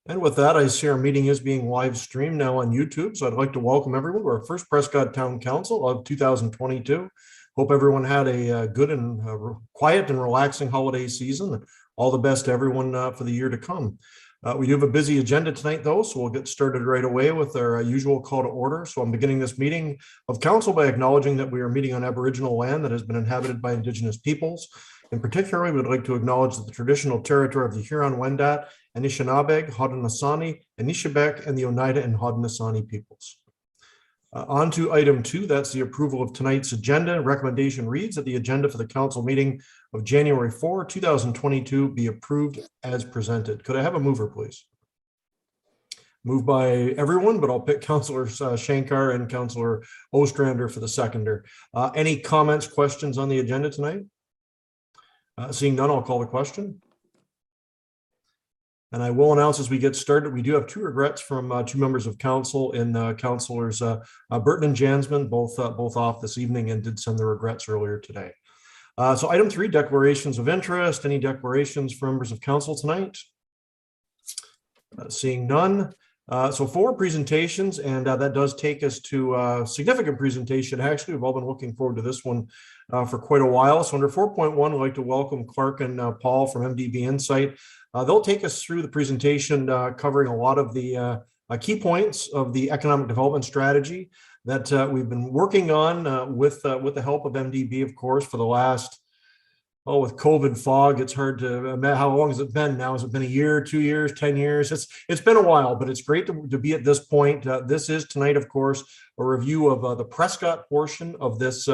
And with that, I see our meeting is being live streamed now on YouTube. So I'd like to welcome everyone to our first Prescott Town Council of 2022. Hope everyone had a good and quiet and relaxing holiday season. All the best to everyone for the year to come. We do have a busy agenda tonight, though, so we'll get started right away with our usual call to order. So I'm beginning this meeting of council by acknowledging that we are meeting on Aboriginal land that has been inhabited by Indigenous peoples. In particular, we would like to acknowledge that the traditional territory of the Huron-Wendat, Anishinaabe, Haudenosaunee, Anishinaabe, and the Oneida and Haudenosaunee peoples. On to item 2, that's the approval of tonight's agenda. Recommendation reads that the agenda for the council meeting of January 4, 2022 be approved as presented. Could I have a mover, please? Moved by everyone, but I'll pick Councillor Shankar and Councillor Ostrander for the seconder. Any comments, questions on the agenda tonight? Seeing none, I'll call the question. And I will announce as we get started, we do have 2 regrets from 2 members of council in Councillors Burton and Jansman, both off this evening and did send their regrets earlier today. So item 3, declarations of interest. Any declarations from members of council tonight? Seeing none. So 4 presentations, and that does take us to a significant presentation. Actually, we've all been looking forward to this one for quite a while. So under 4.1, I'd like to welcome Clark and Paul from MDB Insight. They'll take us through the presentation covering a lot of the key points of the economic development strategy that we've been working on with the help of MDB, of course, for the last, with COVID fog, it's hard to imagine how long has it been now? Has it been a year, 2 years, 10 years? It's been a while, but it's great to be at this point. This is tonight, of course, a review of the Prescott portion of this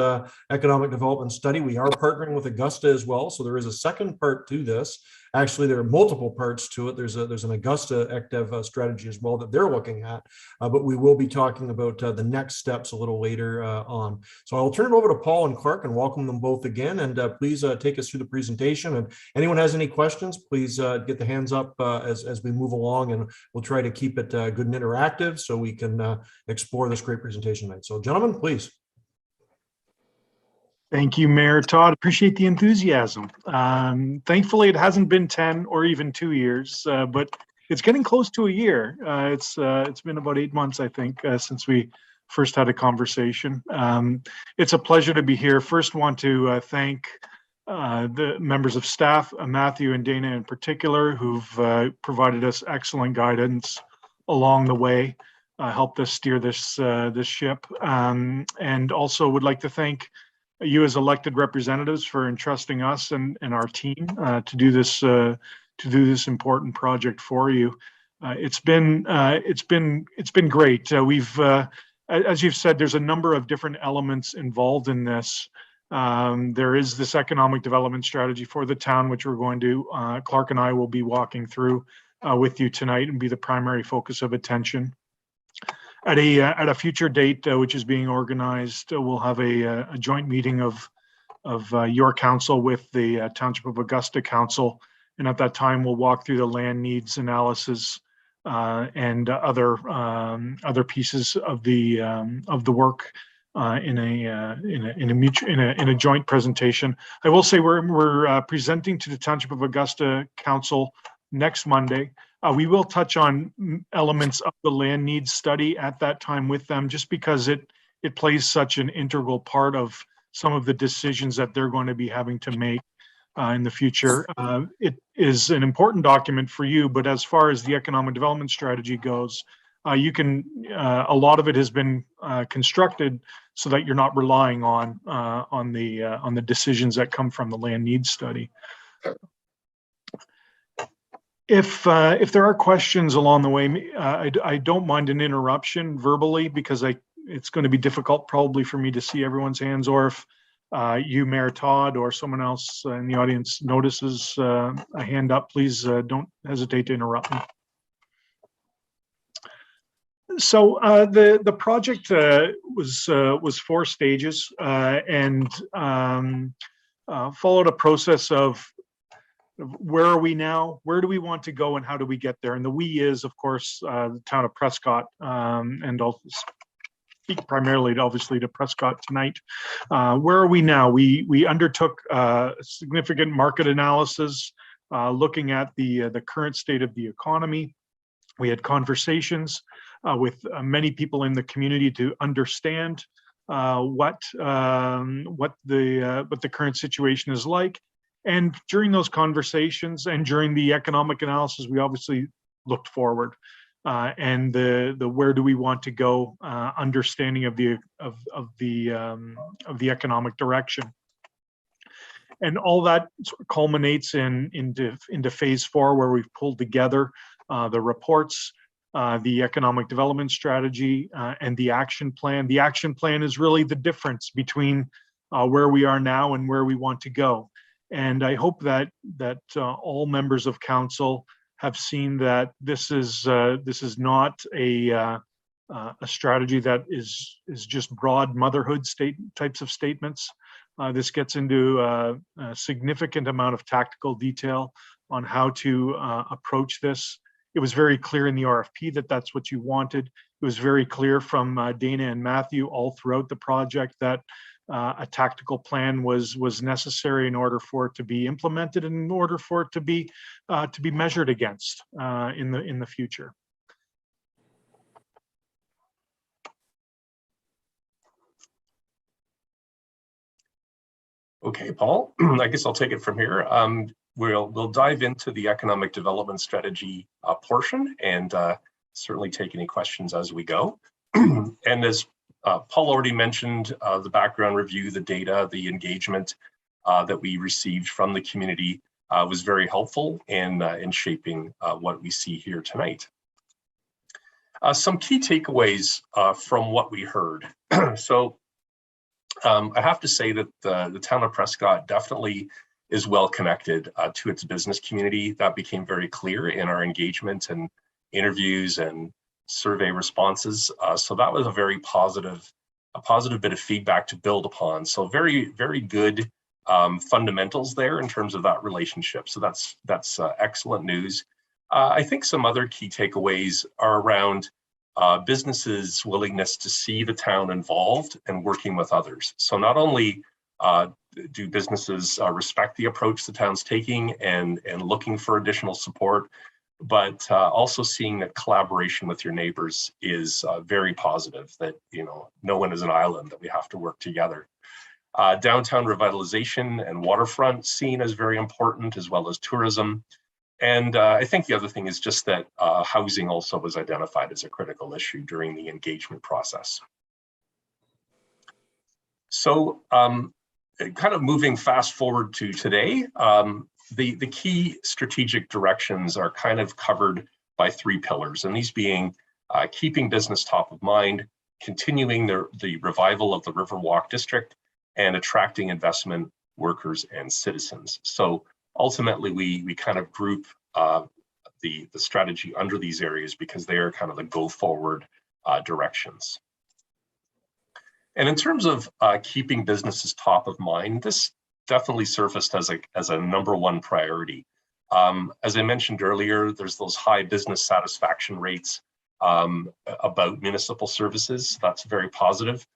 economic development study. We are partnering with Augusta as well, so there is a second part to this. Actually, there are multiple parts to it. There's an Augusta ECDEV strategy as well that they're looking at, but we will be talking about the next steps a little later on. So I'll turn it over to Paul and Clark and welcome them both again. And please take us through the presentation. And anyone has any questions, please get the hands up as we move along, and we'll try to keep it good and interactive so we can explore this great presentation tonight. So gentlemen, please. Thank you, Mayor Todd. Appreciate the enthusiasm. Thankfully, it hasn't been 10 or even 2 years, but it's getting close to a year. It's been about 8 months, I think, since we first had a conversation. It's a pleasure to be here. First, want to thank the members of staff, Matthew and Dana in particular, who've provided us excellent guidance along the way, helped us steer this ship, and also would like to thank you as elected representatives for entrusting us and our team to do this important project for you. It's been great. We've, as you've said, there's a number of different elements involved in this. There is this economic development strategy for the town, which we're going to, Clark and I will be walking through with you tonight and be the primary focus of attention. At a future date, which is being organized, we'll have a joint meeting of your council with the Township of Augusta Council, and at that time we'll walk through the land needs analysis and other pieces of the work in a joint presentation. I will say we're presenting to the Township of Augusta Council next Monday. We will touch on elements of the land needs study at that time with them, just because it plays such an integral part of some of the decisions that they're going to be having to make in the future. It is an important document for you, but as far as the economic development strategy goes, a lot of it has been constructed so that you're not relying on the decisions that come from the land needs study. If there are questions along the way, I don't mind an interruption verbally, because it's going to be difficult probably for me to see everyone's hands, or if you, Mayor Todd, or someone else in the audience notices a hand up, please don't hesitate to interrupt me. So the project was 4 stages and followed a process of where are we now, where do we want to go, and how do we get there? And the we is, of course, the town of Prescott, and I'll speak primarily, obviously, to Prescott tonight. Where are we now? We undertook significant market analysis, looking at the current state of the economy, We had conversations with many people in the community to understand what the current situation is like. And during those conversations and during the economic analysis, we obviously looked forward and the where do we want to go, understanding of the economic direction. And all that sort of culminates into phase 4, where we've pulled together the reports, the economic development strategy, and the action plan. The action plan is really the difference between where we are now and where we want to go. And I hope that all members of council have seen that this is not a strategy that is just broad motherhood types of statements. This gets into a significant amount of tactical detail on how to approach this. It was very clear in the RFP that that's what you wanted. It was very clear from Dana and Matthew all throughout the project that a tactical plan was necessary in order for it to be implemented and in order for it to be measured against in the future. Okay, Paul, I guess I'll take it from here. We'll dive into the economic development strategy portion and certainly take any questions as we go. And as Paul already mentioned, the background review, the data, the engagement that we received from the community was very helpful in shaping what we see here tonight. Some key takeaways from what we heard. So I have to say that the town of Prescott definitely is well connected to its business community. That became very clear in our engagement and interviews and survey responses. So that was a positive bit of feedback to build upon. So very, very good fundamentals there in terms of that relationship. So that's excellent news. I think some other key takeaways are around businesses' willingness to see the town involved and working with others. So not only do businesses respect the approach the town's taking and looking for additional support, but also seeing that collaboration with your neighbors is very positive, that no one is an island, that we have to work together. Downtown revitalization and waterfront seen as very important, as well as tourism. And I think the other thing is just that housing also was identified as a critical issue during the engagement process. So kind of moving fast forward to today, the key strategic directions are kind of covered by 3 pillars, and these being keeping business top of mind, continuing the revival of the Riverwalk district, and attracting investment, workers, and citizens. So ultimately, we kind of group the strategy under these areas because they are kind of the go forward directions. And in terms of keeping businesses top of mind, this definitely surfaced as a #1 priority. As I mentioned earlier, there's those high business satisfaction rates about municipal services. That's very positive.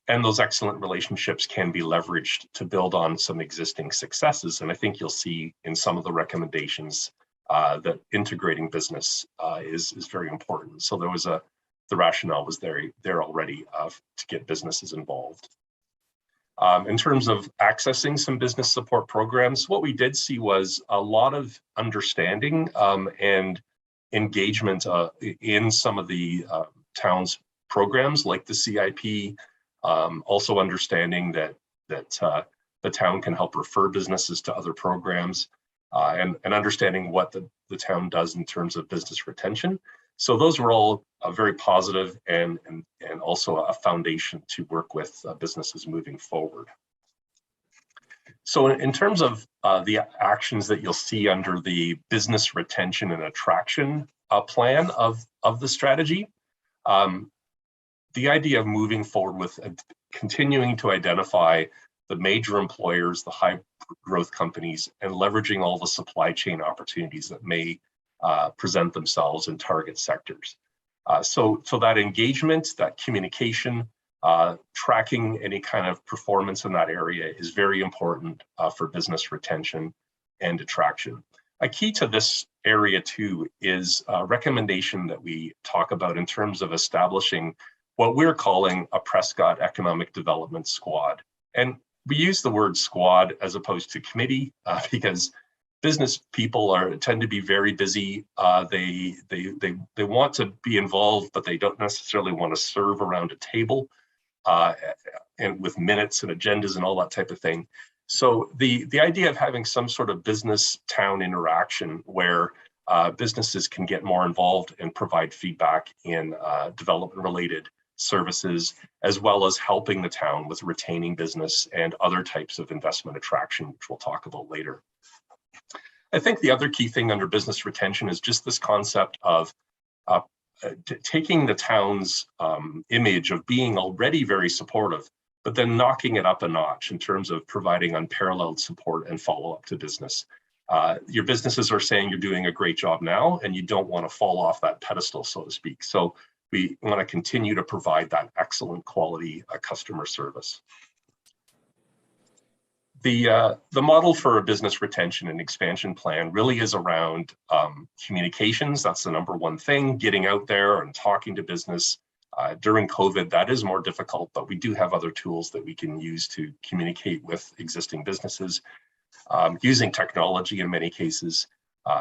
And those excellent relationships can be leveraged to build on some existing successes. And I think you'll see in some of the recommendations that integrating business is very important. So the rationale was there already to get businesses involved. In terms of accessing some business support programs, what we did see was a lot of understanding and engagement in some of the town's programs like the CIP, also understanding that the town can help refer businesses to other programs, and understanding what the town does in terms of business retention. So those were all very positive and also a foundation to work with businesses moving forward. So in terms of the actions that you'll see under the business retention and attraction plan of the strategy, the idea of moving forward with continuing to identify the major employers, the high growth companies, and leveraging all the supply chain opportunities that may present themselves in target sectors. So that engagement, that communication, tracking any kind of performance in that area is very important for business retention and attraction. A key to this area too is a recommendation that we talk about in terms of establishing what we're calling a Prescott Economic Development Squad. And we use the word squad as opposed to committee because business people tend to be very busy. They want to be involved, but they don't necessarily want to serve around a table and with minutes and agendas and all that type of thing. So the idea of having some sort of business town interaction where businesses can get more involved and provide feedback in development related services, as well as helping the town with retaining business and other types of investment attraction, which we'll talk about later. I think the other key thing under business retention is just this concept of taking the town's image of being already very supportive, but then knocking it up a notch in terms of providing unparalleled support and follow-up to business. Your businesses are saying you're doing a great job now, and you don't want to fall off that pedestal, so to speak. So we want to continue to provide that excellent quality customer service. The model for a business retention and expansion plan really is around communications. That's the number one thing, getting out there and talking to business. During COVID, that is more difficult, but we do have other tools that we can use to communicate with existing businesses, using technology in many cases,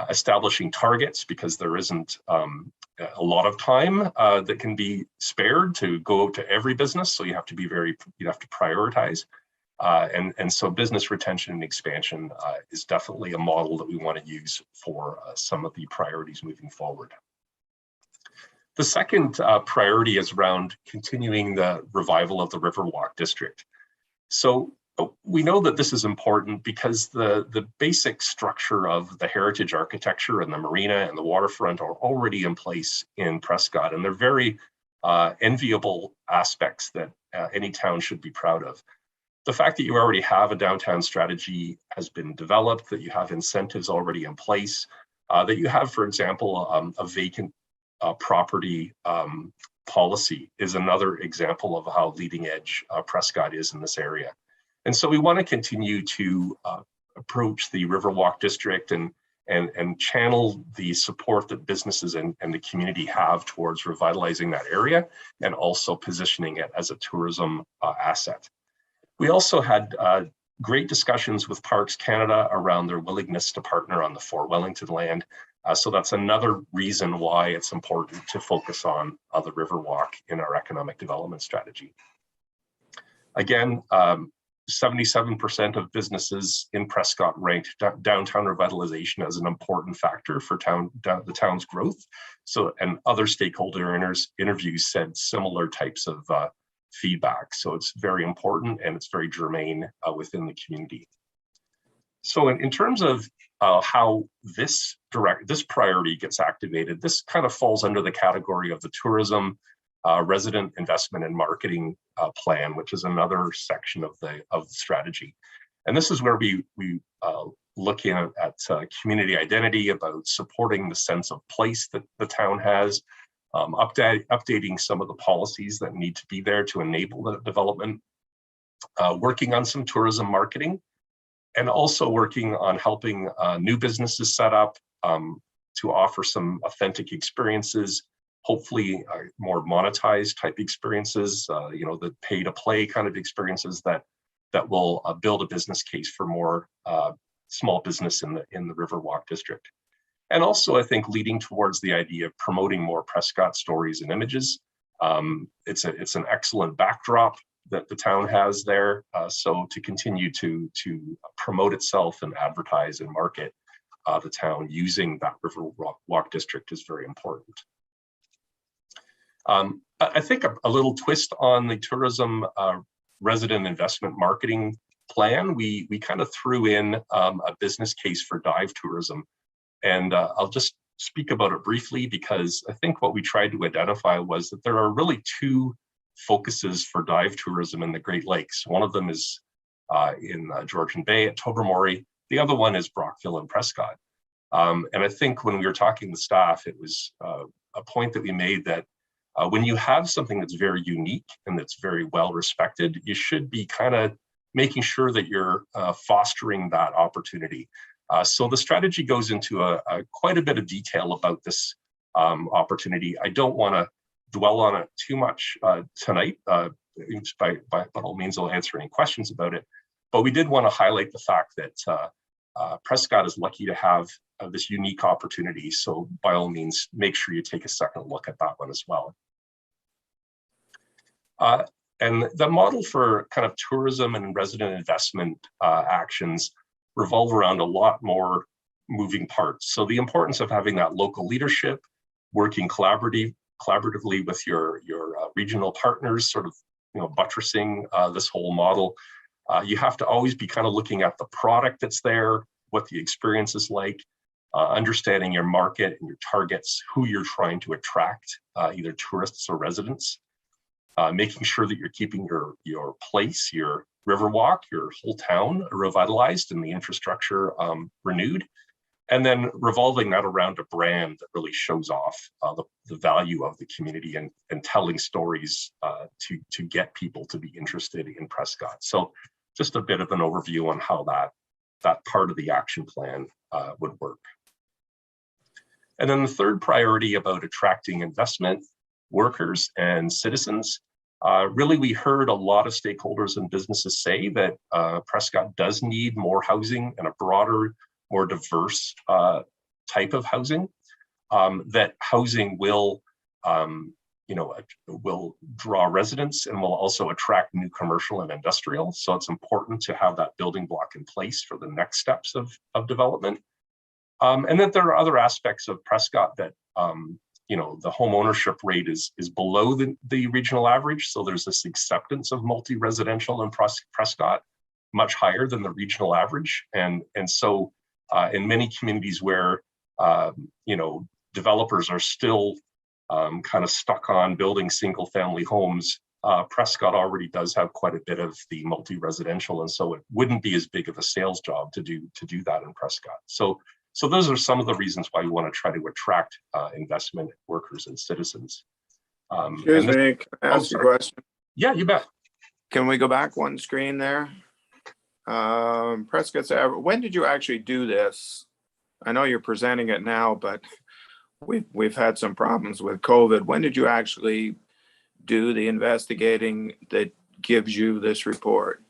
establishing targets because there isn't a lot of time that can be spared to go out to every business. So you have to prioritize. And so business retention and expansion is definitely a model that we want to use for some of the priorities moving forward. The second priority is around continuing the revival of the Riverwalk district. So we know that this is important because the basic structure of the heritage architecture and the marina and the waterfront are already in place in Prescott, and they're very enviable aspects that any town should be proud of. The fact that you already have a downtown strategy has been developed, that you have incentives already in place, that you have, for example, a vacant property policy is another example of how leading edge Prescott is in this area. And so we want to continue to approach the Riverwalk district and channel the support that businesses and the community have towards revitalizing that area and also positioning it as a tourism asset. We also had great discussions with Parks Canada around their willingness to partner on the Fort Wellington land. So that's another reason why it's important to focus on the Riverwalk in our economic development strategy. Again, 77% of businesses in Prescott ranked downtown revitalization as an important factor for the town's growth. So, and other stakeholder interviews said similar types of feedback. So it's very important and it's very germane within the community. So in terms of how this priority gets activated, this kind of falls under the category of the tourism resident investment and marketing plan, which is another section of the strategy. And this is where we look in at community identity, about supporting the sense of place that the town has, updating some of the policies that need to be there to enable the development, working on some tourism marketing, and also working on helping new businesses set up to offer some authentic experiences, hopefully more monetized type experiences, the pay to play kind of experiences that will build a business case for more small business in the Riverwalk district. And also, I think, leading towards the idea of promoting more Prescott stories and images. It's an excellent backdrop that the town has there. So to continue to promote itself and advertise and market the town using that Riverwalk district is very important. I think a little twist on the tourism resident investment marketing plan, we kind of threw in a business case for dive tourism. And I'll just speak about it briefly because I think what we tried to identify was that there are really two focuses for dive tourism in the Great Lakes. One of them is in Georgian Bay at Tobermory. The other one is Brockville and Prescott. And I think when we were talking with staff, it was a point that we made that when you have something that's very unique and that's very well respected, you should be kind of making sure that you're fostering that opportunity. So the strategy goes into quite a bit of detail about this opportunity. I don't want to dwell on it too much tonight. By all means, I'll answer any questions about it. But we did want to highlight the fact that Prescott is lucky to have this unique opportunity. So by all means, make sure you take a second look at that one as well. And the model for kind of tourism and resident investment actions revolve around a lot more moving parts. So the importance of having that local leadership, working collaboratively with your regional partners, sort of buttressing this whole model. You have to always be kind of looking at the product that's there, what the experience is like, understanding your market and your targets, who you're trying to attract, either tourists or residents, making sure that you're keeping your place, your Riverwalk, your whole town revitalized and the infrastructure renewed, and then revolving that around a brand that really shows off the value of the community and telling stories to get people to be interested in Prescott. So just a bit of an overview on how that part of the action plan would work. And then the third priority about attracting investment, workers, and citizens. Really, we heard a lot of stakeholders and businesses say that Prescott does need more housing and a broader, more diverse type of housing. That housing will draw residents and will also attract new commercial and industrial. So it's important to have that building block in place for the next steps of development. And that there are other aspects of Prescott that the home ownership rate is below the regional average. So there's this acceptance of multi-residential in Prescott, much higher than the regional average. And so in many communities where, developers are still kind of stuck on building single family homes, Prescott already does have quite a bit of the multi-residential. And so it wouldn't be as big of a sales job to do that in Prescott. So those are some of the reasons why we want to try to attract investment, workers, and citizens. Excuse me, can I ask you a question? Yeah, you bet. Can we go back one screen there? Prescott's average, when did you actually do this? I know you're presenting it now, but we've had some problems with COVID. When did you actually do the investigating that gives you this report?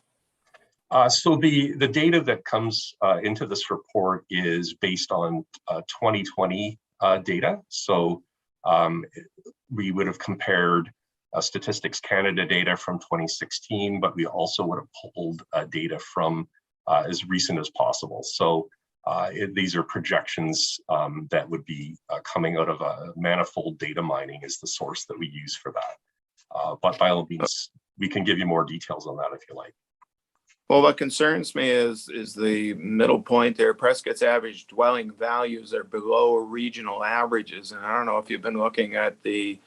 So the data that comes into this report is based on 2020 data. So we would have compared Statistics Canada data from 2016, but we also would have pulled data from as recent as possible. So these are projections that would be coming out of a manifold data mining is the source that we use for that. But by all means, we can give you more details on that if you like. Well, what concerns me is the middle point there. Prescott's average dwelling values are below regional averages. And I don't know if you've been looking at the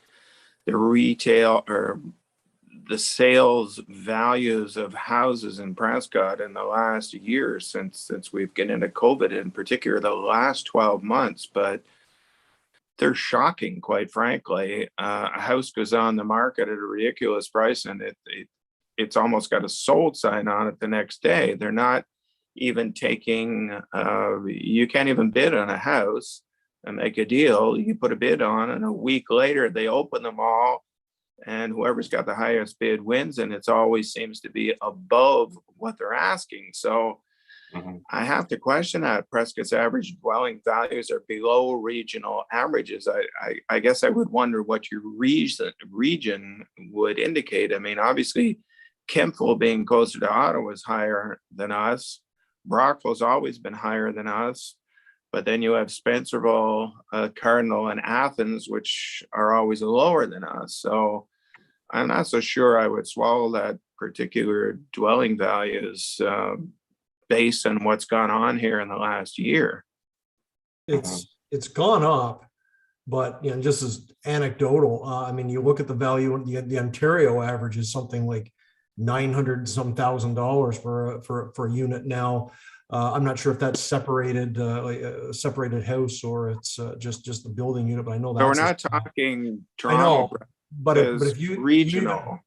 retail or the sales values of houses in Prescott in the last year since we've gotten into COVID, in particular the last 12 months. But they're shocking, quite frankly. A house goes on the market at a ridiculous price and it's almost got a sold sign on it the next day. They're not even taking, you can't even bid on a house and make a deal. You put a bid on and a week later they open them all and whoever's got the highest bid wins, and it always seems to be above what they're asking. So I have to question that. Prescott's average dwelling values are below regional averages. I guess I would wonder what your region would indicate. I mean, obviously, Kemptville being closer to Ottawa is higher than us. Brockville's always been higher than us. But then you have Spencerville, Cardinal, and Athens, which are always lower than us. So I'm not so sure I would swallow that particular dwelling values based on what's gone on here in the last year. It's gone up, but just as anecdotal, I mean, you look at the value, the Ontario average is something like $900-some thousand for a unit now. I'm not sure if that's separated, like a separated house, or it's just the building unit. But I know that we're not talking Toronto. I know, but if you regional.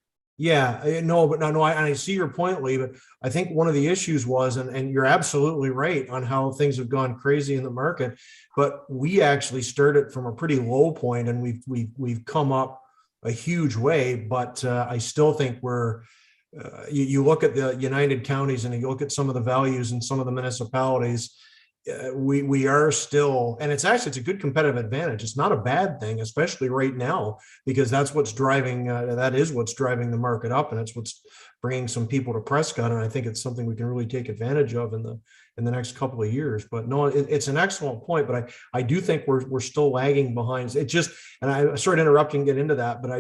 Yeah, no, but no, I see your point, Lee, but I think one of the issues was, and you're absolutely right on how things have gone crazy in the market, but we actually started from a pretty low point and we've come up a huge way, but I still think you look at the United Counties and you look at some of the values in some of the municipalities, we are still, and it's a good competitive advantage. It's not a bad thing, especially right now, because that's what's driving, that is what's driving the market up, and it's what's bringing some people to Prescott. And I think it's something we can really take advantage of in the next couple of years. But no, it's an excellent point. But I do think we're still lagging behind. It just, and I started interrupting, get into that, but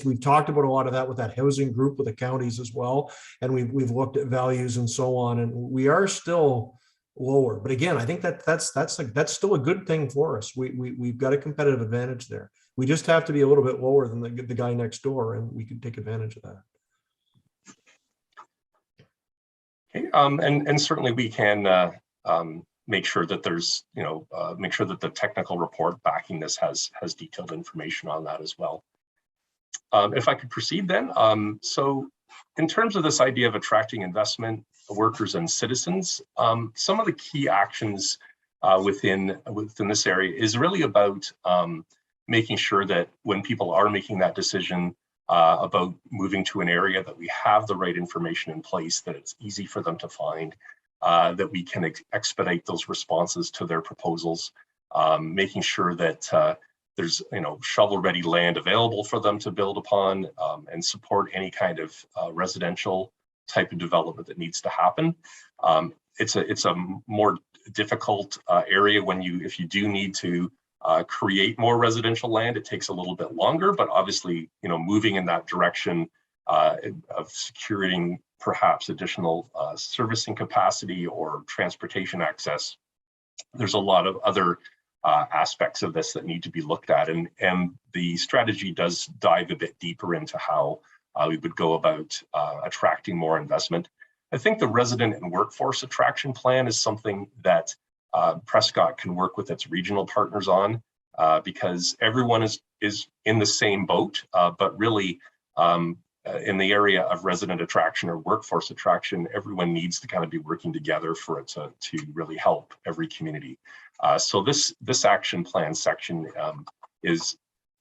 we've talked about a lot of that with that housing group with the counties as well, and we've looked at values and so on, and we are still lower. But again, I think that's still a good thing for us. We've got a competitive advantage there. We just have to be a little bit lower than the guy next door, and we can take advantage of that. Okay, and certainly we can make sure that there's, make sure that the technical report backing this has detailed information on that as well. If I could proceed then. So in terms of this idea of attracting investment, workers and citizens, some of the key actions within this area is really about making sure that when people are making that decision about moving to an area, that we have the right information in place, that it's easy for them to find, that we can expedite those responses to their proposals, making sure that there's shovel-ready land available for them to build upon, and support any kind of residential type of development that needs to happen. It's a more difficult area if you do need to create more residential land. It takes a little bit longer, but obviously, moving in that direction of securing perhaps additional servicing capacity or transportation access, there's a lot of other aspects of this that need to be looked at, and the strategy does dive a bit deeper into how we would go about attracting more investment. I think the resident and workforce attraction plan is something that Prescott can work with its regional partners on, because everyone is in the same boat, but really in the area of resident attraction or workforce attraction, everyone needs to kind of be working together for it to really help every community. So this action plan section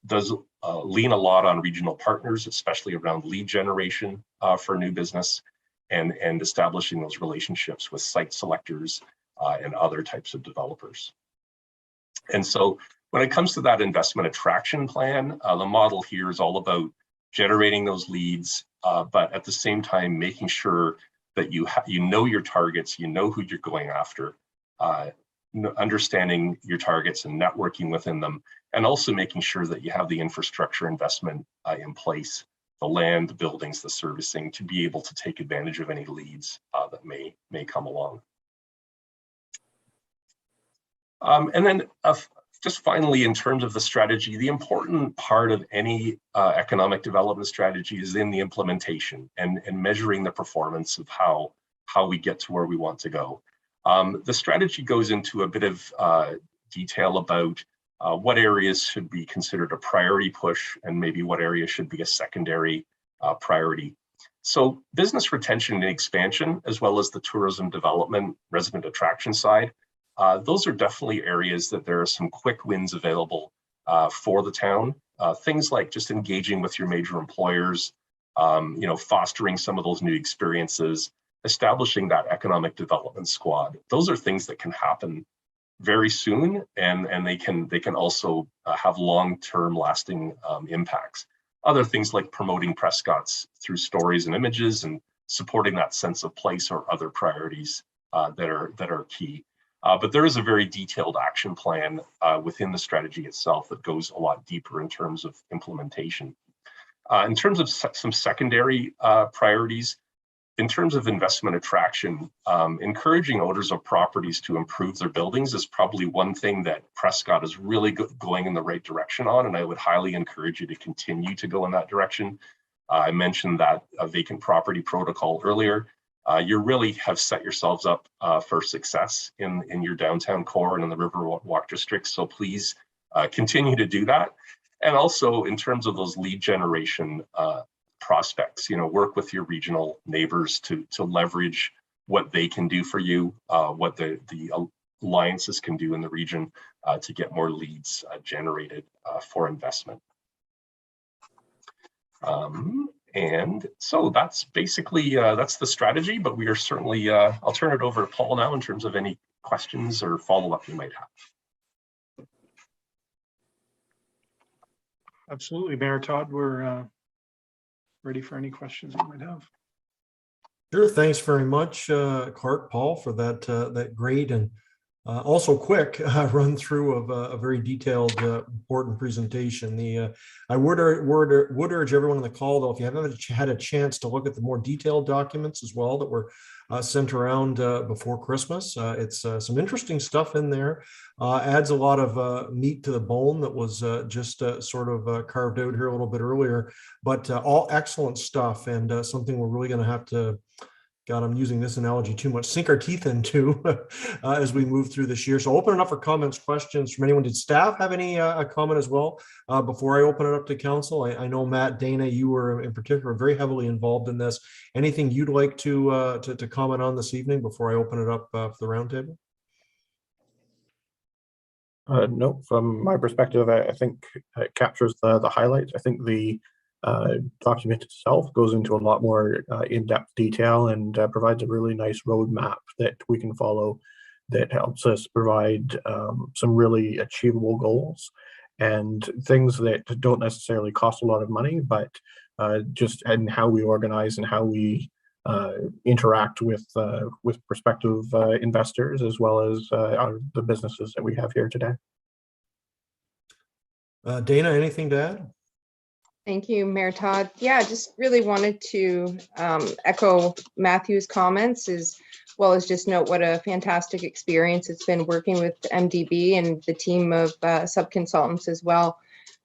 does lean a lot on regional partners, especially around lead generation for new business, and establishing those relationships with site selectors and other types of developers. And so when it comes to that investment attraction plan, the model here is all about generating those leads, but at the same time making sure that you know your targets, you know who you're going after, understanding your targets and networking within them, and also making sure that you have the infrastructure investment in place, the land, the buildings, the servicing, to be able to take advantage of any leads that may come along. And then just finally, in terms of the strategy, the important part of any economic development strategy is in the implementation and measuring the performance of how we get to where we want to go. The strategy goes into a bit of detail about what areas should be considered a priority push and maybe what areas should be a secondary priority. So business retention and expansion, as well as the tourism development, resident attraction side, those are definitely areas that there are some quick wins available for the town. Things like just engaging with your major employers, fostering some of those new experiences, establishing that economic development squad. Those are things that can happen very soon, and they can also have long-term lasting impacts. Other things like promoting Prescott's through stories and images and supporting that sense of place or other priorities that are key. But there is a very detailed action plan within the strategy itself that goes a lot deeper in terms of implementation. In terms of some secondary priorities, in terms of investment attraction, encouraging owners of properties to improve their buildings is probably one thing that Prescott is really going in the right direction on, and I would highly encourage you to continue to go in that direction. I mentioned that vacant property protocol earlier. You really have set yourselves up for success in your downtown core and in the Riverwalk district, so please continue to do that. And also in terms of those lead generation prospects. Work with your regional neighbors to leverage what they can do for you, what the alliances can do in the region to get more leads generated for investment. And so that's basically, that's the strategy, but we are certainly, I'll turn it over to Paul now in terms of any questions or follow-up you might have. Absolutely, Mayor Todd, we're ready for any questions you might have. Sure. Thanks very much, Clark, Paul, for that great and also quick run through of a very detailed, important presentation. I would urge everyone on the call, though, if you haven't had a chance to look at the more detailed documents as well that were sent around before Christmas. It's some interesting stuff in there. Adds a lot of meat to the bone that was just sort of carved out here a little bit earlier, but all excellent stuff and something we're really going to have to, God, I'm using this analogy too much, sink our teeth into as we move through this year. So open it up for comments, questions from anyone. Did staff have any comment as well before I open it up to council? I know, Matt, Dana, you were in particular very heavily involved in this. Anything you'd like to comment on this evening before I open it up for the roundtable? No, from my perspective, I think it captures the highlights. I think the document itself goes into a lot more in-depth detail and provides a really nice roadmap that we can follow that helps us provide some really achievable goals and things that don't necessarily cost a lot of money, but just in how we organize and how we interact with prospective investors as well as the businesses that we have here today. Dana, anything to add? Thank you, Mayor Todd. Yeah, just really wanted to echo Matthew's comments as well as just note what a fantastic experience it's been working with MDB and the team of sub-consultants as well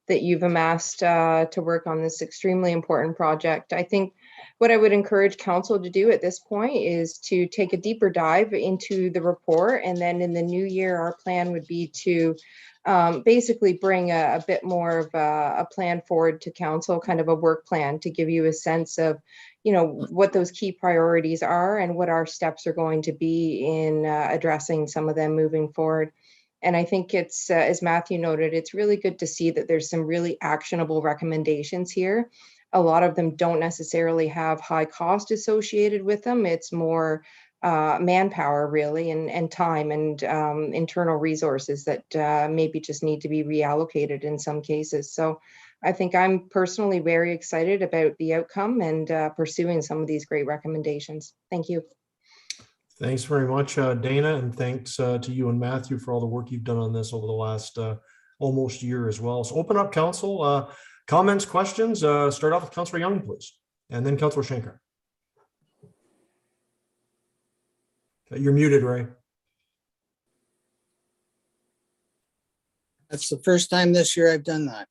that you've amassed to work on this extremely important project. I think what I would encourage council to do at this point is to take a deeper dive into the report, and then in the new year, our plan would be to basically bring a bit more of a plan forward to council, kind of a work plan to give you a sense of, what those key priorities are and what our steps are going to be in addressing some of them moving forward. And I think it's, as Matthew noted, it's really good to see that there's some really actionable recommendations here. A lot of them don't necessarily have high cost associated with them. It's more manpower really and time and internal resources that maybe just need to be reallocated in some cases. So I think I'm personally very excited about the outcome and pursuing some of these great recommendations. Thank you. Thanks very much, Dana, and thanks to you and Matthew for all the work you've done on this over the last almost year as well. So open up council, comments, questions. Start off with Councillor Young, please, and then Councillor Schenker. You're muted, Ray. That's the first time this year I've done that.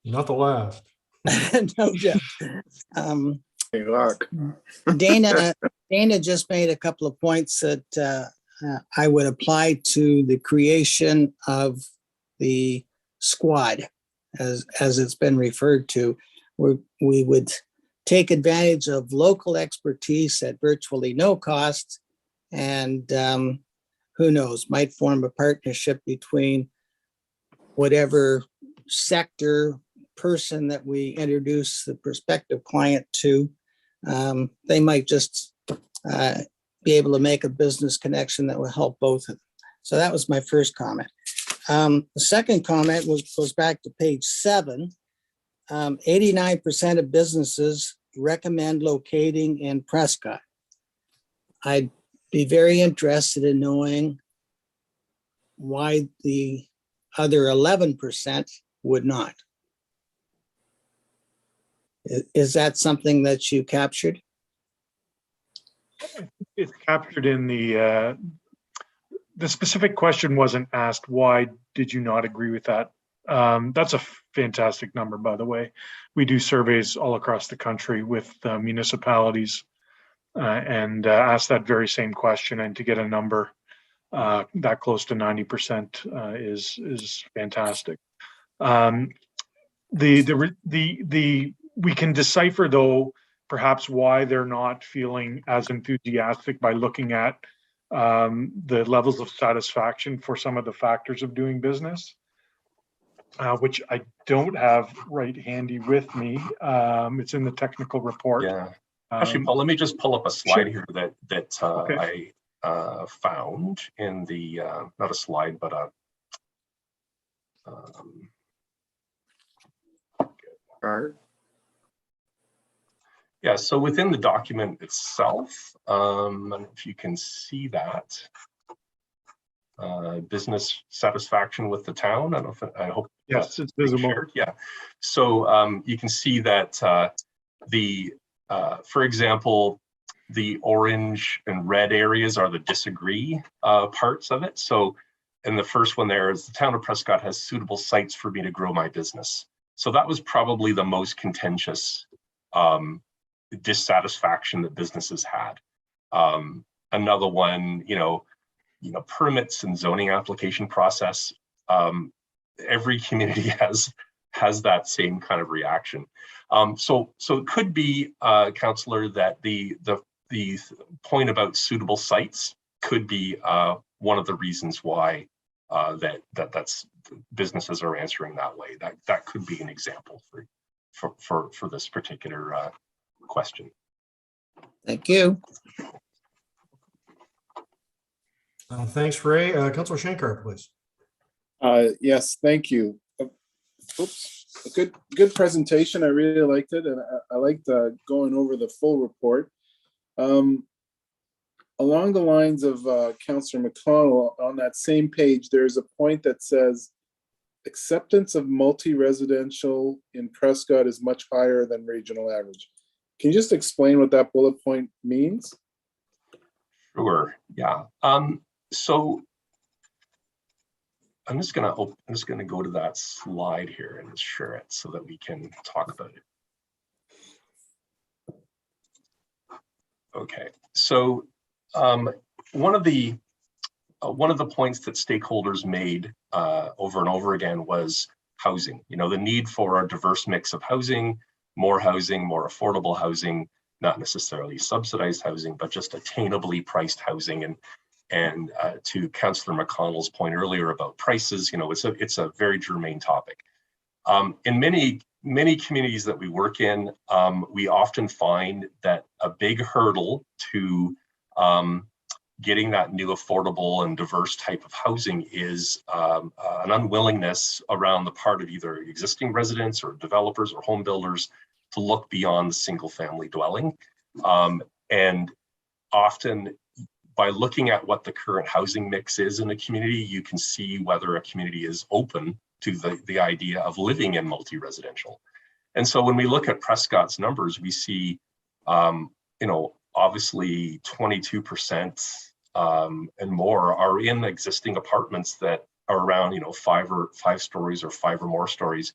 Not the last. No joke. Hey, Clark. Dana just made a couple of points that I would apply to the creation of the squad, as it's been referred to. We would take advantage of local expertise at virtually no cost, and who knows, might form a partnership between whatever sector person that we introduce the prospective client to. They might just be able to make a business connection that will help both of them. So that was my first comment. The second comment goes back to page 7. 89% of businesses recommend locating in Prescott. I'd be very interested in knowing why the other 11% would not. Is that something that you captured? It's captured in the specific question wasn't asked, why did you not agree with that? That's a fantastic number, by the way. We do surveys all across the country with municipalities and ask that very same question, and to get a number that close to 90% is fantastic. we can decipher though perhaps why they're not feeling as enthusiastic by looking at the levels of satisfaction for some of the factors of doing business, which I don't have right handy with me. It's in the technical report. Yeah. Actually, Paul, let me just pull up a slide here that Okay. I found in the not a slide, but a yeah. So within the document itself, and if you can see that business satisfaction with the town. I hope. Yes, it's visible. Shared. Yeah. So you can see that for example, the orange and red areas are the disagree parts of it. So, and the first one there is the town of Prescott has suitable sites for me to grow my business. So that was probably the most contentious dissatisfaction that businesses had. Another one, permits and zoning application process. Every community has that same kind of reaction. So it could be, Councillor, that the point about suitable sites could be one of the reasons why that's businesses are answering that way. That could be an example for this particular question. Thank you. Thanks, Ray. Councillor Shankar, please. Yes, thank you. Oops, a good presentation. I really liked it, and I liked going over the full report. Along the lines of Councillor McConnell, on that same page, there's a point that says acceptance of multi-residential in Prescott is much higher than regional average. Can you just explain what that bullet point means? Sure. Yeah. So I'm just gonna go to that slide here and share it so that we can talk about it. Okay. So one of the points that stakeholders made over and over again was housing. The need for a diverse mix of housing, more affordable housing, not necessarily subsidized housing, but just attainably priced housing. And to Councillor McConnell's point earlier about prices, it's a very germane topic. In many communities that we work in, we often find that a big hurdle to getting that new affordable and diverse type of housing is an unwillingness around the part of either existing residents or developers or home builders to look beyond the single family dwelling. And often by looking at what the current housing mix is in a community, you can see whether a community is open to the idea of living in multi-residential. And so when we look at Prescott's numbers, we see, obviously 22% and more are in existing apartments that are around, 5 stories or 5 or more stories.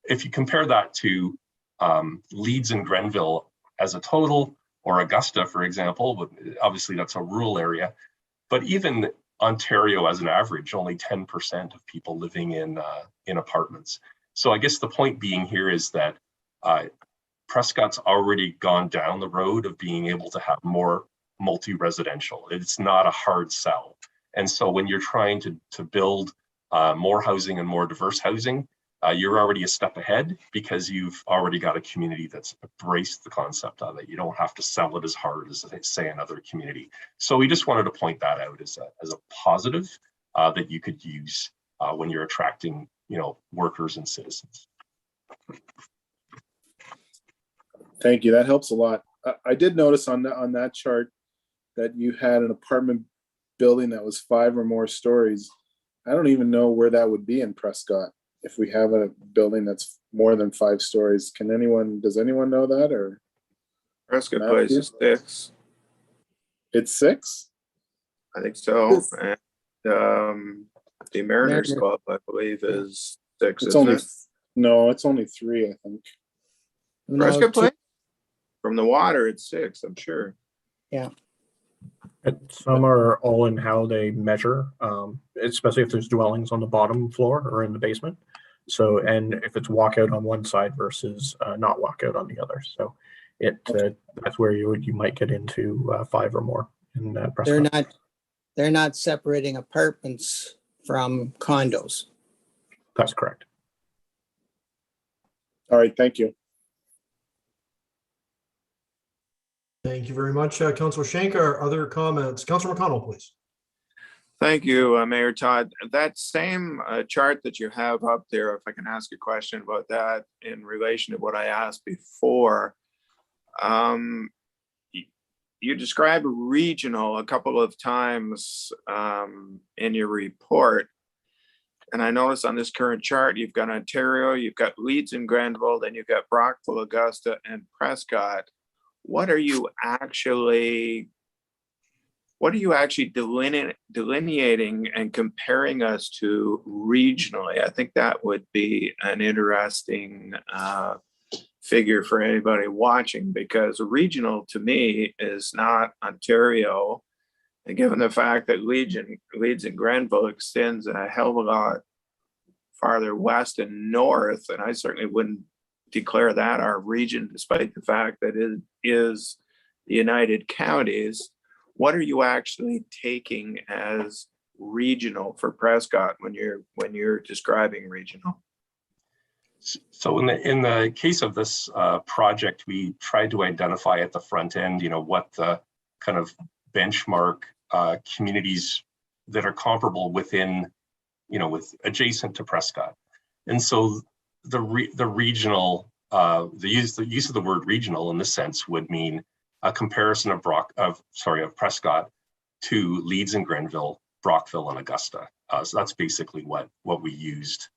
If you compare that to Leeds and Grenville as a total, or Augusta, for example, obviously that's a rural area, but even Ontario as an average, only 10% of people living in apartments. So I guess the point being here is that Prescott's already gone down the road of being able to have more multi-residential. It's not a hard sell. And so when you're trying to build more housing and more diverse housing, you're already a step ahead because you've already got a community that's embraced the concept of it. You don't have to sell it as hard as, say, another community. So we just wanted to point that out as a positive that you could use when you're attracting, workers and citizens. Thank you. That helps a lot. I did notice on that chart that you had an apartment building that was 5 or more stories. I don't even know where that would be in Prescott. If we have a building that's more than 5 stories, does anyone know that, or? Prescott Place is 6. It's 6? I think so. And the Mariners Club, I believe, is 6. No, it's only 3, I think. Prescott Place? From the water, it's 6, I'm sure. Yeah. Some are all in how they measure, especially if there's dwellings on the bottom floor or in the basement. So, and if it's walkout on one side versus not walkout on the other. So that's where you might get into 5 or more in Prescott. They're not separating apartments from condos. That's correct. All right, thank you. Thank you very much, Councilor Shankar. Other comments? Councilor McConnell, please. Thank you, Mayor Todd. That same chart that you have up there, if I can ask a question about that in relation to what I asked before. You described regional a couple of times in your report. And I noticed on this current chart, you've got Ontario, you've got Leeds and Grenville, then you've got Brockville, Augusta, and Prescott. What are you actually delineating and comparing us to regionally? I think that would be an interesting figure for anybody watching, because regional to me is not Ontario. And given the fact that Leeds and Grenville extends a hell of a lot farther west and north, and I certainly wouldn't declare that our region, despite the fact that it is the United Counties. What are you actually taking as regional for Prescott when you're describing regional? So in the case of this project, we tried to identify at the front end, what the kind of benchmark communities that are comparable within, with adjacent to Prescott. And so the regional, the use of the word regional in this sense would mean a comparison of Prescott to Leeds and Grenville, Brockville and Augusta. So that's basically what we used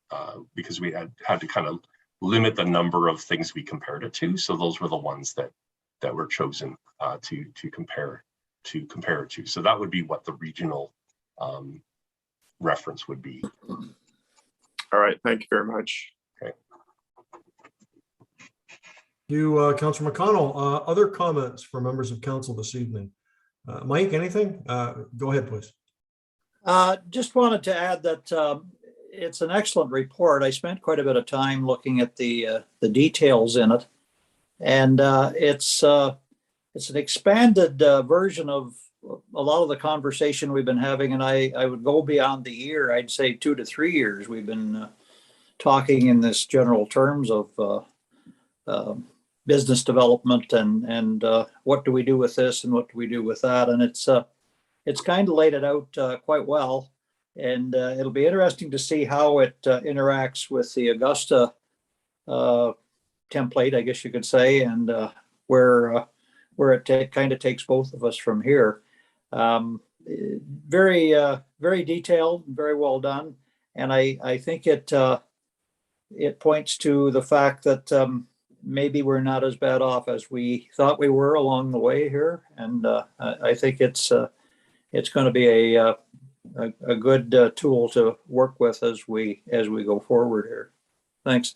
because we had to kind of limit the number of things we compared it to. So those were the ones that were chosen to compare it to. So that would be what the regional reference would be. All right, thank you very much. Okay. You, Councilor McConnell. Other comments from members of council this evening? Mike, anything? Go ahead, please. Just wanted to add that it's an excellent report. I spent quite a bit of time looking at the details in it, and it's an expanded version of a lot of the conversation we've been having. And I would go beyond the year. I'd say 2 to 3 years. We've been talking in this general terms of business development and what do we do with this and what do we do with that, and it's kind of laid it out quite well, and it'll be interesting to see how it interacts with the Augusta template, I guess you could say, and where it kind of takes both of us from here. Very detailed, very well done, and I think it points to the fact that maybe we're not as bad off as we thought we were along the way here, and I think it's going to be a good tool to work with as we go forward here. Thanks.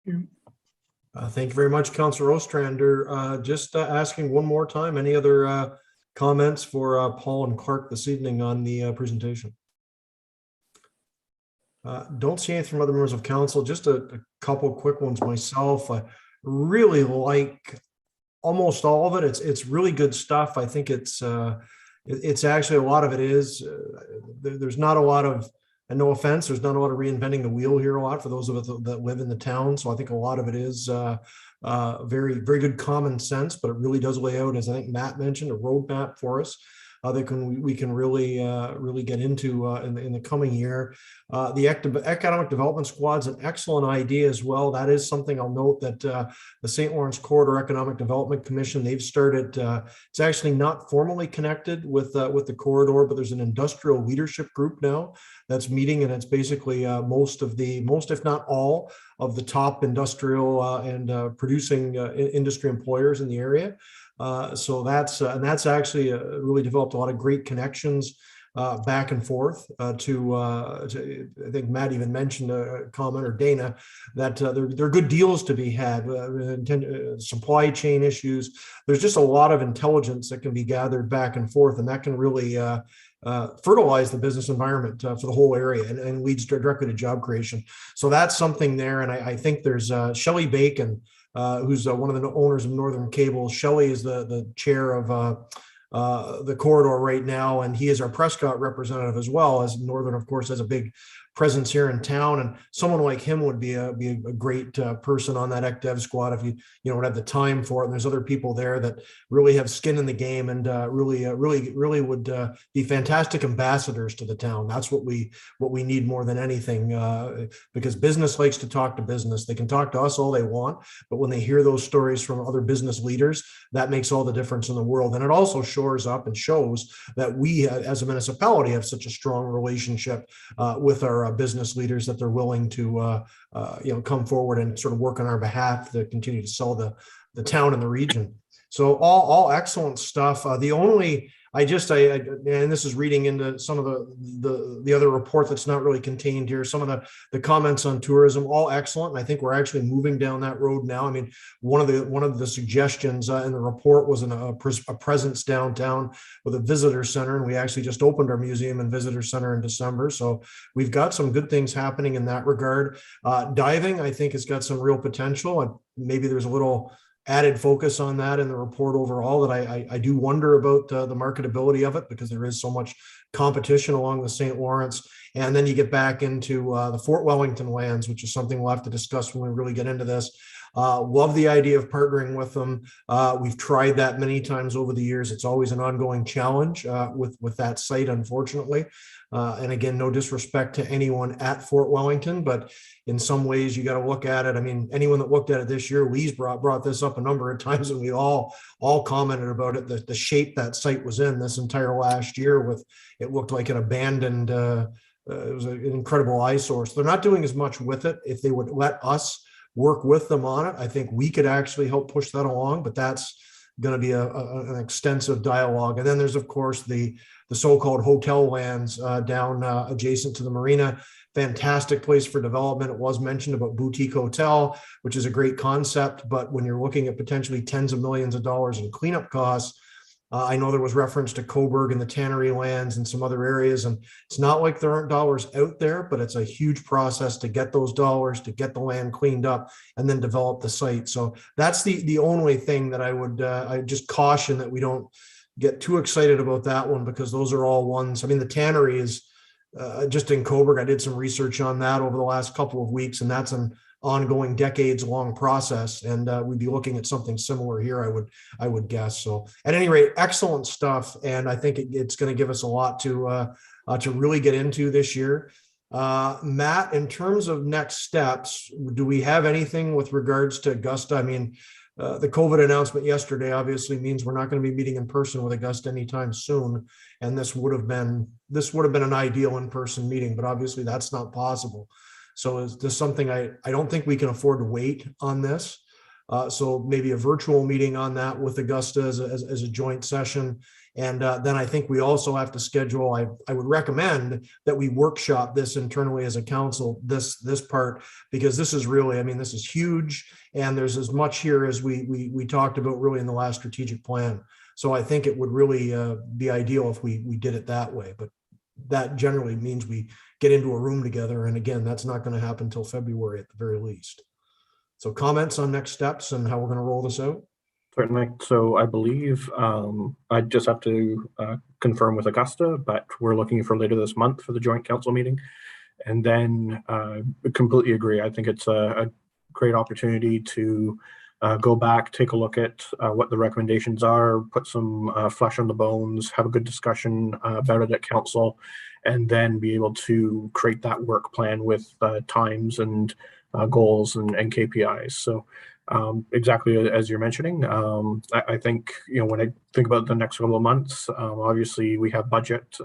Thank you very much, Councilor Ostrander. Just asking one more time, any other comments for Paul and Clark this evening on the presentation? Don't see anything from other members of council. Just a couple quick ones myself. I really like almost all of it. It's really good stuff. I think it's actually a lot of it is there's not a lot of, and no offense, there's not a lot of reinventing the wheel here a lot for those of us that live in the town. So I think a lot of it is very, very good common sense, but it really does lay out, as I think Matt mentioned, a roadmap for us that we can really get into in the coming year. The economic development squad's an excellent idea as well. That is something I'll note that the St. Lawrence Corridor Economic Development Commission, they've started. It's actually not formally connected with the corridor, but there's an industrial leadership group now that's meeting, and it's basically most if not all of the top industrial and producing industry employers in the area. So that's actually really developed a lot of great connections back and forth to I think Matt even mentioned a comment, or Dana, that there are good deals to be had, supply chain issues. There's just a lot of intelligence that can be gathered back and forth, and that can really fertilize the business environment for the whole area and leads directly to job creation. So that's something there. And I think there's Shelley Bacon, who's one of the owners of Northern Cable. Shelley is the chair of the corridor right now, and he is our Prescott representative as well, as Northern, of course, has a big presence here in town, and someone like him would be a great person on that ECDev squad if you would have the time for it. And there's other people there that really have skin in the game and really would be fantastic ambassadors to the town. That's what we need more than anything, because business likes to talk to business. They can talk to us all they want, but when they hear those stories from other business leaders, that makes all the difference in the world. And it also shores up and shows that we as a municipality have such a strong relationship with our business leaders, that they're willing to come forward and sort of work on our behalf to continue to sell the town and the region. So all excellent stuff. The only and this is reading into some of the other report that's not really contained here. Some of the comments on tourism, all excellent. And I think we're actually moving down that road now. I mean, one of the suggestions in the report was a presence downtown with a visitor center, and we actually just opened our museum and visitor center in December. So we've got some good things happening in that regard. Diving, I think, has got some real potential, and maybe there's a little added focus on that in the report overall that I do wonder about the marketability of it, because there is so much competition along the St. Lawrence. And then you get back into the Fort Wellington lands, which is something we'll have to discuss when we really get into this. Love the idea of partnering with them. We've tried that many times over the years. It's always an ongoing challenge with that site, unfortunately. And again, no disrespect to anyone at Fort Wellington, but in some ways you got to look at it. I mean, anyone that looked at it this year, Lee's brought this up a number of times, and we all commented about it, the shape that site was in this entire last year. With it looked like an abandoned, it was an incredible eyesore. So they're not doing as much with it. If they would let us work with them on it, I think we could actually help push that along, but that's going to be an extensive dialogue. And then there's, of course, the so-called hotel lands down adjacent to the marina. Fantastic place for development. It was mentioned about boutique hotel, which is a great concept, but when you're looking at potentially tens of millions of dollars in cleanup costs, I know there was reference to Coburg and the Tannery lands and some other areas, and it's not like there aren't dollars out there, but it's a huge process to get those dollars, to get the land cleaned up and then develop the site. So that's the only thing that I just caution that we don't get too excited about that one, because those are all ones. I mean, the Tannery is just in Coburg. I did some research on that over the last couple of weeks, and that's an ongoing decades-long process, and we'd be looking at something similar here, I would guess. So at any rate, excellent stuff, and I think it's going to give us a lot to really get into this year. Matt, in terms of next steps, do we have anything with regards to Augusta? I mean, the COVID announcement yesterday obviously means we're not going to be meeting in person with Augusta anytime soon, and this would have been an ideal in-person meeting, but obviously that's not possible. So is this something I don't think we can afford to wait on this. So maybe a virtual meeting on that with Augusta as a joint session. And then I think we also have to schedule, I would recommend that we workshop this internally as a council, this part, because this is really, I mean, this is huge. And there's as much here as we talked about really in the last strategic plan. So I think it would really be ideal if we did it that way. But that generally means we get into a room together. And again, that's not going to happen until February at the very least. So comments on next steps and how we're going to roll this out? Certainly. So I believe I just have to confirm with Augusta, but we're looking for later this month for the joint council meeting. And then completely agree. I think it's a great opportunity to go back, take a look at what the recommendations are, put some flesh on the bones, have a good discussion about it at council, and then be able to create that work plan with times and goals and KPIs. So exactly as you're mentioning, I think, when I think about the next couple of months, obviously we have budget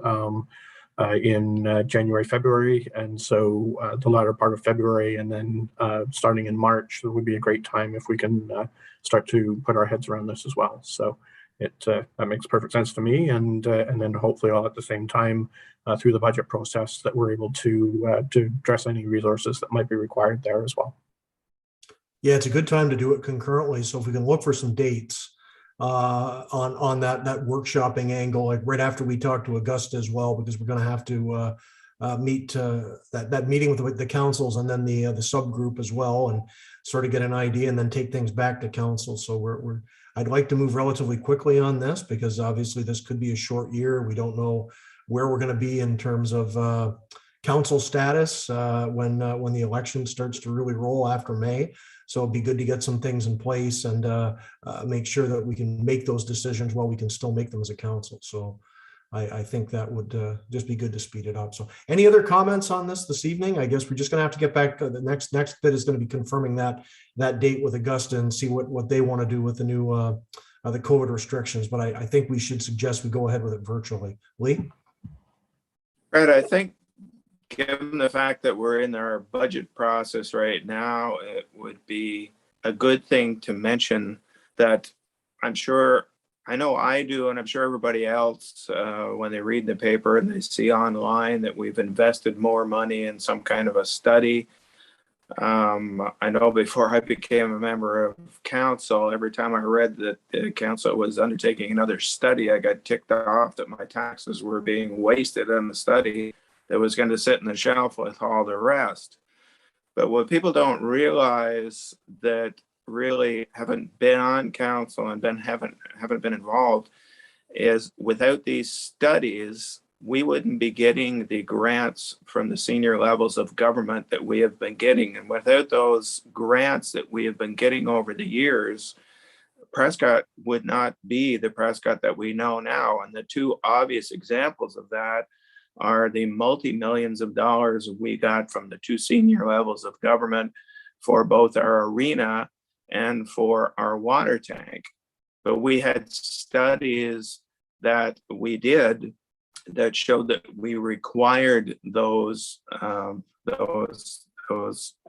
in January, February, and so the latter part of February and then starting in March, it would be a great time if we can start to put our heads around this as well. So that makes perfect sense to me, and then hopefully all at the same time through the budget process that we're able to address any resources that might be required there as well. Yeah, it's a good time to do it concurrently. So if we can look for some dates, on that workshopping angle, like right after we talk to Augusta as well, because we're going to have to meet that meeting with the councils and then the subgroup as well, and sort of get an idea and then take things back to council. So I'd like to move relatively quickly on this, because obviously this could be a short year. We don't know where we're going to be in terms of council status when the election starts to really roll after May. So it'd be good to get some things in place and make sure that we can make those decisions while we can still make them as a council. So I think that would just be good to speed it up. So any other comments on this evening? I guess we're just going to have to get back. The next bit is going to be confirming that date with Augusta and see what they want to do with the new the COVID restrictions. But I think we should suggest we go ahead with it virtually. Lee? Right, I think given the fact that we're in our budget process right now, it would be a good thing to mention that I know I do, and I'm sure everybody else, when they read the paper and they see online that we've invested more money in some kind of a study. I know before I became a member of council, every time I read that the council was undertaking another study, I got ticked off that my taxes were being wasted on the study that was going to sit in the shelf with all the rest. But what people don't realize that really haven't been on council and haven't been involved is without these studies, we wouldn't be getting the grants from the senior levels of government that we have been getting. And without those grants that we have been getting over the years, Prescott would not be the Prescott that we know now. And the two obvious examples of that are the multi-millions of dollars we got from the two senior levels of government for both our arena and for our water tank. But we had studies that we did that showed that we required those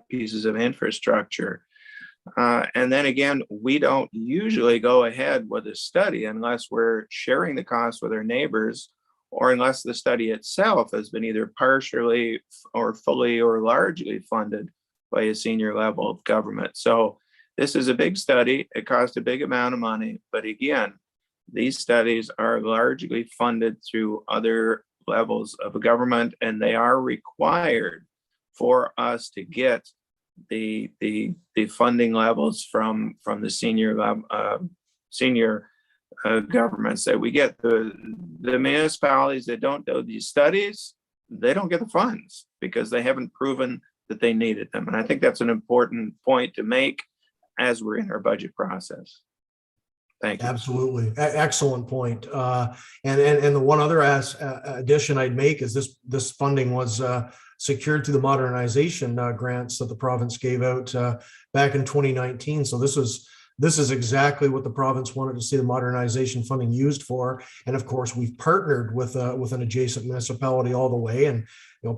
pieces of infrastructure. And then again, we don't usually go ahead with a study unless we're sharing the cost with our neighbors, or unless the study itself has been either partially or fully or largely funded by a senior level of government. So this is a big study. It cost a big amount of money. But again, these studies are largely funded through other levels of government, and they are required for us to get the funding levels from the senior governments that we get. The municipalities that don't do these studies, they don't get the funds because they haven't proven that they needed them. And I think that's an important point to make as we're in our budget process. Thank you. Absolutely. Excellent point. And the one other addition I'd make is this funding was secured through the modernization grants that the province gave out back in 2019. So this is exactly what the province wanted to see the modernization funding used for. And of course, we've partnered with an adjacent municipality all the way. And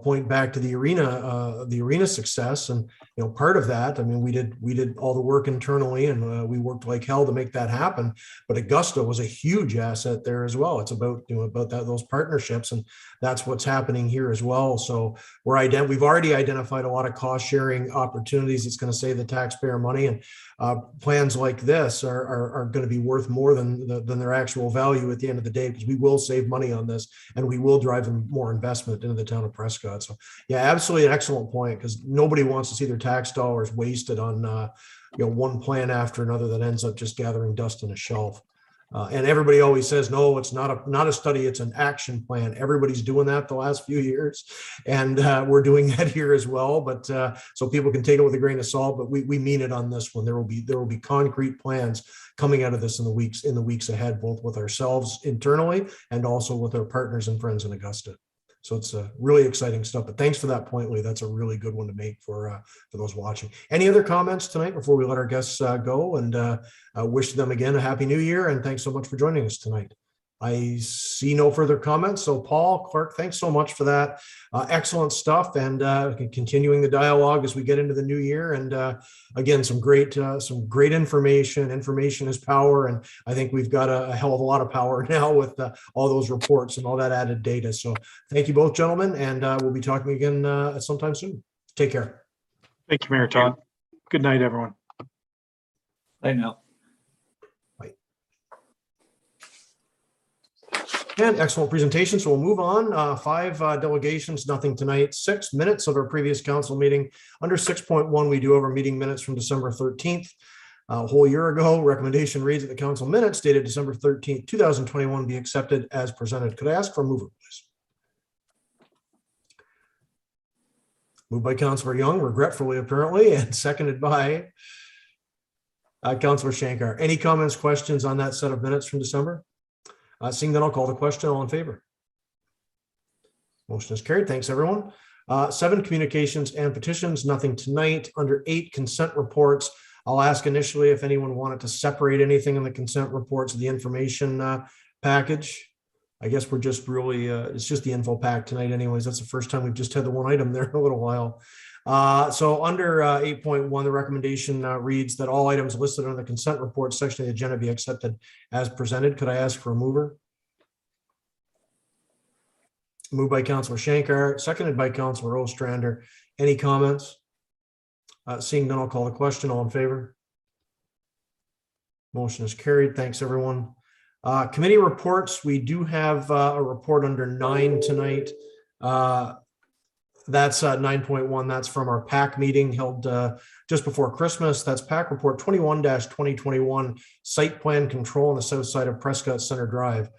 point back to the arena success, and part of that, I mean, we did all the work internally, and we worked like hell to make that happen. But Augusta was a huge asset there as well. It's about those partnerships, and that's what's happening here as well. So we've already identified a lot of cost sharing opportunities. It's going to save the taxpayer money, and plans like this are going to be worth more than their actual value at the end of the day, because we will save money on this, and we will drive more investment into the town of Prescott. So yeah, absolutely an excellent point, because nobody wants to see their tax dollars wasted on one plan after another that ends up just gathering dust on a shelf. And everybody always says, no, it's not a study, it's an action plan. Everybody's doing that the last few years, and we're doing that here as well. But so people can take it with a grain of salt, but we mean it on this one. There will be concrete plans coming out of this in the weeks ahead, both with ourselves internally and also with our partners and friends in Augusta. So it's really exciting stuff. But thanks for that point, Lee. That's a really good one to make for those watching. Any other comments tonight before we let our guests go? And wish them again a happy new year. And thanks so much for joining us tonight. I see no further comments. So Paul, Clark, thanks so much for that. Excellent stuff, and continuing the dialogue as we get into the new year. And again, some great information. Information is power, and I think we've got a hell of a lot of power now with all those reports and all that added data. So thank you both, gentlemen, and we'll be talking again sometime soon. Take care. Thank you, Mayor Todd. Good night, everyone. I know. And excellent presentation. So we'll move on. 5 delegations, nothing tonight. 6 minutes of our previous council meeting. Under 6.1, we do have our meeting minutes from December 13th. A whole year ago. Recommendation reads that the council minutes dated December 13th, 2021 be accepted as presented. Could I ask for a mover, please? Moved by Councillor Young, regretfully apparently, and seconded by Councillor Shankar. Any comments, questions on that set of minutes from December? Seeing none, I'll call the question. All in favor? Motion is carried. Thanks, everyone. 7 communications and petitions, nothing tonight. Under 8 consent reports, I'll ask initially if anyone wanted to separate anything in the consent reports of the information package. I guess we're just really, it's just the info pack tonight anyways. That's the first time we've just had the one item there in a little while. So under 8.1, the recommendation reads that all items listed on the consent report section of the agenda be accepted as presented. Could I ask for a mover? Moved by Councillor Shankar, seconded by Councillor Ostrander. Any comments? Seeing none, I'll call the question. All in favor? Motion is carried. Thanks, everyone. Committee reports. We do have a report under 9 tonight. That's 9.1. That's from our PAC meeting held just before Christmas. That's PAC report 21-2021 site plan control on the south side of Prescott Center Drive.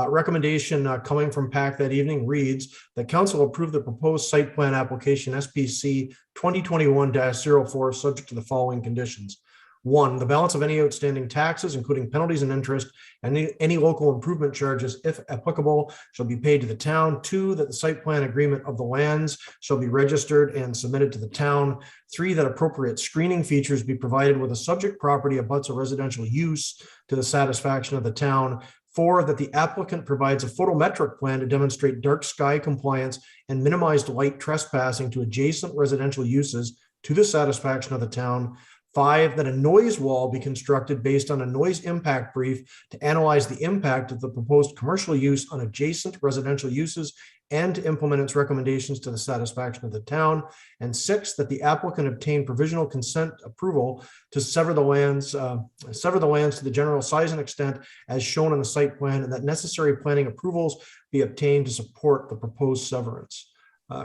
Recommendation coming from PAC that evening reads that council approve the proposed site plan application SPC 2021-04 subject to the following conditions. 1, the balance of any outstanding taxes, including penalties and interest, and any local improvement charges, if applicable, shall be paid to the town. 2, that the site plan agreement of the lands shall be registered and submitted to the town. 3, that appropriate screening features be provided with a subject property abuts a residential use to the satisfaction of the town. 4, that the applicant provides a photometric plan to demonstrate dark sky compliance and minimized light trespassing to adjacent residential uses to the satisfaction of the town. 5, that a noise wall be constructed based on a noise impact brief to analyze the impact of the proposed commercial use on adjacent residential uses and to implement its recommendations to the satisfaction of the town. And 6, that the applicant obtain provisional consent approval to sever the lands to the general size and extent as shown on the site plan, and that necessary planning approvals be obtained to support the proposed severance.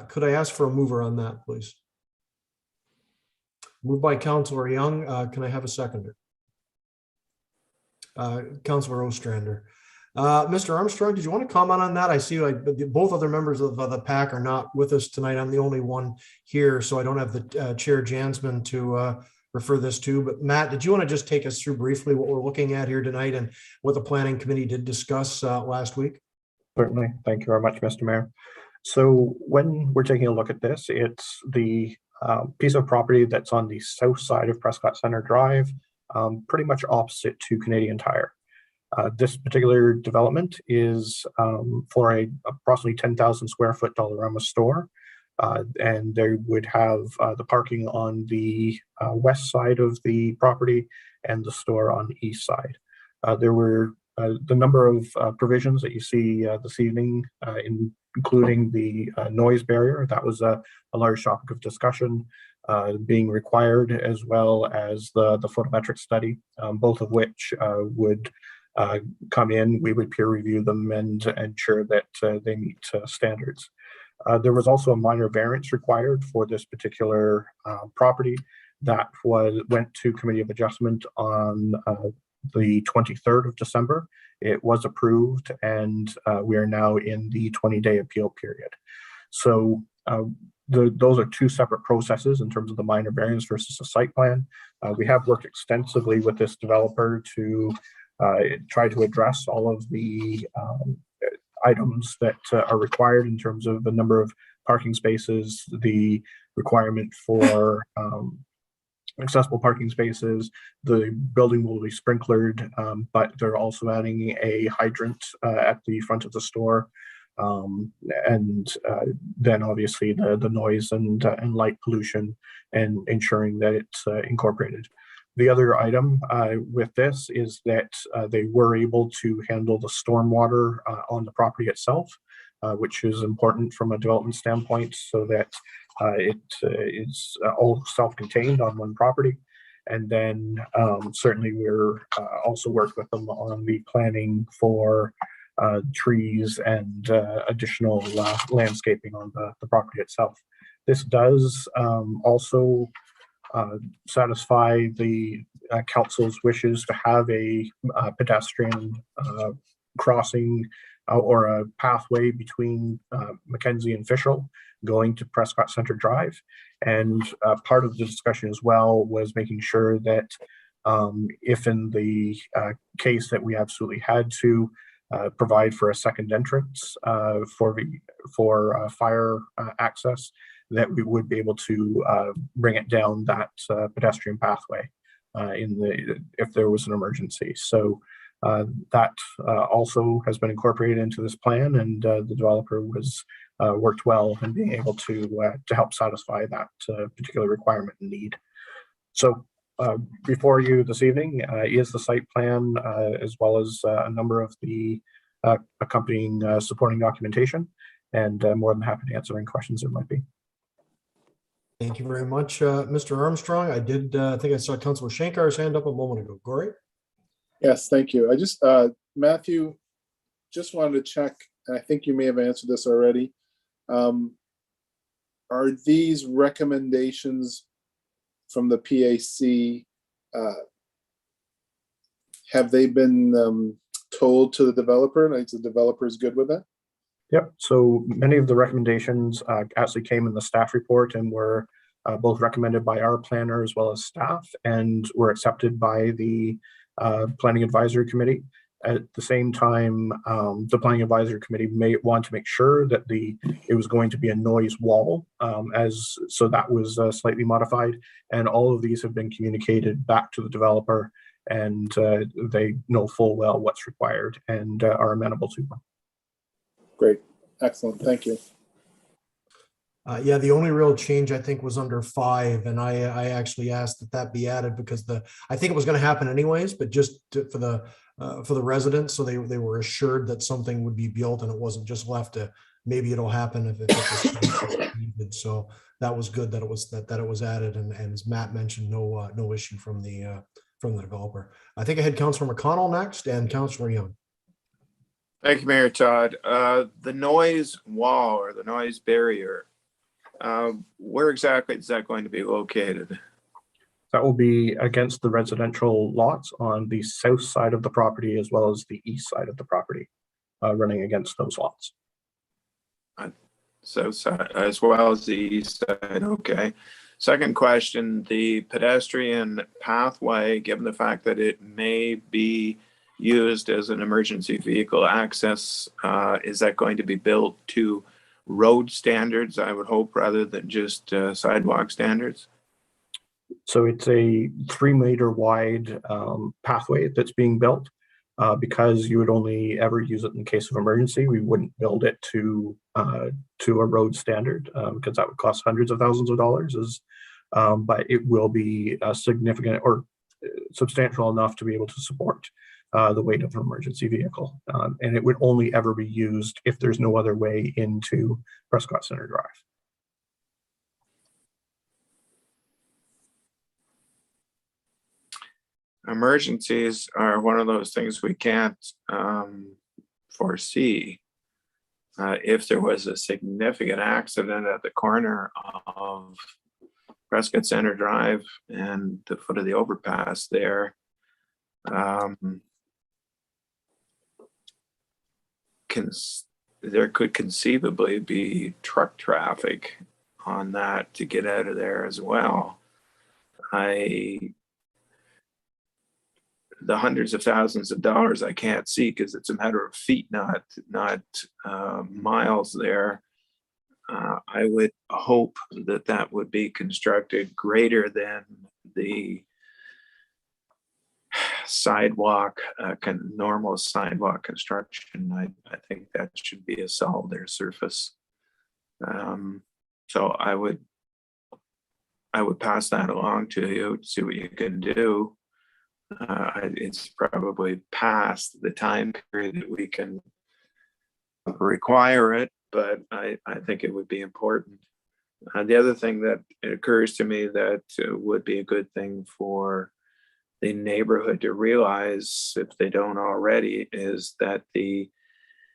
Could I ask for a mover on that, please? Moved by Councillor Young. Can I have a seconder? Councillor Ostrander. Mr. Armstrong, did you want to comment on that? I see like both other members of the PAC are not with us tonight. I'm the only one here, so I don't have the Chair Jansman to refer this to. But Matt, did you want to just take us through briefly what we're looking at here tonight and what the Planning Committee did discuss last week? Certainly. Thank you very much, Mr. Mayor. So when we're taking a look at this, it's the piece of property that's on the south side of Prescott Center Drive, pretty much opposite to Canadian Tire. This particular development is for a approximately 10,000 square foot Dollarama store, and they would have the parking on the west side of the property and the store on the east side. There were the number of provisions that you see this evening, including the noise barrier. That was a large topic of discussion being required, as well as the photometric study, both of which would come in. We would peer review them and ensure that they meet standards. There was also a minor variance required for this particular property that went to Committee of Adjustment on the 23rd of December. It was approved, and we are now in the 20-day appeal period. So those are 2 separate processes in terms of the minor variance versus the site plan. We have worked extensively with this developer to try to address all of the items that are required in terms of the number of parking spaces, the requirement for accessible parking spaces. The building will be sprinklered, but they're also adding a hydrant at the front of the store. And then obviously the noise and light pollution, and ensuring that it's incorporated. The other item with this is that they were able to handle the stormwater on the property itself, which is important from a development standpoint, so that it is all self-contained on one property. And then certainly we're also worked with them on the planning for trees and additional landscaping on the property itself. This does also satisfy the council's wishes to have a pedestrian crossing or a pathway between Mackenzie and Fishel going to Prescott Center Drive. And part of the discussion as well was making sure that if in the case that we absolutely had to provide for a second entrance for fire access, that we would be able to bring it down that pedestrian pathway if there was an emergency. So that also has been incorporated into this plan, and the developer was worked well in being able to help satisfy that particular requirement and need. So before you this evening is the site plan as well as a number of the accompanying supporting documentation, and more than happy to answer any questions there might be. Thank you very much, Mr. Armstrong. I did think I saw Councilor Shankar's hand up a moment ago. Gory? Yes, thank you. I just, Matthew, just wanted to check, and I think you may have answered this already. Are these recommendations from the PAC, have they been told to the developer? Like the developer is good with that? Yep. So many of the recommendations actually came in the staff report and were both recommended by our planner as well as staff, and were accepted by the Planning Advisory Committee. At the same time, the Planning Advisory Committee may want to make sure that it was going to be a noise wall, so that was slightly modified, and all of these have been communicated back to the developer, and they know full well what's required and are amenable to them. Great, excellent, thank you. Yeah, the only real change I think was under 5, and I actually asked that be added because I think it was going to happen anyways, but just for the residents, so they were assured that something would be built and it wasn't just left to maybe it'll happen if it's needed. So that was good that it was added, and as Matt mentioned, no issue from the developer. I think I had Councilor McConnell next and Councilor Young. Thank you, Mayor Todd. The noise wall or the noise barrier, where exactly is that going to be located? That will be against the residential lots on the south side of the property as well as the east side of the property, running against those lots. South side as well as the east side, okay. Second question, the pedestrian pathway, given the fact that it may be used as an emergency vehicle access, is that going to be built to road standards, I would hope, rather than just sidewalk standards? So it's a 3-meter wide pathway that's being built. Because you would only ever use it in case of emergency, we wouldn't build it to a road standard because that would cost hundreds of thousands of dollars. But it will be significant or substantial enough to be able to support the weight of an emergency vehicle. And it would only ever be used if there's no other way into Prescott Center Drive. Emergencies are one of those things we can't foresee. If there was a significant accident at the corner of Prescott Center Drive and the foot of the overpass there, there could conceivably be truck traffic on that to get out of there as well. The hundreds of thousands of dollars I can't see because it's a matter of feet, not miles there. I would hope that would be constructed greater than the sidewalk, normal sidewalk construction. I think that should be a solid air surface. So I would pass that along to you to see what you can do. It's probably past the time period that we can require it, but I think it would be important. The other thing that occurs to me that would be a good thing for the neighborhood to realize, if they don't already, is that the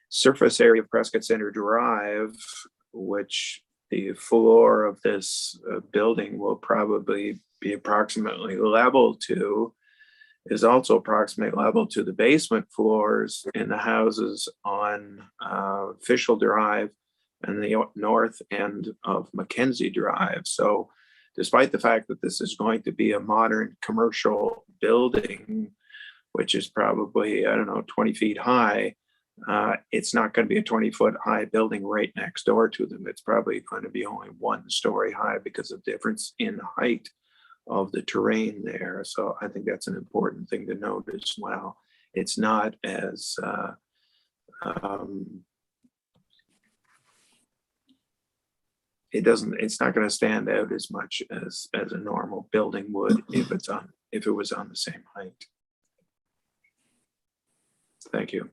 surface area of Prescott Center Drive, which the floor of this building will probably be approximately level to, is also approximately level to the basement floors in the houses on Fishel Drive and the north end of Mackenzie Drive. So despite the fact that this is going to be a modern commercial building, which is probably, I don't know, 20 feet high, it's not going to be a 20-foot high building right next door to them. It's probably going to be only 1 story high because of difference in height of the terrain there. So I think that's an important thing to note as well. It's not as it's not going to stand out as much as a normal building would if it was on the same height. Thank you.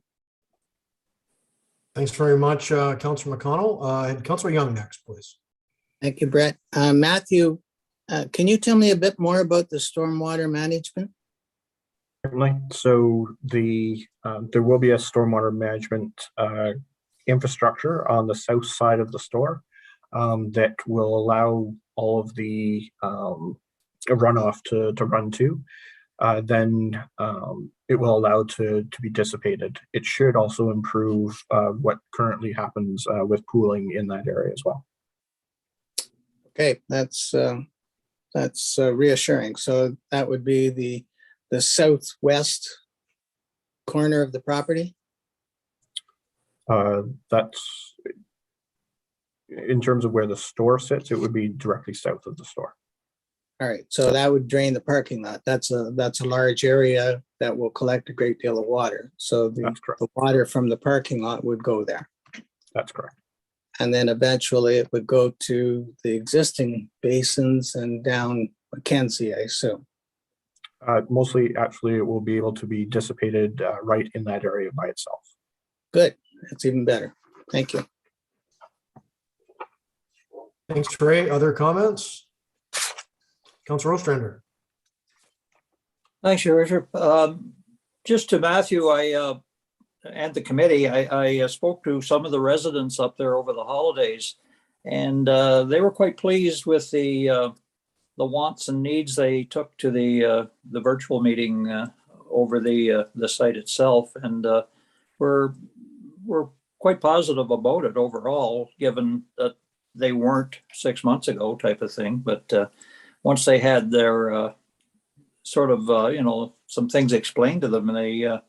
Thanks very much, Councillor McConnell. And Councillor Young next, please. Thank you, Brett. Matthew, can you tell me a bit more about the stormwater management? Certainly. So there will be a stormwater management infrastructure on the south side of the store that will allow all of the runoff to run to. Then it will allow to be dissipated. It should also improve what currently happens with pooling in that area as well. Okay, that's reassuring. So that would be the southwest corner of the property? That's in terms of where the store sits, it would be directly south of the store. All right, so that would drain the parking lot. That's a large area that will collect a great deal of water. So the water from the parking lot would go there. That's correct. And then eventually it would go to the existing basins and down Mackenzie, I assume. Mostly, actually, it will be able to be dissipated right in that area by itself. Good, that's even better. Thank you. Thanks, Trey. Other comments? Councillor Ostrander. Thanks, Your Worship. Just to Matthew, and the committee, I spoke to some of the residents up there over the holidays, and they were quite pleased with the wants and needs they took to the virtual meeting over the site itself, and we're quite positive about it overall, given that they weren't 6 months ago type of thing. But once they had their sort of some things explained to them, and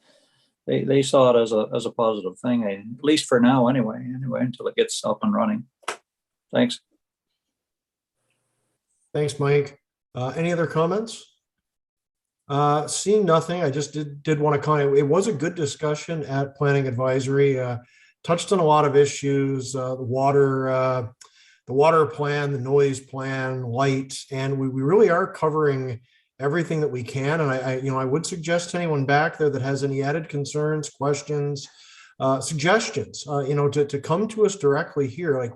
they saw it as a positive thing, at least for now anyway, until it gets up and running. Thanks. Thanks, Mike. Any other comments? Seeing nothing, I just did want to comment. It was a good discussion at Planning Advisory. Touched on a lot of issues, the water plan, the noise plan, light, and we really are covering everything that we can. And I would suggest to anyone back there that has any added concerns, questions, suggestions, to come to us directly here. Like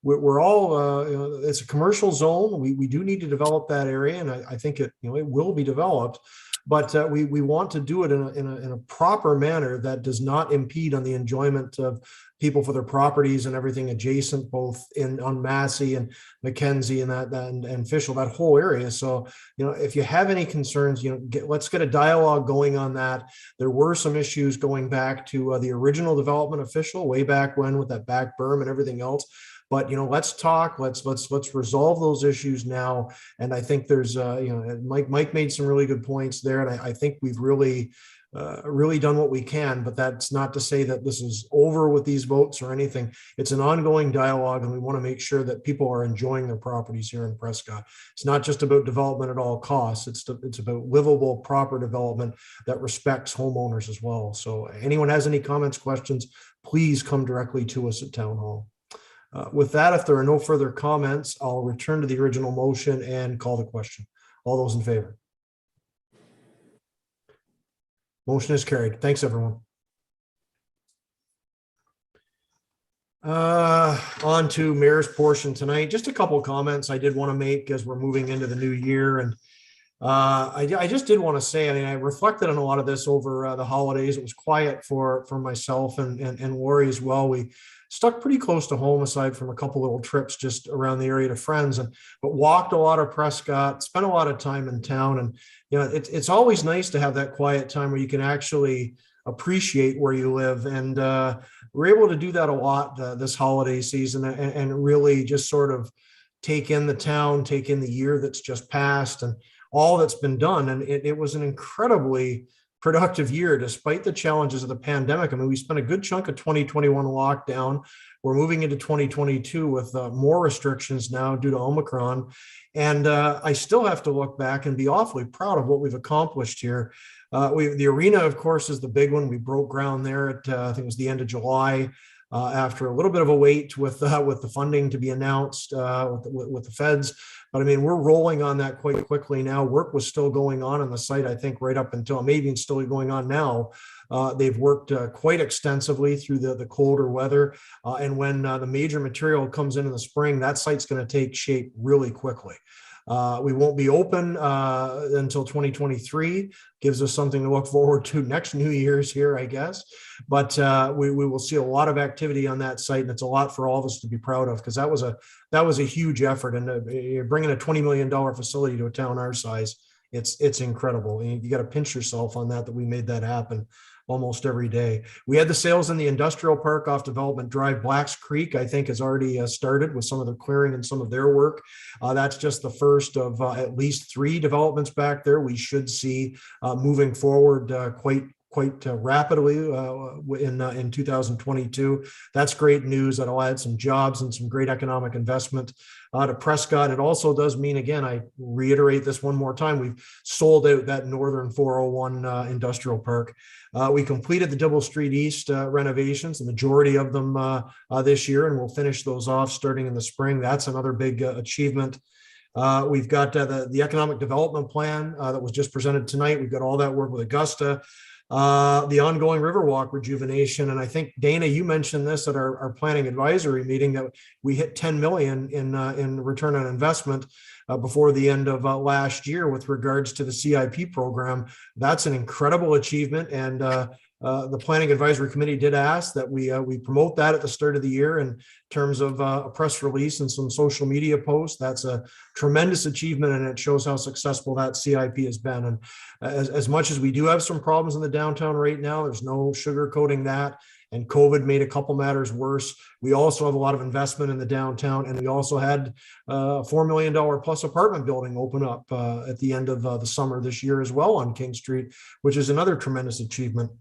we're all, it's a commercial zone. We do need to develop that area, and I think it will be developed. But we want to do it in a proper manner that does not impede on the enjoyment of people for their properties and everything adjacent, both on Massey and Mackenzie and and Fishel, that whole area. So, if you have any concerns, let's get a dialogue going on that. There were some issues going back to the original development of Fishel way back when with that back berm and everything else. But let's talk. Let's resolve those issues now. And I think there's Mike made some really good points there, and I think we've really done what we can. But that's not to say that this is over with these votes or anything. It's an ongoing dialogue, and we want to make sure that people are enjoying their properties here in Prescott. It's not just about development at all costs. It's about livable, proper development that respects homeowners as well. So, anyone has any comments, questions, please come directly to us at Town Hall. With that, if there are no further comments, I'll return to the original motion and call the question. All those in favor? Motion is carried. Thanks, everyone. On to Mayor's portion tonight. Just a couple of comments I did want to make as we're moving into the new year. And I just did want to say, I mean, I reflected on a lot of this over the holidays. It was quiet for myself and Lori as well. We stuck pretty close to home aside from a couple little trips just around the area to friends, but walked a lot of Prescott, spent a lot of time in town. And, it's always nice to have that quiet time where you can actually appreciate where you live. And we're able to do that a lot this holiday season and really just sort of take in the town, take in the year that's just passed and all that's been done. And it was an incredibly productive year, despite the challenges of the pandemic. I mean, we spent a good chunk of 2021 lockdown. We're moving into 2022 with more restrictions now due to Omicron. And I still have to look back and be awfully proud of what we've accomplished here. The arena, of course, is the big one. We broke ground there at, I think it was the end of July. After a little bit of a wait with the funding to be announced with the feds. But I mean, we're rolling on that quite quickly now. Work was still going on the site, I think, right up until maybe still going on now. They've worked quite extensively through the colder weather. And when the major material comes in the spring, that site's going to take shape really quickly. We won't be open until 2023. Gives us something to look forward to next New Year's here, I guess. But we will see a lot of activity on that site, and it's a lot for all of us to be proud of, because that was a huge effort. And you're bringing a $20 million facility to a town our size. It's incredible. You got to pinch yourself on that we made that happen almost every day. We had the sales in the industrial park off Development Drive. Blacks Creek, I think, has already started with some of the clearing and some of their work. That's just the first of at least 3 developments back there. We should see moving forward quite rapidly in 2022. That's great news. That'll add some jobs and some great economic investment to Prescott. It also does mean, again, I reiterate this one more time, we've sold out that northern 401 industrial park. We completed the Dibble Street East renovations, the majority of them this year, and we'll finish those off starting in the spring. That's another big achievement. We've got the economic development plan that was just presented tonight. We've got all that work with Augusta. The ongoing Riverwalk rejuvenation. And I think, Dana, you mentioned this at our planning advisory meeting, that we hit 10 million in return on investment before the end of last year with regards to the CIP program. That's an incredible achievement. And the planning advisory committee did ask that we promote that at the start of the year in terms of a press release and some social media posts. That's a tremendous achievement, and it shows how successful that CIP has been. And as much as we do have some problems in the downtown right now, there's no sugarcoating that. And COVID made a couple matters worse. We also have a lot of investment in the downtown, and we also had a $4 million plus apartment building open up at the end of the summer this year as well on King Street, which is another tremendous achievement.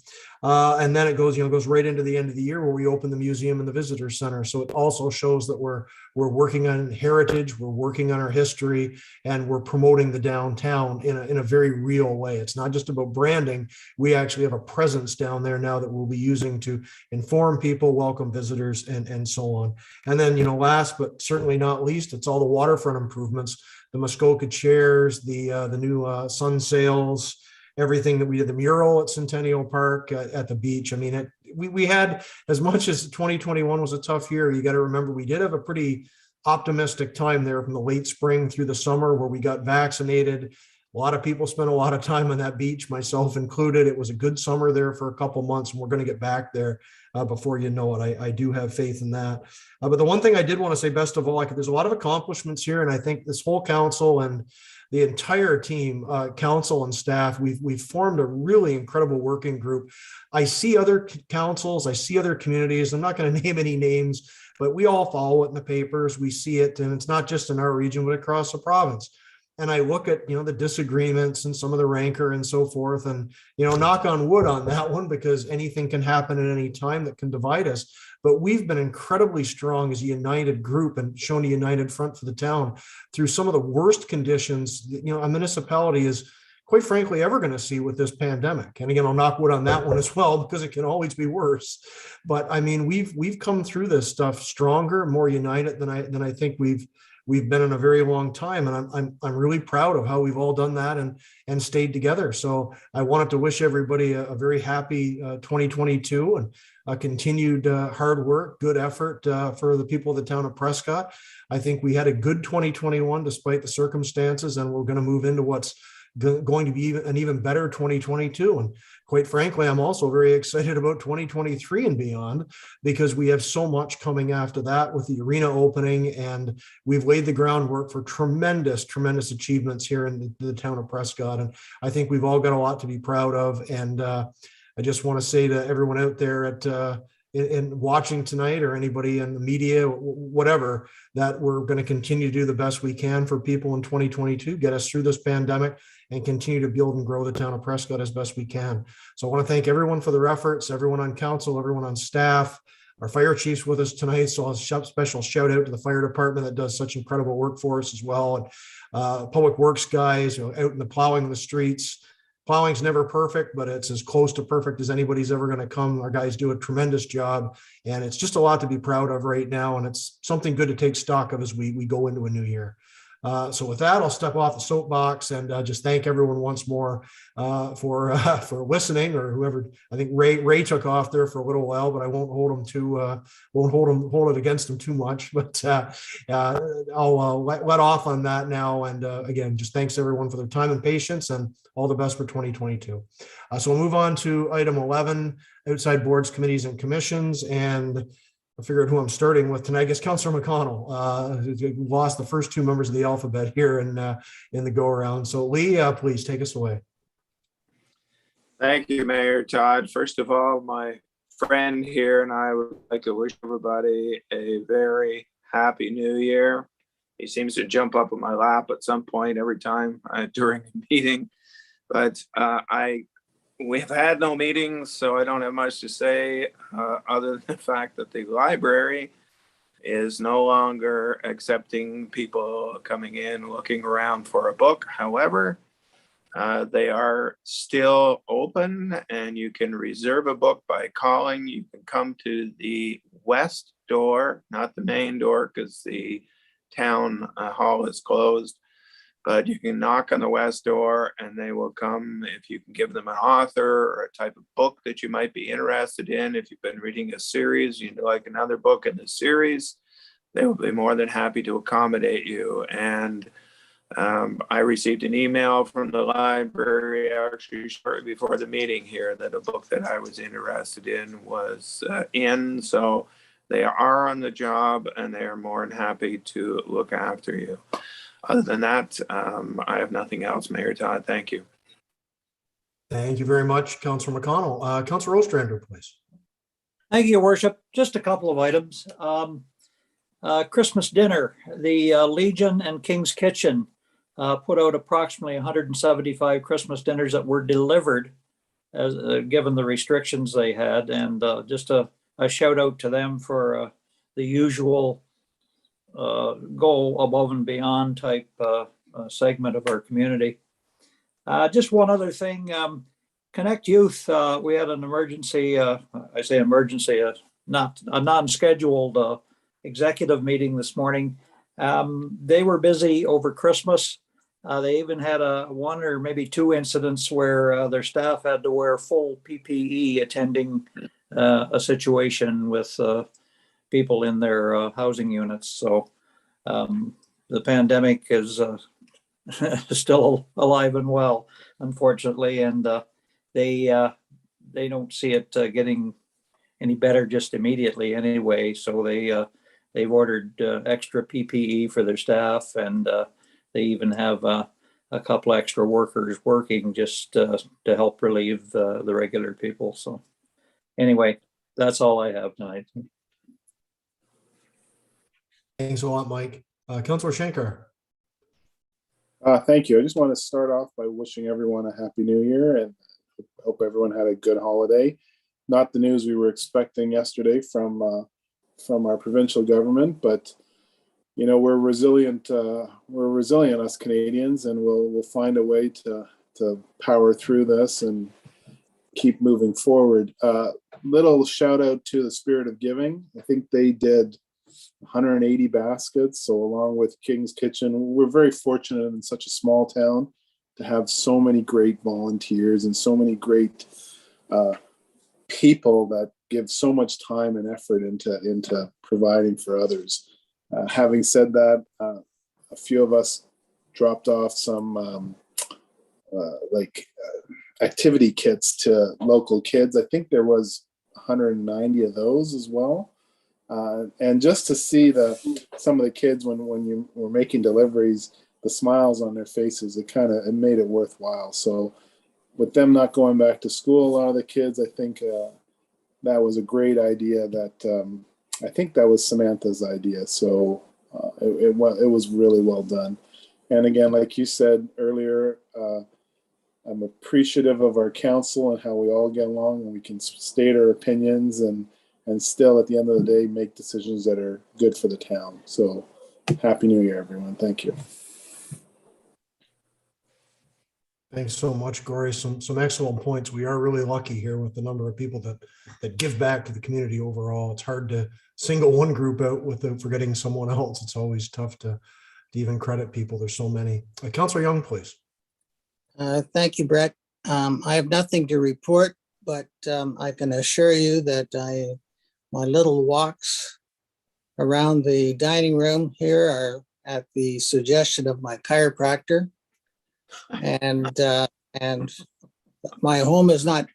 And then it goes right into the end of the year where we open the museum and the visitor center. So it also shows that we're working on heritage, we're working on our history, and we're promoting the downtown in a very real way. It's not just about branding. We actually have a presence down there now that we'll be using to inform people, welcome visitors, and so on. And then, last but certainly not least, it's all the waterfront improvements, the Muskoka chairs, the new sun sails, everything that we did, the mural at Centennial Park at the beach. I mean, we had, as much as 2021 was a tough year, you got to remember we did have a pretty optimistic time there from the late spring through the summer where we got vaccinated. A lot of people spent a lot of time on that beach, myself included. It was a good summer there for a couple months, and we're going to get back there before you know it. I do have faith in that. But the one thing I did want to say, best of all, there's a lot of accomplishments here, and I think this whole council and the entire team, council and staff, we've formed a really incredible working group. I see other councils, I see other communities. I'm not going to name any names, but we all follow it in the papers. We see it, and it's not just in our region, but across the province. And I look at, the disagreements and some of the rancor and so forth, and, knock on wood on that one, because anything can happen at any time that can divide us. But we've been incredibly strong as a united group and shown a united front for the town through some of the worst conditions, a municipality is quite frankly ever going to see with this pandemic. And again, I'll knock wood on that one as well, because it can always be worse. But I mean, we've come through this stuff stronger, more united than I think we've been in a very long time. And I'm really proud of how we've all done that and stayed together. So I wanted to wish everybody a very happy 2022 and a continued hard work, good effort for the people of the town of Prescott. I think we had a good 2021 despite the circumstances, and we're going to move into what's going to be an even better 2022. And quite frankly, I'm also very excited about 2023 and beyond, because we have so much coming after that with the arena opening, and we've laid the groundwork for tremendous achievements here in the town of Prescott. And I think we've all got a lot to be proud of. And I just want to say to everyone out there at in watching tonight, or anybody in the media, whatever, that we're going to continue to do the best we can for people in 2022, get us through this pandemic, and continue to build and grow the town of Prescott as best we can. So I want to thank everyone for their efforts, everyone on council, everyone on staff, our fire chief's with us tonight. So a special shout out to the fire department that does such incredible work for us as well. And public works guys, out in the plowing in the streets. Plowing's never perfect, but it's as close to perfect as anybody's ever going to come. Our guys do a tremendous job, and it's just a lot to be proud of right now. And it's something good to take stock of as we go into a new year. So with that, I'll step off the soapbox and just thank everyone once more for listening, or whoever. I think Ray took off there for a little while, but I won't hold it against him too much. But I'll let off on that now. And again, just thanks everyone for their time and patience, and all the best for 2022. So we'll move on to item 11, outside boards, committees, and commissions. And I figured who I'm starting with tonight. I guess Councillor McConnell lost the first two members of the alphabet here in the go around. So Lee, please take us away. Thank you, Mayor Todd. First of all, my friend here and I would like to wish everybody a very happy new year. He seems to jump up in my lap at some point every time during a meeting, but we've had no meetings, so I don't have much to say other than the fact that the library is no longer accepting people coming in looking around for a book. However, they are still open, and you can reserve a book by calling. You can come to the west door, not the main door, because the town hall is closed. But you can knock on the west door and they will come. If you can give them an author or a type of book that you might be interested in, if you've been reading a series, you'd like another book in the series, they will be more than happy to accommodate you. And I received an email from the library actually shortly before the meeting here that a book that I was interested in was in. So they are on the job, and they are more than happy to look after you. Other than that, I have nothing else, Mayor Todd. Thank you. Thank you very much, Councillor McConnell. Councillor Ostrander, please. Thank you, Your Worship. Just a couple of items. Christmas dinner, the Legion and King's Kitchen put out approximately 175 Christmas dinners that were delivered, as given the restrictions they had. And just a shout out to them for the usual go above and beyond type segment of our community. Just one other thing, Connect Youth, we had an emergency, I say emergency, not a non-scheduled executive meeting this morning. They were busy over Christmas. They even had one or maybe two incidents where their staff had to wear full PPE attending a situation with people in their housing units. So the pandemic is still alive and well, unfortunately, and they don't see it getting any better just immediately anyway. So they've ordered extra PPE for their staff, and they even have a couple extra workers working just to help relieve the regular people. So anyway, that's all I have tonight. Thanks a lot, Mike. Councillor Shankar. Thank you. I just want to start off by wishing everyone a happy new year, and hope everyone had a good holiday. Not the news we were expecting yesterday from our provincial government, but you know, we're resilient. We're resilient, us Canadians, and we'll find a way to power through this and keep moving forward. Little shout out to the Spirit of Giving. I think they did 180 baskets. So along with King's Kitchen, we're very fortunate in such a small town to have so many great volunteers and so many great people that give so much time and effort into providing for others. Having said that, a few of us dropped off some activity kits to local kids. I think there was 190 of those as well. And just to see some of the kids when you were making deliveries, the smiles on their faces, it made it worthwhile. So with them not going back to school, a lot of the kids, I think that was a great idea. That I think that was Samantha's idea. So it was really well done. And again, like you said earlier, I'm appreciative of our council and how we all get along and we can state our opinions and still at the end of the day make decisions that are good for the town. So Happy New Year, everyone. Thank you. Thanks so much, Gory. Some excellent points. We are really lucky here with the number of people that give back to the community overall. It's hard to single one group out without forgetting someone else. It's always tough to even credit people. There's so many. Councillor Young, please. Thank you, Brett. I have nothing to report, but I can assure you that my little walks around the dining room here are at the suggestion of my chiropractor. And my home is not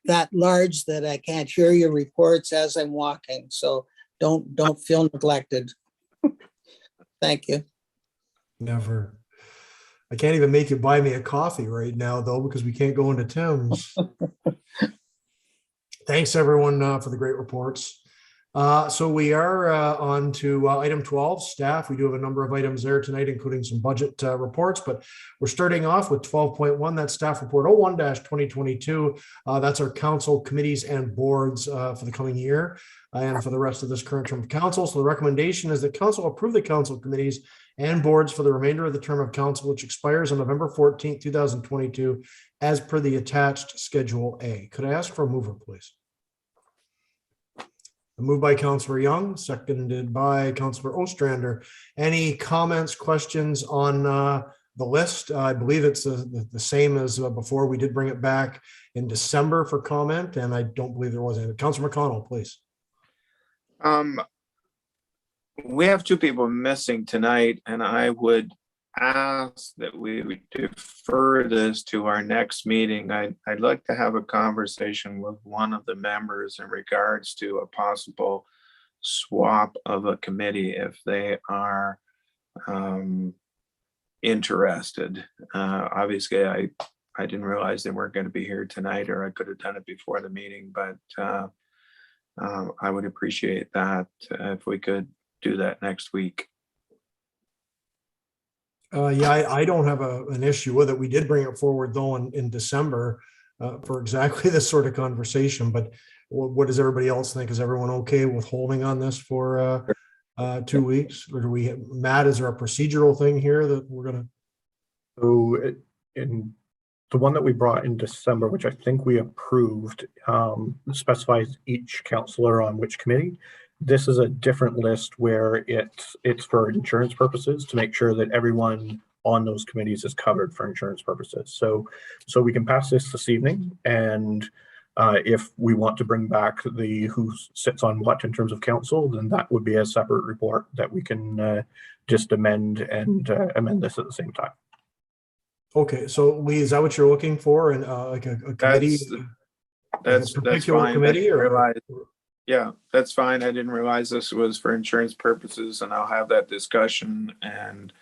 that large that I can't hear your reports as I'm walking. So don't feel neglected. Thank you. Never. I can't even make you buy me a coffee right now, though, because we can't go into Tim's. Thanks, everyone, for the great reports. So we are on to item 12, staff. We do have a number of items there tonight, including some budget reports, but we're starting off with 12.1, that's staff report 01-2022. That's our council committees and boards for the coming year and for the rest of this current term of council. So the recommendation is that council approve the council committees and boards for the remainder of the term of council, which expires on November 14th, 2022, as per the attached Schedule A. Could I ask for a mover, please? Moved by Councillor Young, seconded by Councillor Ostrander. Any comments, questions on the list? I believe it's the same as before. We did bring it back in December for comment, and I don't believe there was any. Councillor McConnell, please. We have two people missing tonight, and I would ask that we would defer this to our next meeting. I'd like to have a conversation with one of the members in regards to a possible swap of a committee if they are interested. Obviously, I didn't realize they weren't going to be here tonight, or I could have done it before the meeting, but I would appreciate that if we could do that next week. Yeah, I don't have an issue with it. We did bring it forward though in December for exactly this sort of conversation, but what does everybody else think? Is everyone okay with holding on this for 2 weeks? Or do we, Matt, is there a procedural thing here that we're gonna? So in the one that we brought in December, which I think we approved, specifies each councillor on which committee. This is a different list where it's for insurance purposes to make sure that everyone on those committees is covered for insurance purposes. So we can pass this evening, and if we want to bring back who sits on what in terms of council, then that would be a separate report that we can just amend this at the same time. Okay, so Lee, is that what you're looking for? And like a committee? That's fine. Committee or? Yeah, that's fine. I didn't realize this was for insurance purposes, and I'll have that discussion. And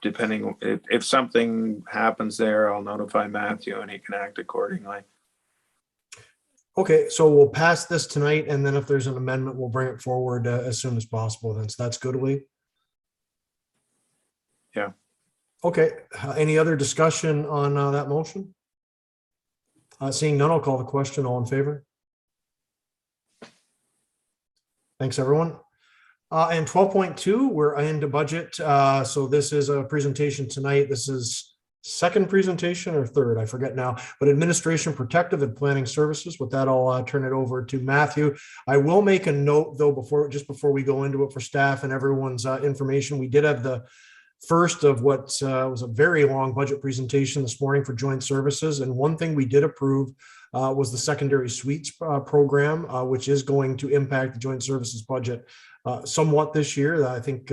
depending if something happens there, I'll notify Matthew and he can act accordingly. Okay, so we'll pass this tonight, and then if there's an amendment, we'll bring it forward as soon as possible. Then, so that's good, Lee. Yeah. Okay. Any other discussion on that motion? Seeing none, I'll call the question. All in favor? Thanks, everyone. And 12.2, we're into budget. So this is a presentation tonight. This is second presentation or third, I forget now, but administration, protective and planning services. With that, I'll turn it over to Matthew. I will make a note though, before we go into it for staff and everyone's information. We did have the first of what was a very long budget presentation this morning for joint services. And one thing we did approve was the secondary suites program, which is going to impact the joint services budget somewhat this year. I think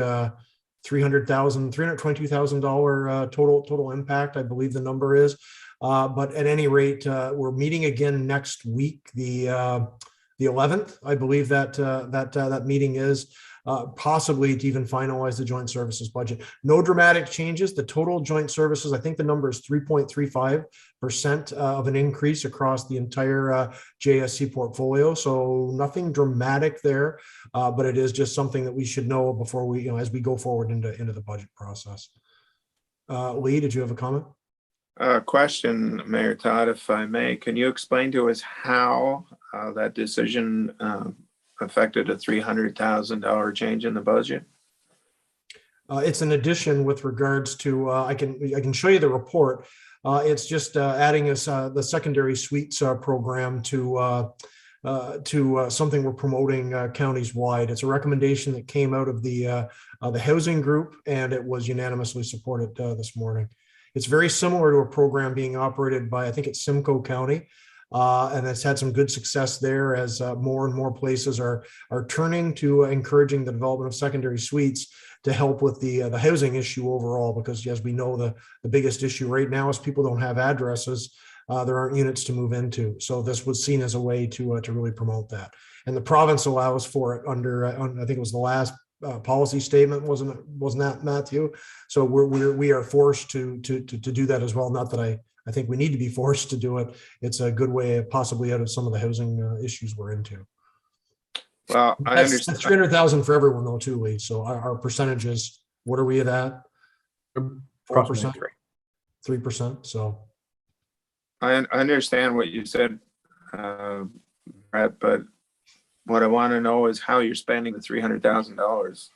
$322,000 total impact, I believe the number is. But at any rate, we're meeting again next week, the 11th, I believe that meeting is, possibly to even finalize the joint services budget. No dramatic changes. The total joint services, I think the number is 3.35% of an increase across the entire JSC portfolio. So nothing dramatic there, but it is just something that we should know before we, as we go forward into the budget process. Lee, did you have a comment? Question, Mayor Todd, if I may. Can you explain to us how that decision affected a $300,000 change in the budget? It's an addition with regards to, I can show you the report. It's just adding us the secondary suites program to something we're promoting counties wide. It's a recommendation that came out of the housing group, and it was unanimously supported this morning. It's very similar to a program being operated by, I think it's Simcoe County, and it's had some good success there as more and more places are turning to encouraging the development of secondary suites to help with the housing issue overall, because as we know, the biggest issue right now is people don't have addresses. There aren't units to move into. So this was seen as a way to really promote that. And the province allows for it under, I think it was the last policy statement, wasn't that, Matthew? So we are forced to do that as well. Not that I think we need to be forced to do it. It's a good way possibly out of some of the housing issues we're into. Well, I understand. That's 300,000 for everyone though too, Lee. So our percentages, what are we at? 4%, 3%. So I understand what you said, Brett, but what I want to know is how you're spending the $300,000.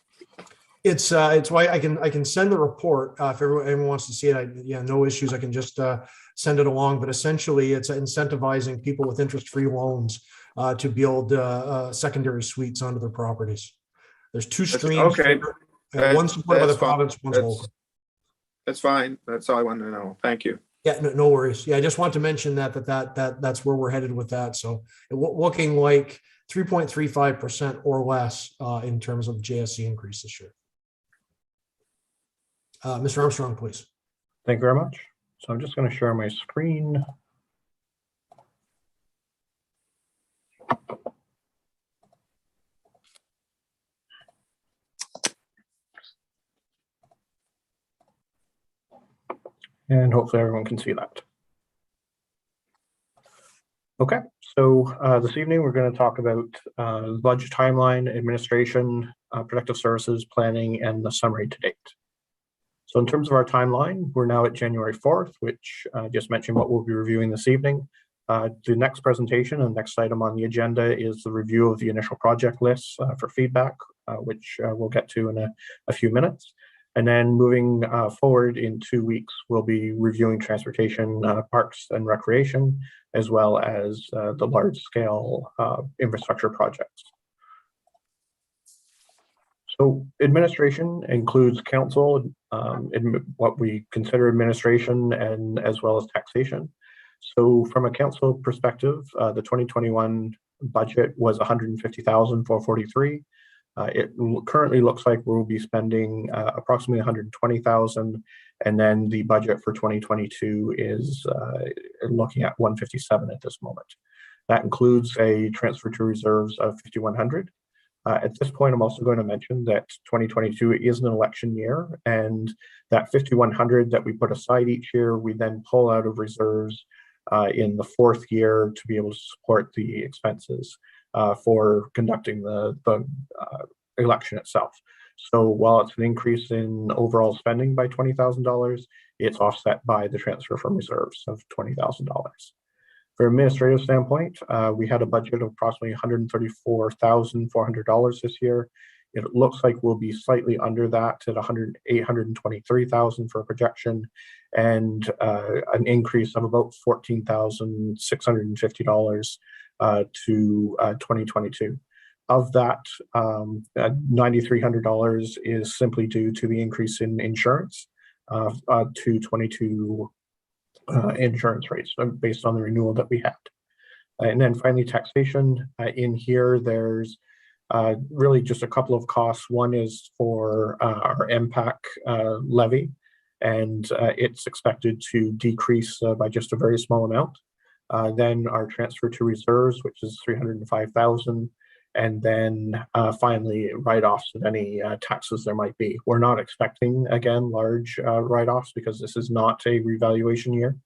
It's why I can send the report if everyone wants to see it. No issues. I can just send it along. But essentially, it's incentivizing people with interest-free loans to build secondary suites onto their properties. There's two streams. Okay. One supported by the province, one's local. That's fine. That's all I wanted to know. Thank you. Yeah, no worries. Yeah, I just want to mention that's where we're headed with that. So looking like 3.35% or less in terms of JSC increase this year. Mr. Armstrong, please. Thank you very much. So I'm just going to share my screen. And hopefully everyone can see that. Okay, so this evening we're going to talk about budget timeline, administration, protective services, planning, and the summary to date. So in terms of our timeline, we're now at January 4th, which I just mentioned what we'll be reviewing this evening. The next presentation and next item on the agenda is the review of the initial project lists for feedback, which we'll get to in a few minutes. And then moving forward in 2 weeks, we'll be reviewing transportation, parks and recreation, as well as the large-scale infrastructure projects. So administration includes council, what we consider administration, and as well as taxation. So from a council perspective, the 2021 budget was $150,443. It currently looks like we'll be spending approximately $120,000, and then the budget for 2022 is looking at $157 at this moment. That includes a transfer to reserves of $5,100. At this point, I'm also going to mention that 2022 is an election year, and that $5,100 that we put aside each year, we then pull out of reserves in the fourth year to be able to support the expenses for conducting the election itself. So while it's an increase in overall spending by $20,000, it's offset by the transfer from reserves of $20,000. For administrative standpoint, we had a budget of approximately $134,400 this year. It looks like we'll be slightly under that at $823,000 for a projection, and an increase of about $14,650 to 2022. Of that, $9,300 is simply due to the increase in insurance to 22 insurance rates based on the renewal that we had. And then finally, taxation. In here, there's Really just a couple of costs. One is for our MPAC levy, and it's expected to decrease by just a very small amount. Then our transfer to reserves, which is $305,000, and then finally write-offs of any taxes there might be. We're not expecting, again, large write-offs because this is not a revaluation year.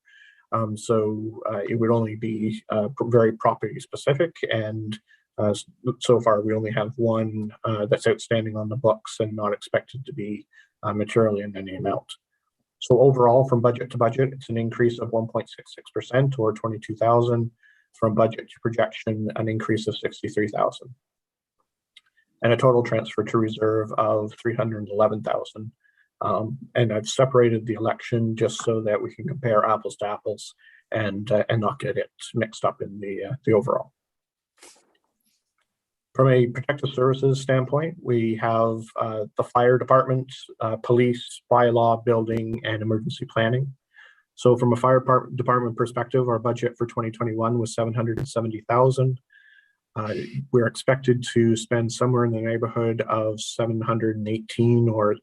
So it would only be very property specific, and so far we only have one that's outstanding on the books and not expected to be materially in any amount. So overall, from budget to budget, it's an increase of 1.66% or 22,000. From budget to projection, an increase of 63,000. And a total transfer to reserve of 311,000. And I've separated the election just so that we can compare apples to apples and not get it mixed up in the overall. From a protective services standpoint, we have the fire department, police, bylaw, building, and emergency planning. So from a fire department perspective, our budget for 2021 was 770,000. We're expected to spend somewhere in the neighborhood of 718 or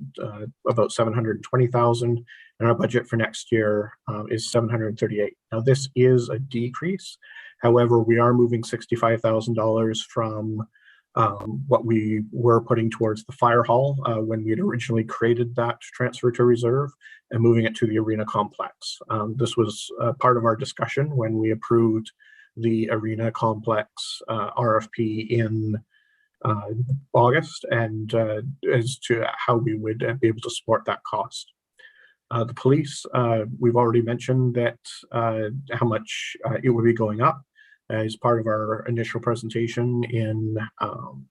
about 720,000, and our budget for next year is 738. Now this is a decrease. However, we are moving $65,000 from what we were putting towards the fire hall when we had originally created that transfer to reserve, and moving it to the arena complex. This was part of our discussion when we approved the arena complex RFP in August, and as to how we would be able to support that cost. The police, we've already mentioned that how much it would be going up as part of our initial presentation in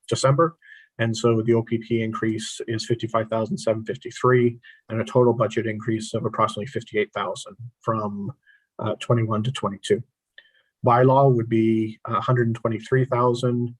December. And so the OPP increase is 55,753 and a total budget increase of approximately 58,000 from 21 to 22. Bylaw would be 123,000.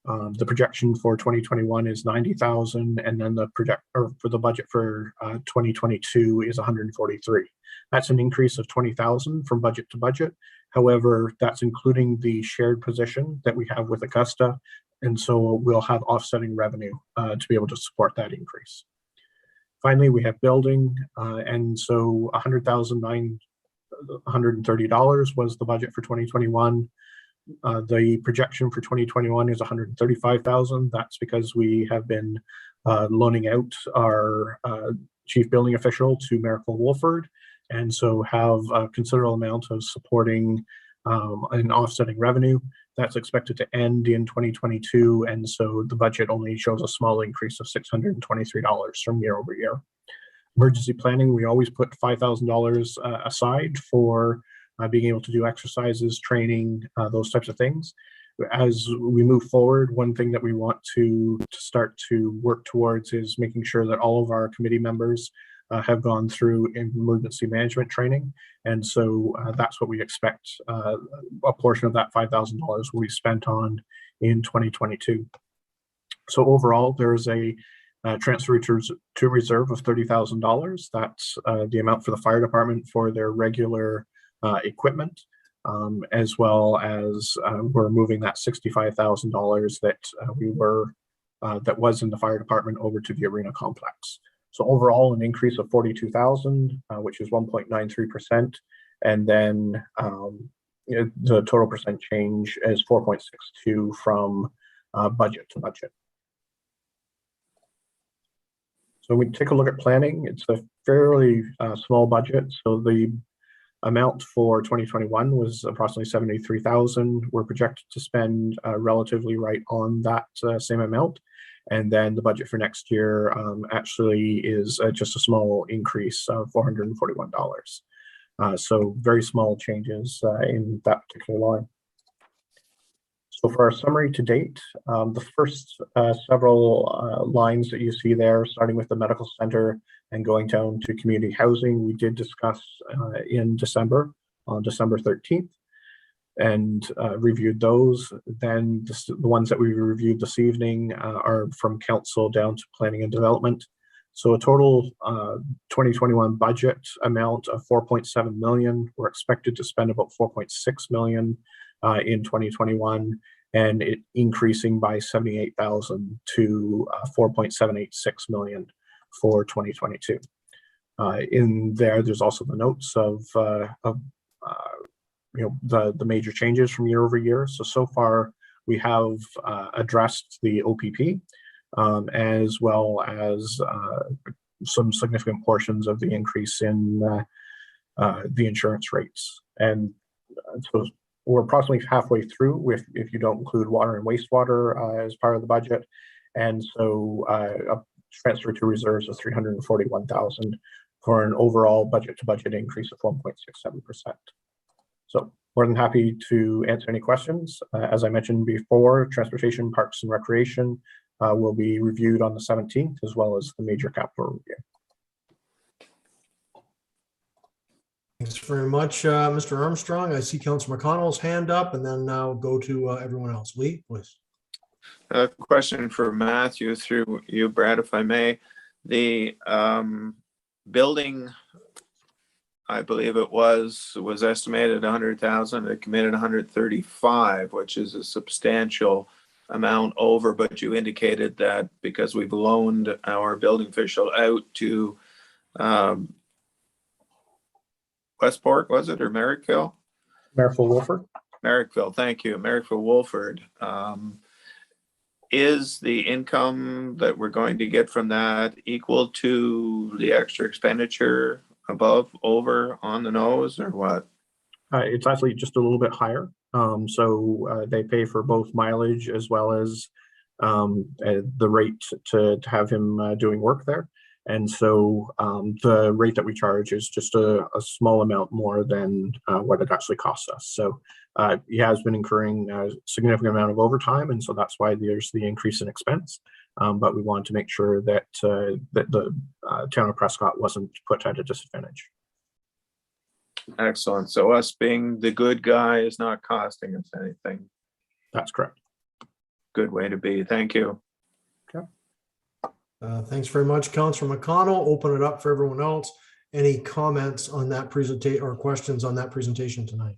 The projection for 2021 is 90,000, and then the for the budget for 2022 is 143. That's an increase of 20,000 from budget to budget. However, that's including the shared position that we have with Augusta, and so we'll have offsetting revenue to be able to support that increase. Finally, we have building, and so $100,930 was the budget for 2021. The projection for 2021 is 135,000. That's because we have been loaning out our chief building official to Miracle Wolford, and so have a considerable amount of supporting and offsetting revenue. That's expected to end in 2022, and so the budget only shows a small increase of $623 from year over year. Emergency planning, we always put $5,000 aside for being able to do exercises, training, those types of things. As we move forward, one thing that we want to start to work towards is making sure that all of our committee members have gone through emergency management training. And so that's what we expect. A portion of that $5,000 will be spent on in 2022. So overall, there's a transfer to reserve of $30,000. That's the amount for the fire department for their regular equipment, as well as we're moving that $65,000 that that was in the fire department over to the arena complex. So overall, an increase of 42,000, which is 1.93%, and then the total percent change is 4.62 from budget to budget. So we take a look at planning. It's a fairly small budget. So the amount for 2021 was approximately 73,000. We're projected to spend relatively right on that same amount. And then the budget for next year actually is just a small increase of $441. So very small changes in that particular line. So for our summary to date, the first several lines that you see there, starting with the medical center and going down to community housing, we did discuss in December, on December 13th, and reviewed those. Then the ones that we reviewed this evening are from council down to planning and development. So a total 2021 budget amount of 4.7 million. We're expected to spend about 4.6 million in 2021. and it increasing by 78,000 to 4.786 million for 2022. In there's also the notes of the major changes from year over year. So far we have addressed the OPP as well as some significant portions of the increase in the insurance rates. And so we're approximately halfway through if you don't include water and wastewater as part of the budget. And so a transfer to reserves of 341,000 for an overall budget to budget increase of 1.67%. So more than happy to answer any questions. As I mentioned before, Transportation, Parks and Recreation will be reviewed on the 17th, as well as the major capital review. Thanks very much, Mr. Armstrong. I see Councillor McConnell's hand up, and then I'll go to everyone else. Lee, please. A question for Matthew through you, Brad, if I may. The building, I believe it was estimated 100,000. It committed 135, which is a substantial amount over. But you indicated that because we've loaned our building official out to Westport, was it, or Merrickville? Merrickville-Wolford. Merrickville, thank you. Merrickville-Wolford. Is the income that we're going to get from that equal to the extra expenditure, above, over, on the nose, or what? It's actually just a little bit higher. So they pay for both mileage as well as the rate to have him doing work there. And so the rate that we charge is just a small amount more than what it actually costs us. So he has been incurring a significant amount of overtime, and so that's why there's the increase in expense. But we wanted to make sure that that the town of Prescott wasn't put at a disadvantage. Excellent. So us being the good guy is not costing us anything. That's correct. Good way to be. Thank you. Okay. Thanks very much, Councillor McConnell. Open it up for everyone else. Any comments on that presentation or questions on that presentation tonight?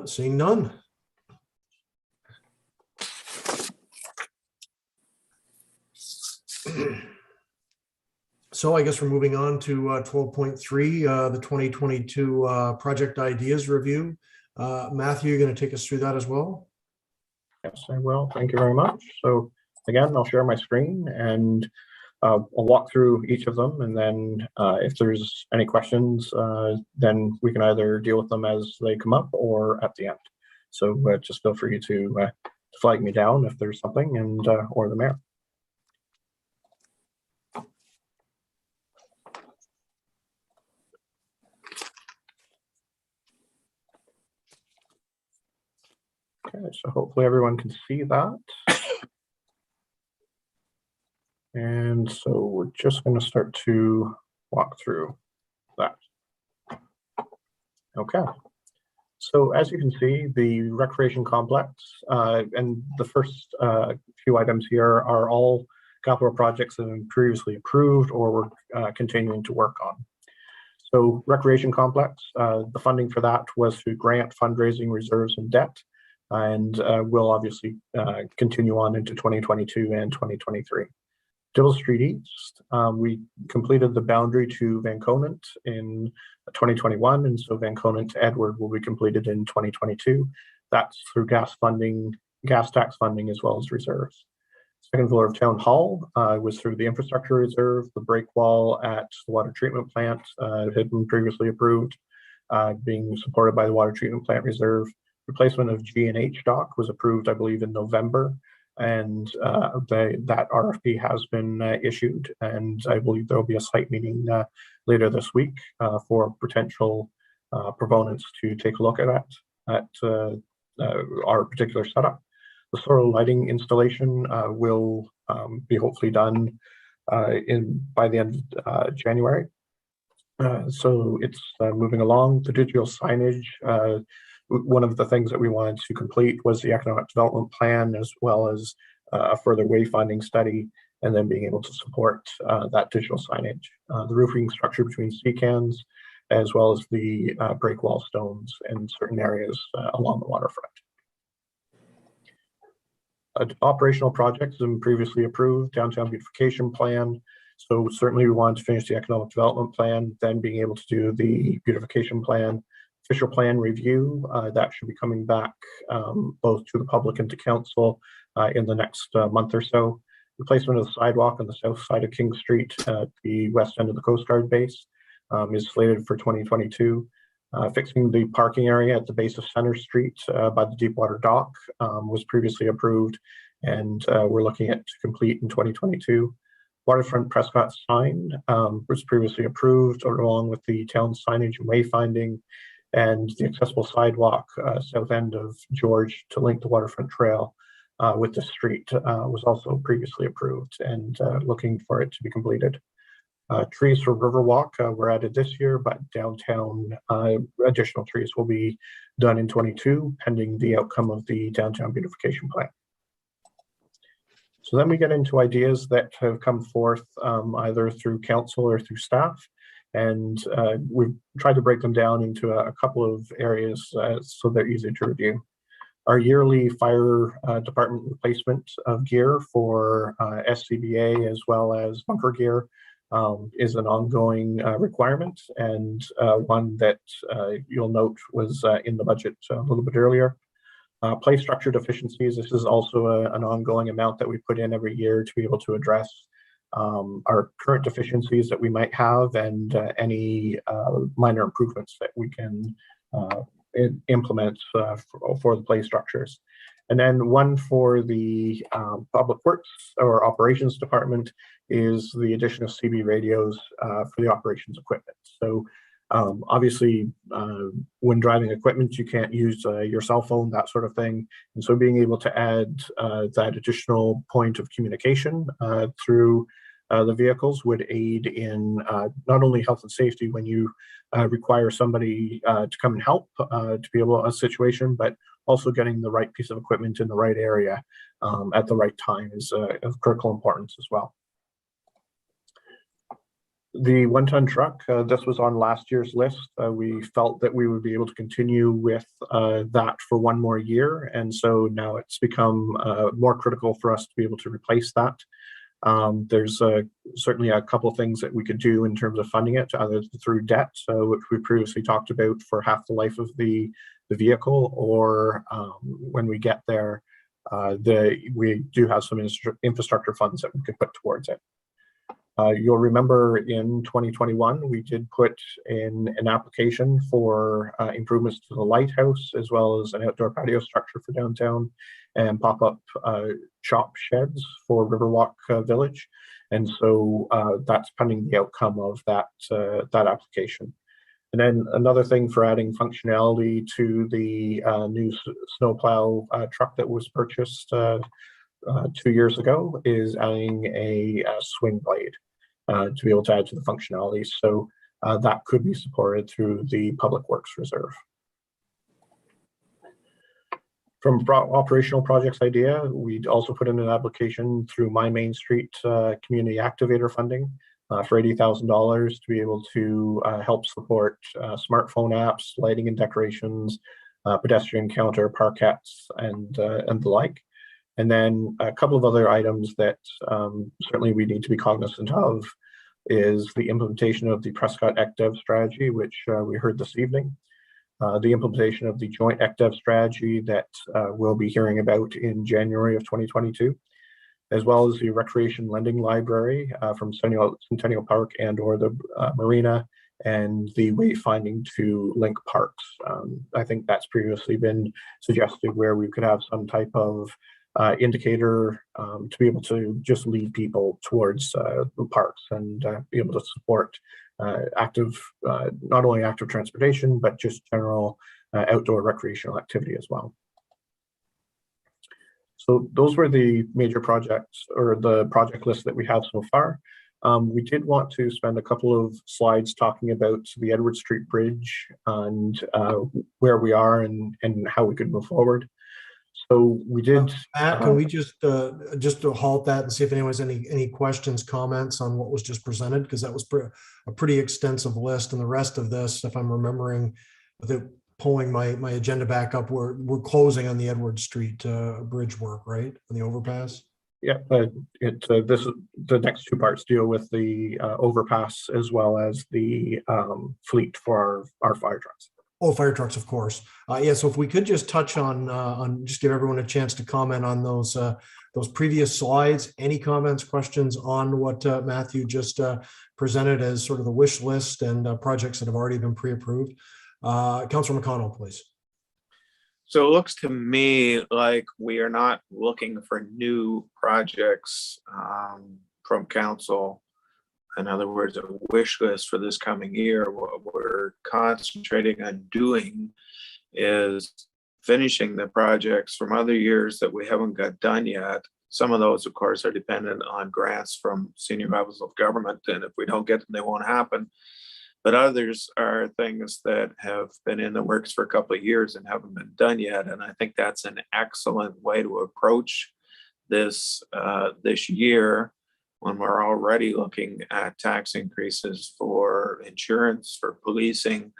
Seeing none. So I guess we're moving on to 12.3, the 2022 project ideas review. Matthew, you're going to take us through that as well? Yes, I will. Thank you very much. So again, I'll share my screen and I'll walk through each of them. And then if there's any questions, then we can either deal with them as they come up or at the end. So just feel free to flag me down if there's something, and or the mayor. Okay, so hopefully everyone can see that. And so we're just going to start to walk through that. Okay. So as you can see, the recreation complex and the first few items here are all capital projects that have been previously approved or we're continuing to work on. So recreation complex, the funding for that was through grant, fundraising, reserves, and debt. And will obviously continue on into 2022 and 2023. Dibble Street East, we completed the boundary to Van Conant in 2021, and so Van Conant to Edward will be completed in 2022. That's through gas tax funding, as well as reserves. Second floor of Town Hall was through the infrastructure reserve. The break wall at the water treatment plant had been previously approved, being supported by the water treatment plant reserve. Replacement of G&H dock was approved, I believe, in November, and that RFP has been issued, and I believe there will be a site meeting later this week for potential proponents to take a look at our particular setup. The solar lighting installation will be hopefully done by the end of January. So it's moving along. The digital signage, one of the things that we wanted to complete was the economic development plan, as well as a further wayfinding study, and then being able to support that digital signage. The roofing structure between CCANs as well as the break wall stones in certain areas along the waterfront. Operational projects have been previously approved, downtown beautification plan. So certainly we want to finish the economic development plan, then being able to do the beautification plan, official plan review. That should be coming back both to the public and to council in the next month or so. Replacement of the sidewalk on the south side of King Street at the west end of the Coast Guard base is slated for 2022. Fixing the parking area at the base of Center Street by the Deepwater dock was previously approved, and we're looking at to complete in 2022. Waterfront Prescott sign was previously approved, along with the town signage and wayfinding, and the accessible sidewalk south end of George to link the waterfront trail with the street was also previously approved, and looking for it to be completed. Trees for Riverwalk were added this year, but downtown additional trees will be done in 22, pending the outcome of the downtown beautification plan. So then we get into ideas that have come forth either through council or through staff, and we've tried to break them down into a couple of areas so they're easy to review. Our yearly fire department replacement of gear for SCBA as well as bunker gear is an ongoing requirement, and one that you'll note was in the budget a little bit earlier. Play structure deficiencies, this is also an ongoing amount that we put in every year to be able to address our current deficiencies that we might have, and any minor improvements that we can implement for the play structures. And then one for the Public Works or Operations Department is the addition of CB radios for the operations equipment. So obviously, when driving equipment, you can't use your cell phone, that sort of thing. And so being able to add that additional point of communication through the vehicles would aid in not only health and safety when you require somebody to come and help to be able a situation, but also getting the right piece of equipment in the right area at the right time is of critical importance as well. The one-ton truck, this was on last year's list. We felt that we would be able to continue with that for one more year, and so now it's become more critical for us to be able to replace that. There's certainly a couple of things that we could do in terms of funding it, either through debt, which we previously talked about for half the life of the vehicle, or when we get there, we do have some infrastructure funds that we could put towards it. You'll remember in 2021, we did put in an application for improvements to the lighthouse, as well as an outdoor patio structure for downtown and pop-up shop sheds for Riverwalk Village. And so that's pending the outcome of that application. And then another thing for adding functionality to the new snowplow truck that was purchased 2 years ago is adding a swing blade to be able to add to the functionality. So that could be supported through the Public Works Reserve. From operational projects idea, we also put in an application through My Main Street Community Activator funding for $80,000 to be able to help support smartphone apps, lighting and decorations, pedestrian counter, parkettes, and the like. And then a couple of other items that certainly we need to be cognizant of is the implementation of the Prescott ECDEV strategy, which we heard this evening. The implementation of the joint ECDEV strategy that we'll be hearing about in January of 2022, as well as the recreation lending library from Centennial Park and or the marina, and the wayfinding to link parks. I think that's previously been suggested where we could have some type of indicator to be able to just lead people towards the parks and be able to support not only active transportation, but just general outdoor recreational activity as well. So those were the major projects, or the project list that we have so far. We did want to spend a couple of slides talking about the Edward Street Bridge and where we are and how we could move forward. So we did. Matt, can we just to halt that and see if anyone has any questions, comments on what was just presented? Because that was a pretty extensive list, and the rest of this, if I'm remembering, without pulling my agenda back up, we're closing on the Edward Street bridge work, right, on the overpass. Yeah, the next two parts deal with the overpass as well as the fleet for our fire trucks. Oh, fire trucks, of course. Yeah, so if we could just touch on just give everyone a chance to comment on those previous slides. Any comments, questions on what Matthew just presented as sort of the wish list and projects that have already been pre-approved? Councilor McConnell, please. So it looks to me like we are not looking for new projects from council. In other words, a wish list for this coming year. What we're concentrating on doing is finishing the projects from other years that we haven't got done yet. Some of those, of course, are dependent on grants from senior levels of government, and if we don't get them, they won't happen. But others are things that have been in the works for a couple of years and haven't been done yet. And I think that's an excellent way to approach this this year, when we're already looking at tax increases for insurance, for policing,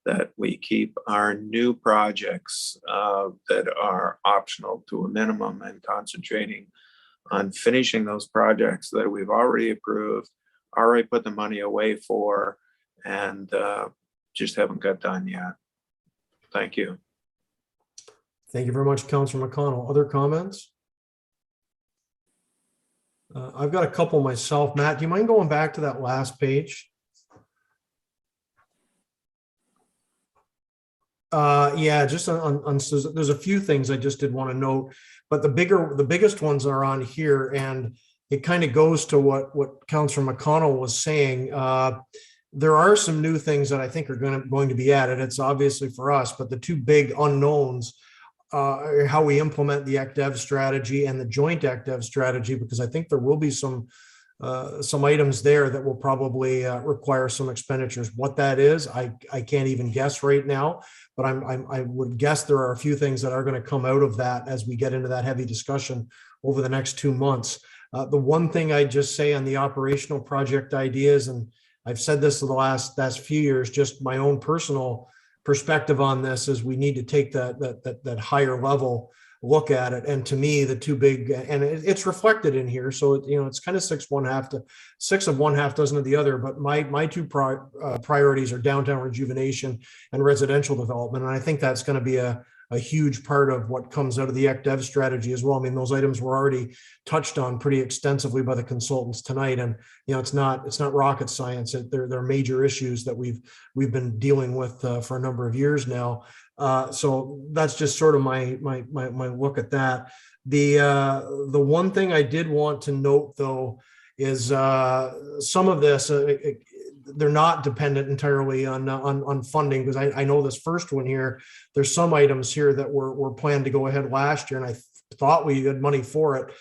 that we keep our new projects that are optional to a minimum and concentrating on finishing those projects that we've already approved, already put the money away for, and just haven't got done yet. Thank you. Thank you very much, Councilor McConnell. Other comments? I've got a couple myself. Matt, do you mind going back to that last page? Yeah, just on so there's a few things I just did want to note, but the biggest ones are on here, and it kind of goes to what Councilor McConnell was saying. There are some new things that I think are going to be added. It's obviously for us, but the two big unknowns how we implement the ECDEV strategy and the joint ECDEV strategy, because I think there will be some items there that will probably require some expenditures. What that is, I can't even guess right now, but I would guess there are a few things that are going to come out of that as we get into that heavy discussion over the next 2 months. The one thing I just say on the operational project ideas, and I've said this for the last few years, just my own personal perspective on this is we need to take that higher level look at it. And to me, the two big, and it's reflected in here, so it's kind of 6 of one, half dozen of the other. But my two priorities are downtown rejuvenation and residential development, and I think that's going to be a huge part of what comes out of the ECDEV strategy as well. I mean, those items were already touched on pretty extensively by the consultants tonight, and it's not rocket science. They're major issues that we've been dealing with for a number of years now. So that's just sort of my look at that. The one thing I did want to note, though, is some of this they're not dependent entirely on funding, because I know this first one here, there's some items here that were planned to go ahead last year, and I thought we had money for it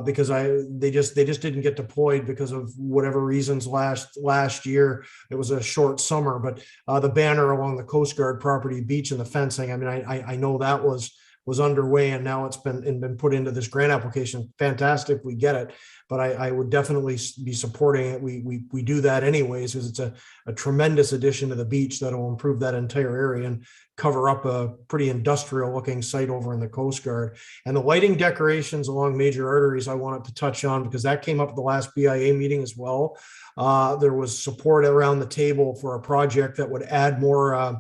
because they just didn't get deployed because of whatever reasons last year. It was a short summer, but the banner along the Coast Guard property beach and the fencing, I mean, I know that was underway, and now it's been put into this grant application. Fantastic, we get it, but I would definitely be supporting it. We do that anyways, because it's a tremendous addition to the beach that will improve that entire area and cover up a pretty industrial looking site over in the Coast Guard. And the lighting decorations along major arteries I wanted to touch on, because that came up at the last BIA meeting as well. There was support around the table for a project that would add more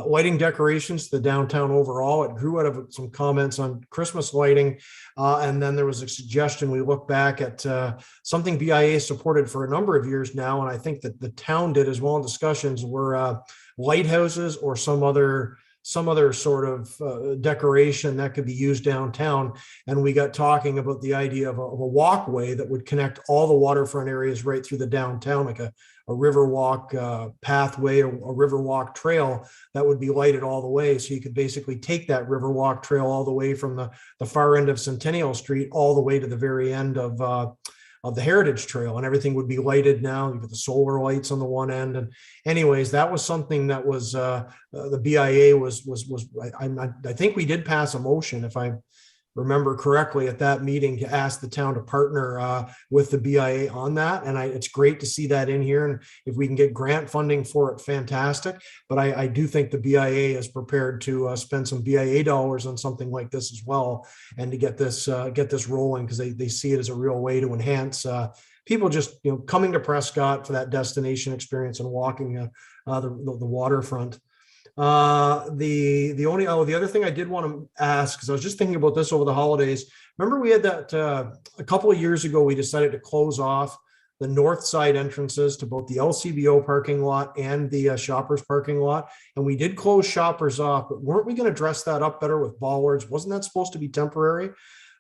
lighting decorations to the downtown overall. It grew out of some comments on Christmas lighting. And then there was a suggestion, we look back at something BIA supported for a number of years now, and I think that the town did as well in discussions, were lighthouses or some other sort of decoration that could be used downtown. And we got talking about the idea of a walkway that would connect all the waterfront areas right through the downtown, like a Riverwalk pathway, or a Riverwalk trail that would be lighted all the way. So you could basically take that Riverwalk trail all the way from the far end of Centennial Street all the way to the very end of the Heritage Trail, and everything would be lighted now. You've got the solar lights on the one end. And anyways, that was something that was the BIA was I think we did pass a motion, if I remember correctly, at that meeting, to ask the town to partner with the BIA on that. And it's great to see that in here. And if we can get grant funding for it, fantastic. But I do think the BIA is prepared to spend some BIA dollars on something like this as well, and to get this rolling, because they see it as a real way to enhance people just coming to Prescott for that destination experience and walking the waterfront. The other thing I did want to ask, because I was just thinking about this over the holidays. Remember, we had that a couple of years ago, we decided to close off the north side entrances to both the LCBO parking lot and the Shoppers parking lot. And we did close Shoppers off, but weren't we going to dress that up better with bollards? Wasn't that supposed to be temporary?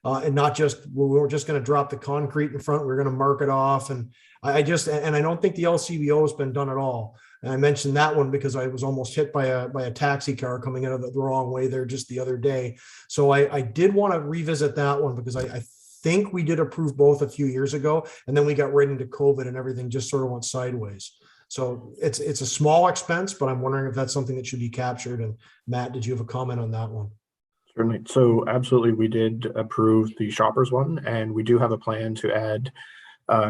And not just, we were just going to drop the concrete in front, we were going to mark it off. And I don't think the LCBO has been done at all. And I mentioned that one because I was almost hit by a taxi car coming out of the wrong way there just the other day. So I did want to revisit that one, because I think we did approve both a few years ago, and then we got right into COVID and everything just sort of went sideways. So it's a small expense, but I'm wondering if that's something that should be captured. And Matt, did you have a comment on that one? Certainly. So absolutely, we did approve the Shoppers one, and we do have a plan to add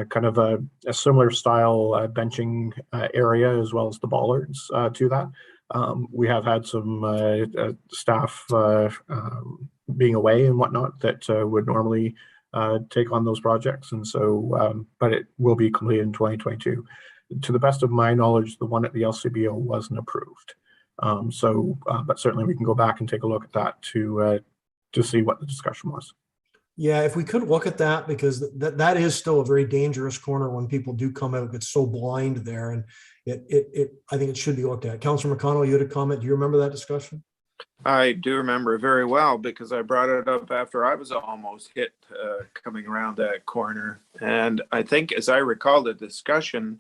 kind of a similar style benching area, as well as the bollards to that. We have had some staff being away and whatnot that would normally take on those projects. And so, but it will be completed in 2022. To the best of my knowledge, the one at the LCBO wasn't approved. But certainly we can go back and take a look at that to see what the discussion was. Yeah, if we could look at that, because that is still a very dangerous corner when people do come out, it's so blind there, and I think it should be looked at. Councillor McConnell, you had a comment. Do you remember that discussion? I do remember very well, because I brought it up after I was almost hit coming around that corner. And I think, as I recall the discussion,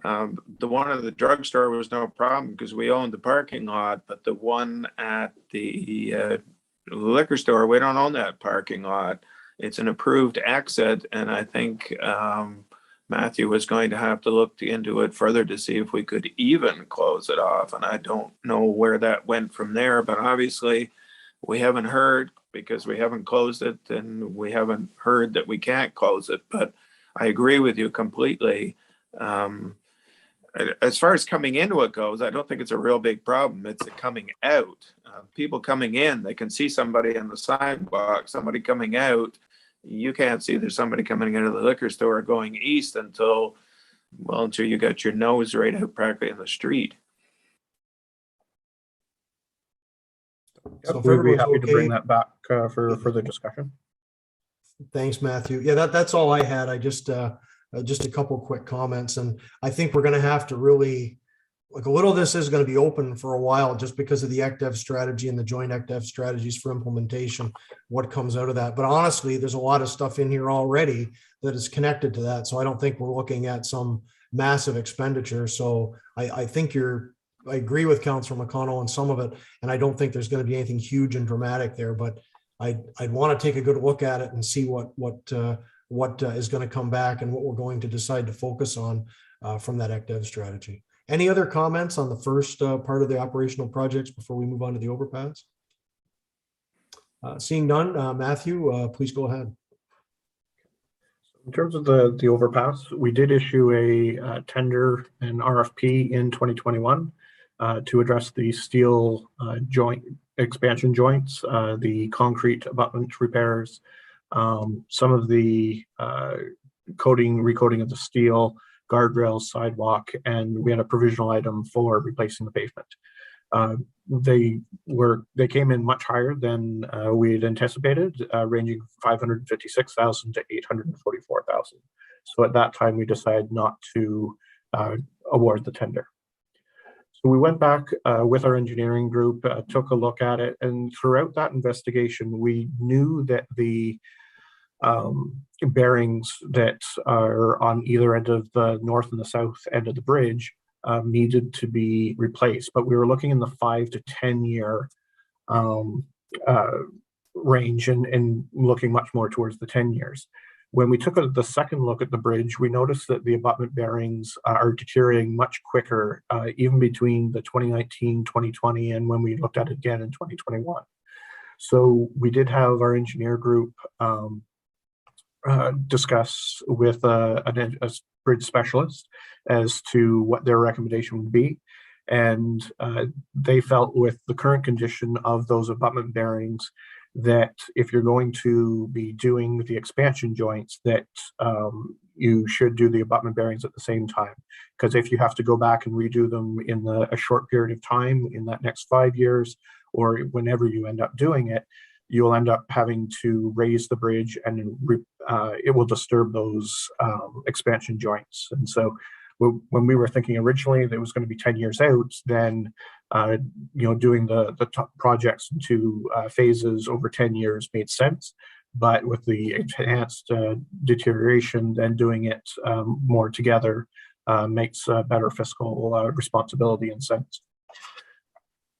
the one at the drugstore was no problem because we owned the parking lot, but the one at the liquor store, we don't own that parking lot. It's an approved exit, and I think Matthew was going to have to look into it further to see if we could even close it off. And I don't know where that went from there, but obviously we haven't heard, because we haven't closed it, and we haven't heard that we can't close it. But I agree with you completely. As far as coming into it goes, I don't think it's a real big problem. It's the coming out. People coming in, they can see somebody on the sidewalk. Somebody coming out, you can't see there's somebody coming out of the liquor store going east until you got your nose right out practically in the street. So if We'd be everyone's happy to bring okay- that back for further discussion. Thanks, Matthew. Yeah, that's all I had. I just a couple of quick comments, and I think we're going to have to really, like, a little of this is going to be open for a while, just because of the ECDEV strategy and the joint ECDEV strategies for implementation, what comes out of that. But honestly, there's a lot of stuff in here already that is connected to that. So I don't think we're looking at some massive expenditure. So I think I agree with Councillor McConnell on some of it, and I don't think there's going to be anything huge and dramatic there, but I'd want to take a good look at it and see what is going to come back and what we're going to decide to focus on from that ECDEV strategy. Any other comments on the first part of the operational projects before we move on to the overpass? Seeing none, Matthew, please go ahead. In terms of the overpass, we did issue a tender and RFP in 2021 to address the steel expansion joints, the concrete abutment repairs, some of the recoating of the steel, guardrails, sidewalk, and we had a provisional item for replacing the pavement. They came in much higher than we had anticipated, ranging from 556,000 to 844,000. So at that time, we decided not to award the tender. So we went back with our engineering group, took a look at it, and throughout that investigation, we knew that the bearings that are on either end of the north and the south end of the bridge needed to be replaced, but we were looking in the 5 to 10 year range and looking much more towards the 10 years. When we took the second look at the bridge, we noticed that the abutment bearings are deteriorating much quicker, even between the 2019, 2020, and when we looked at it again in 2021. So we did have our engineer group discuss with a bridge specialist as to what their recommendation would be. And they felt with the current condition of those abutment bearings that if you're going to be doing the expansion joints, that you should do the abutment bearings at the same time. Because if you have to go back and redo them in a short period of time in that next 5 years, or whenever you end up doing it, you'll end up having to raise the bridge, and it will disturb those expansion joints. And so when we were thinking originally that it was going to be 10 years out, then doing the projects into phases over 10 years made sense. But with the enhanced deterioration, then doing it more together makes better fiscal responsibility and sense.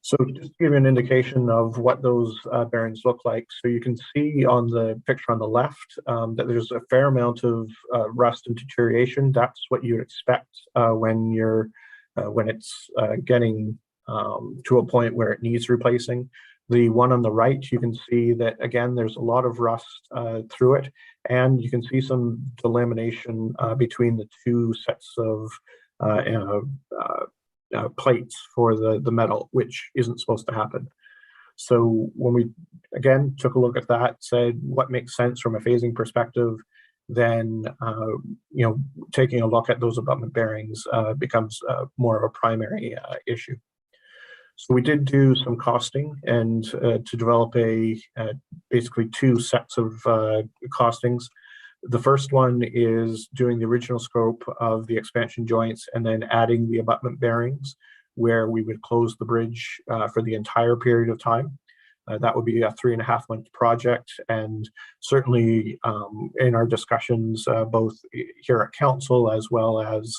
So just to give you an indication of what those bearings look like, so you can see on the picture on the left that there's a fair amount of rust and deterioration. That's what you expect when it's getting to a point where it needs replacing. The one on the right, you can see that again, there's a lot of rust through it, and you can see some delamination between the two sets of plates for the metal, which isn't supposed to happen. So when we again took a look at that, said what makes sense from a phasing perspective, then taking a look at those abutment bearings becomes more of a primary issue. So we did do some costing, and to develop basically two sets of costings. The first one is doing the original scope of the expansion joints and then adding the abutment bearings, where we would close the bridge for the entire period of time. That would be a 3.5-month project. And certainly in our discussions, both here at council as well as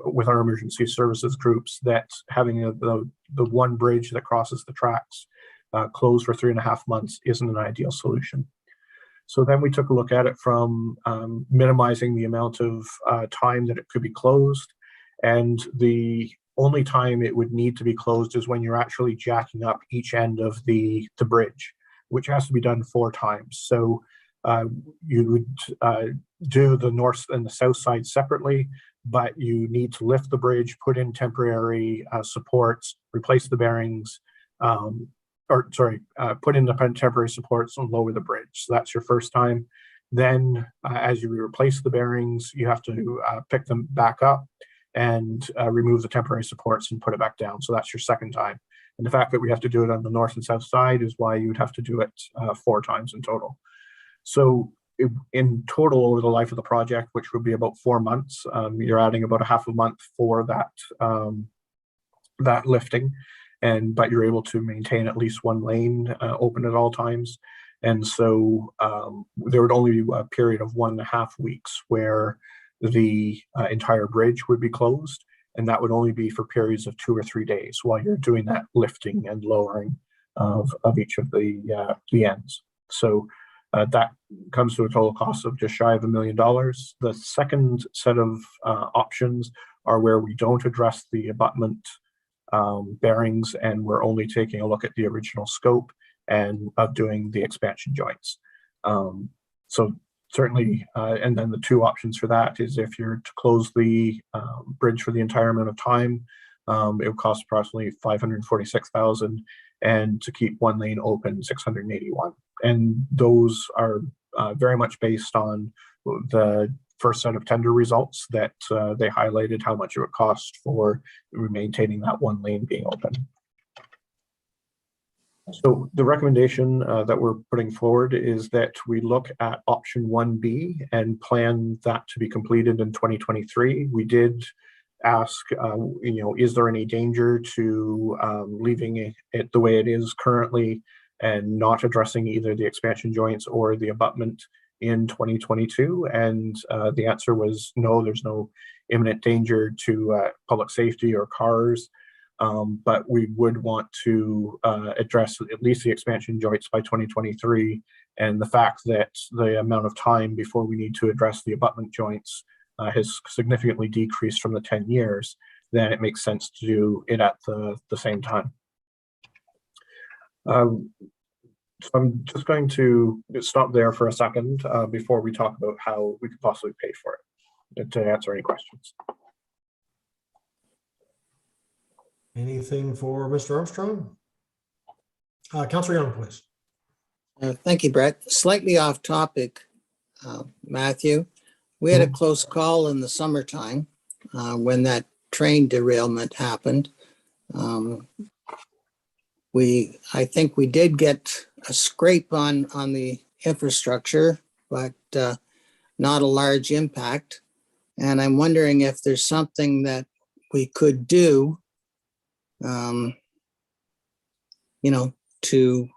with our emergency services groups, that having the one bridge that crosses the tracks closed for 3.5 months isn't an ideal solution. So then we took a look at it from minimizing the amount of time that it could be closed. And the only time it would need to be closed is when you're actually jacking up each end of the bridge, which has to be done 4 times. So you would do the north and the south side separately, but you need to lift the bridge, put in temporary supports, replace the bearings, put in the temporary supports and lower the bridge. So that's your first time. Then as you replace the bearings, you have to pick them back up and remove the temporary supports and put it back down. So that's your second time. And the fact that we have to do it on the north and south side is why you would have to do it 4 times in total. So in total, over the life of the project, which would be about 4 months, you're adding about 1/2 a month for that lifting. But you're able to maintain at least one lane open at all times. And so there would only be a period of 1.5 weeks where the entire bridge would be closed. And that would only be for periods of 2 or 3 days while you're doing that lifting and lowering of each of the ends. So that comes to a total cost of just shy of $1 million. The second set of options are where we don't address the abutment bearings, and we're only taking a look at the original scope and of doing the expansion joints. So certainly, and then the 2 options for that is if you're to close the bridge for the entire amount of time, it would cost approximately $546,000, and to keep one lane open, $681,000. And those are very much based on the first set of tender results that they highlighted how much it would cost for maintaining that one lane being open. So the recommendation that we're putting forward is that we look at option 1B and plan that to be completed in 2023. We did ask, is there any danger to leaving it the way it is currently and not addressing either the expansion joints or the abutment in 2022? And the answer was no, there's no imminent danger to public safety or cars. But we would want to address at least the expansion joints by 2023 And the fact that the amount of time before we need to address the abutment joints has significantly decreased from the 10 years, then it makes sense to do it at the same time. So I'm just going to stop there for a second before we talk about how we could possibly pay for it, to answer any questions. Anything for Mr. Armstrong? Councillor Young, please. Thank you, Brett. Slightly off topic, Matthew. We had a close call in the summertime when that train derailment happened. I think we did get a scrape on the infrastructure, but not a large impact. And I'm wondering if there's something that we could do, you know, to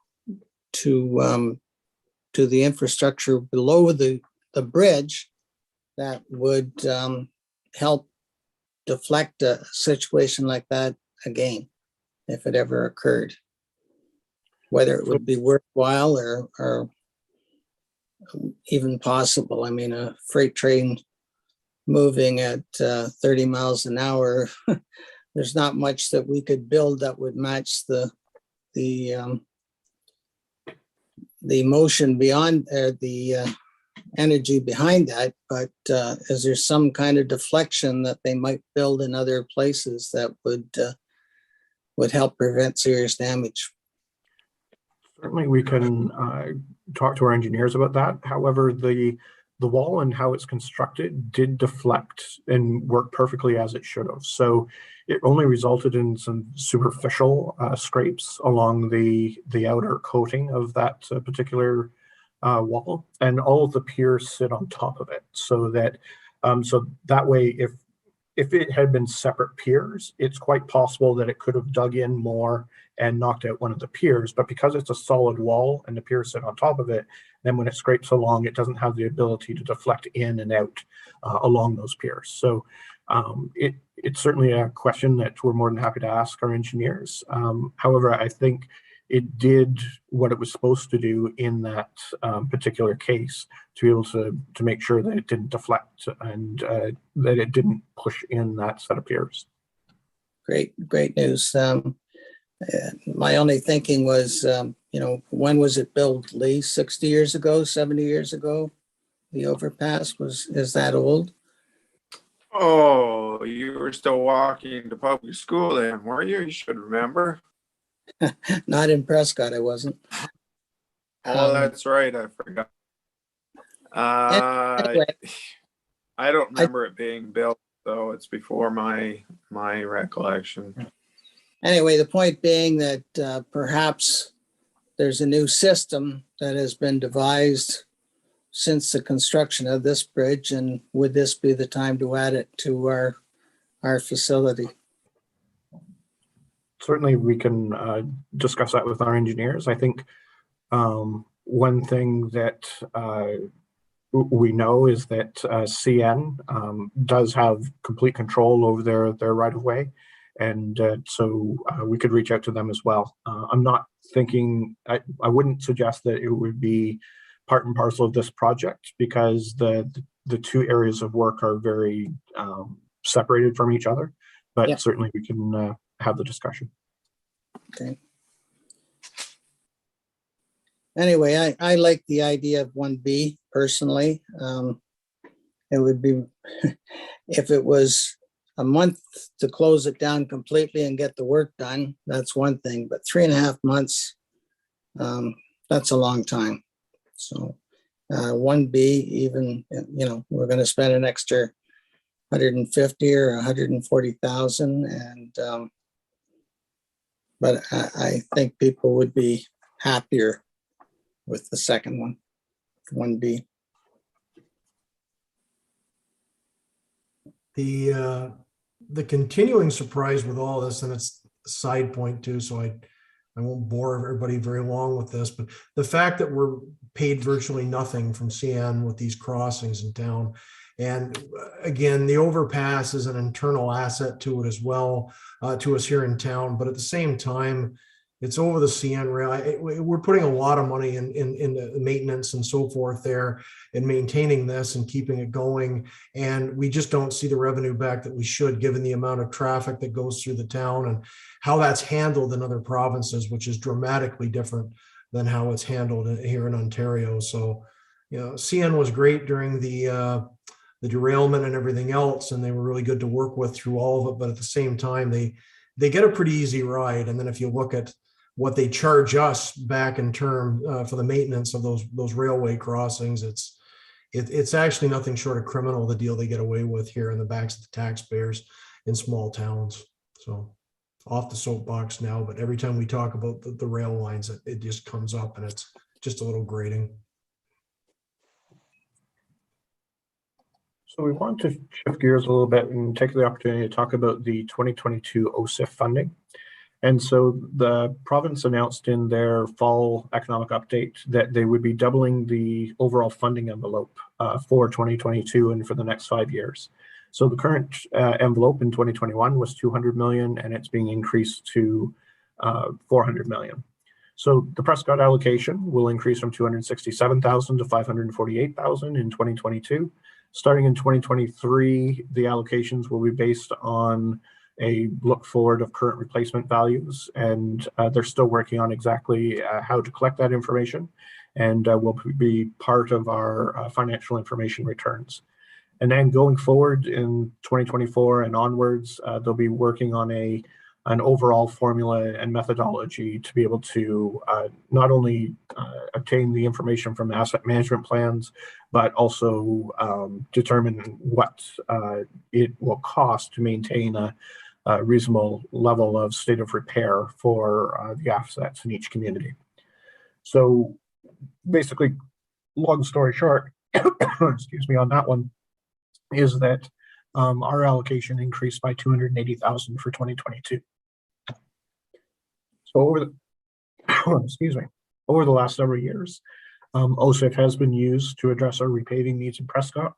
the infrastructure below the bridge that would help deflect a situation like that again, if it ever occurred. Whether it would be worthwhile or even possible. I mean, a freight train moving at 30 miles an hour, there's not much that we could build that would match the motion beyond the energy behind that. But is there some kind of deflection that they might build in other places that would help prevent serious damage? Certainly, we can talk to our engineers about that. However, the wall and how it's constructed did deflect and work perfectly as it should have. So it only resulted in some superficial scrapes along the outer coating of that particular wall, and all of the piers sit on top of it. So that way, if it had been separate piers, it's quite possible that it could have dug in more and knocked out one of the piers. But because it's a solid wall and the piers sit on top of it, then when it scrapes along, it doesn't have the ability to deflect in and out along those piers. So it's certainly a question that we're more than happy to ask our engineers. However, I think it did what it was supposed to do in that particular case, to be able to make sure that it didn't deflect and that it didn't push in that set of piers. Great news. My only thinking was, when was it built, Lee? 60 years ago, 70 years ago? The overpass is that old? Oh, you were still walking to public school then, were you? You should remember. Not in Prescott, I wasn't. Oh, that's right. I forgot. Anyway, I don't remember it being built, though. It's before my recollection. Anyway, the point being that perhaps there's a new system that has been devised since the construction of this bridge, and would this be the time to add it to our facility? Certainly, we can discuss that with our engineers. I think one thing that we know is that CN does have complete control over their right-of-way. And so we could reach out to them as well. I'm not thinking, I wouldn't suggest that it would be part and parcel of this project, because the two areas of work are very separated from each other, but yeah, certainly we can have the discussion. Okay. Anyway, I like the idea of 1B personally. It would be, if it was a month to close it down completely and get the work done, that's one thing, but 3.5 months, that's a long time. So 1B, even, we're going to spend an extra 150 or 140,000, and but I think people would be happier with the second one, 1B. The continuing surprise with all this, and it's a side point too, so I won't bore everybody very long with this, but the fact that we're paid virtually nothing from CN with these crossings in town. And again, the overpass is an internal asset to it as well, to us here in town. But at the same time, it's over the CN rail. We're putting a lot of money in the maintenance and so forth there, and maintaining this and keeping it going. And we just don't see the revenue back that we should, given the amount of traffic that goes through the town and how that's handled in other provinces, which is dramatically different than how it's handled here in Ontario. So, CN was great during the derailment and everything else, and they were really good to work with through all of it. But at the same time, they get a pretty easy ride. And then if you look at what they charge us back in term for the maintenance of those railway crossings, it's actually nothing short of criminal, the deal they get away with here in the backs of the taxpayers in small towns. So off the soapbox now, but every time we talk about the rail lines, it just comes up, and it's just a little grating. So we want to shift gears a little bit and take the opportunity to talk about the 2022 Osif funding. And so the province announced in their fall economic update that they would be doubling the overall funding envelope for 2022 and for the next 5 years. So the current envelope in 2021 was 200 million, and it's being increased to 400 million. So the Prescott allocation will increase from 267,000 to 548,000 in 2022. Starting in 2023, the allocations will be based on a look forward of current replacement values, and they're still working on exactly how to collect that information, and will be part of our financial information returns. And then going forward in 2024 and onwards, they'll be working on an overall formula and methodology to be able to not only obtain the information from asset management plans, but also determine what it will cost to maintain a reasonable level of state of repair for the assets in each community. So basically, long story short, excuse me, on that one, is that our allocation increased by 280,000 for 2022. So over the, excuse me, over the last several years, Osif has been used to address our repaving needs in Prescott.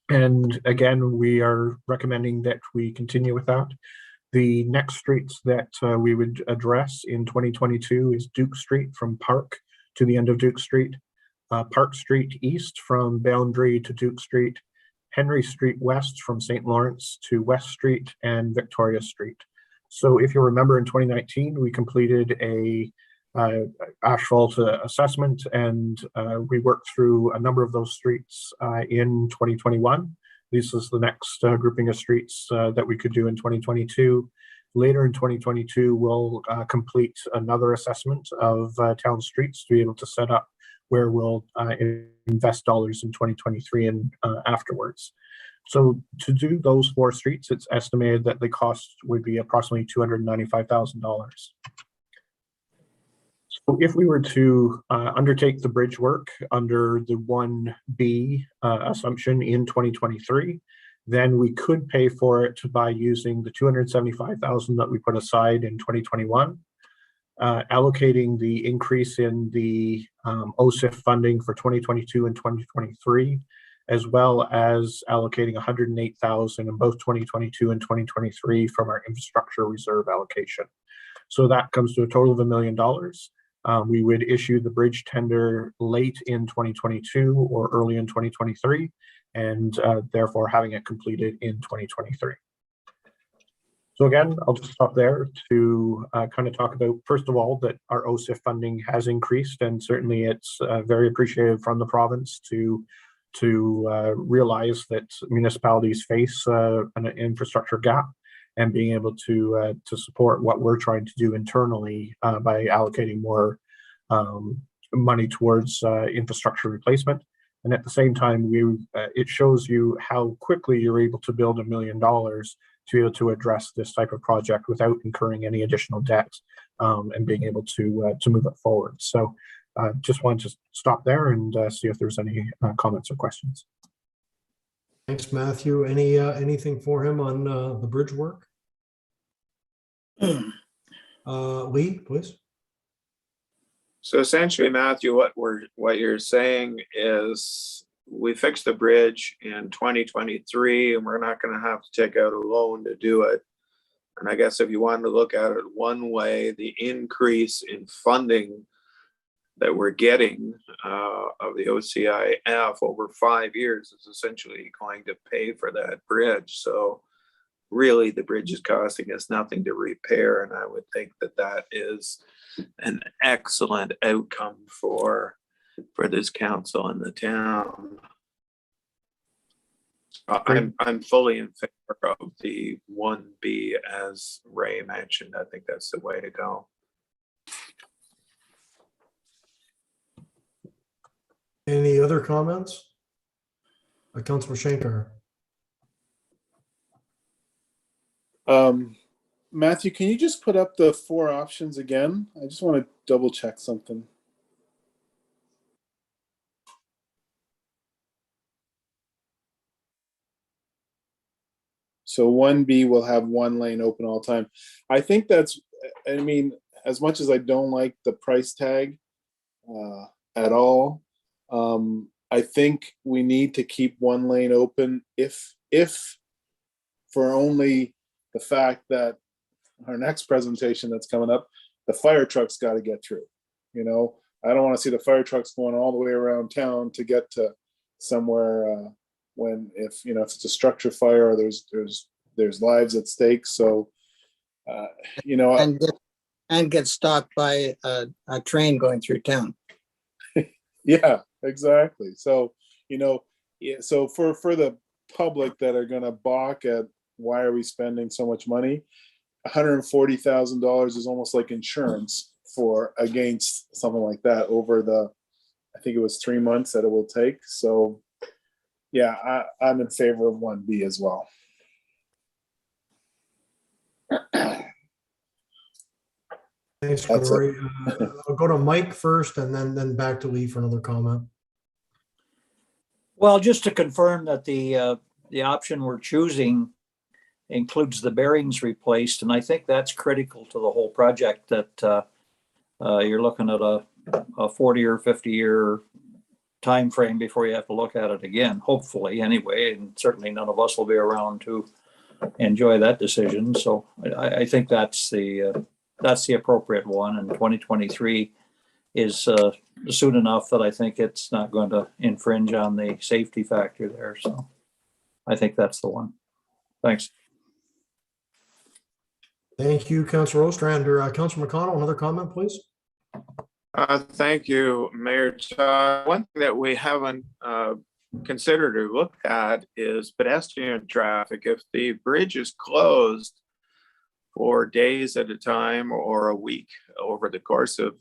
And again, we are recommending that we continue with that. The next streets that we would address in 2022 is Duke Street from Park to the end of Duke Street, Park Street East from Boundary to Duke Street, Henry Street West from St. Lawrence to West Street, and Victoria Street. So if you remember, in 2019, we completed a asphalt assessment, and we worked through a number of those streets in 2021. This is the next grouping of streets that we could do in 2022. Later in 2022, we'll complete another assessment of town streets to be able to set up where we'll invest dollars in 2023 and afterwards. So to do those 4 streets, it's estimated that the cost would be approximately $295,000. So if we were to undertake the bridge work under the 1B assumption in 2023, then we could pay for it by using the $275,000 that we put aside in 2021, allocating the increase in the Osif funding for 2022 and 2023, as well as allocating $108,000 in both 2022 and 2023 from our infrastructure reserve allocation. So that comes to a total of $1 million. We would issue the bridge tender late in 2022 or early in 2023, and therefore having it completed in 2023. So again, I'll just stop there to kind of talk about, first of all, that our Osif funding has increased, and certainly it's very appreciated from the province to realize that municipalities face an infrastructure gap, and being able to support what we're trying to do internally by allocating more money towards infrastructure replacement. And at the same time, it shows you how quickly you're able to build $1 million to be able to address this type of project without incurring any additional debt, and being able to move it forward. So just wanted to stop there and see if there's any comments or questions. Thanks, Matthew. Anything for him on the bridge work? Lee, please. So essentially, Matthew, what you're saying is we fixed the bridge in 2023, and we're not going to have to take out a loan to do it. And I guess if you wanted to look at it one way, the increase in funding that we're getting of the OCIF over 5 years is essentially going to pay for that bridge. So really the bridge is costing us nothing to repair. And I would think that that is an excellent outcome for this council and the town. I'm fully in favor of the 1B, as Ray mentioned. I think that's the way to go. Any other comments? Councilor Shankar. Matthew, can you just put up the 4 options again? I just want to double check something. So 1B will have 1 lane open all the time. I think that's, I mean, as much as I don't like the price tag at all, I think we need to keep 1 lane open if for only the fact that our next presentation that's coming up, the fire trucks got to get through. You know, I don't want to see the fire trucks going all the way around town to get to somewhere when if it's a structure fire or there's lives at stake. So and get stopped by a train going through town. Yeah, exactly. So so for the public that are going to balk at why are we spending so much money, $140,000 is almost like insurance against something like that over I think it was 3 months that it will take. So yeah, I'm in favor of 1B as well. Thanks, Corey. I'll go to Mike first and then back to Lee for another comment. Well, just to confirm that the option we're choosing includes the bearings replaced, and I think that's critical to the whole project, that you're looking at a 40 or 50-year time frame before you have to look at it again, hopefully anyway, and certainly none of us will be around to enjoy that decision. So I think that's the appropriate one, and 2023 is soon enough that I think it's not going to infringe on the safety factor there. So I think that's the one. Thanks. Thank you, Councilor Ostrander. Councilor McConnell, another comment, please. Thank you, Mayor Todd. One thing that we haven't considered or looked at is pedestrian traffic. If the bridge is closed for days at a time or a week over the course of,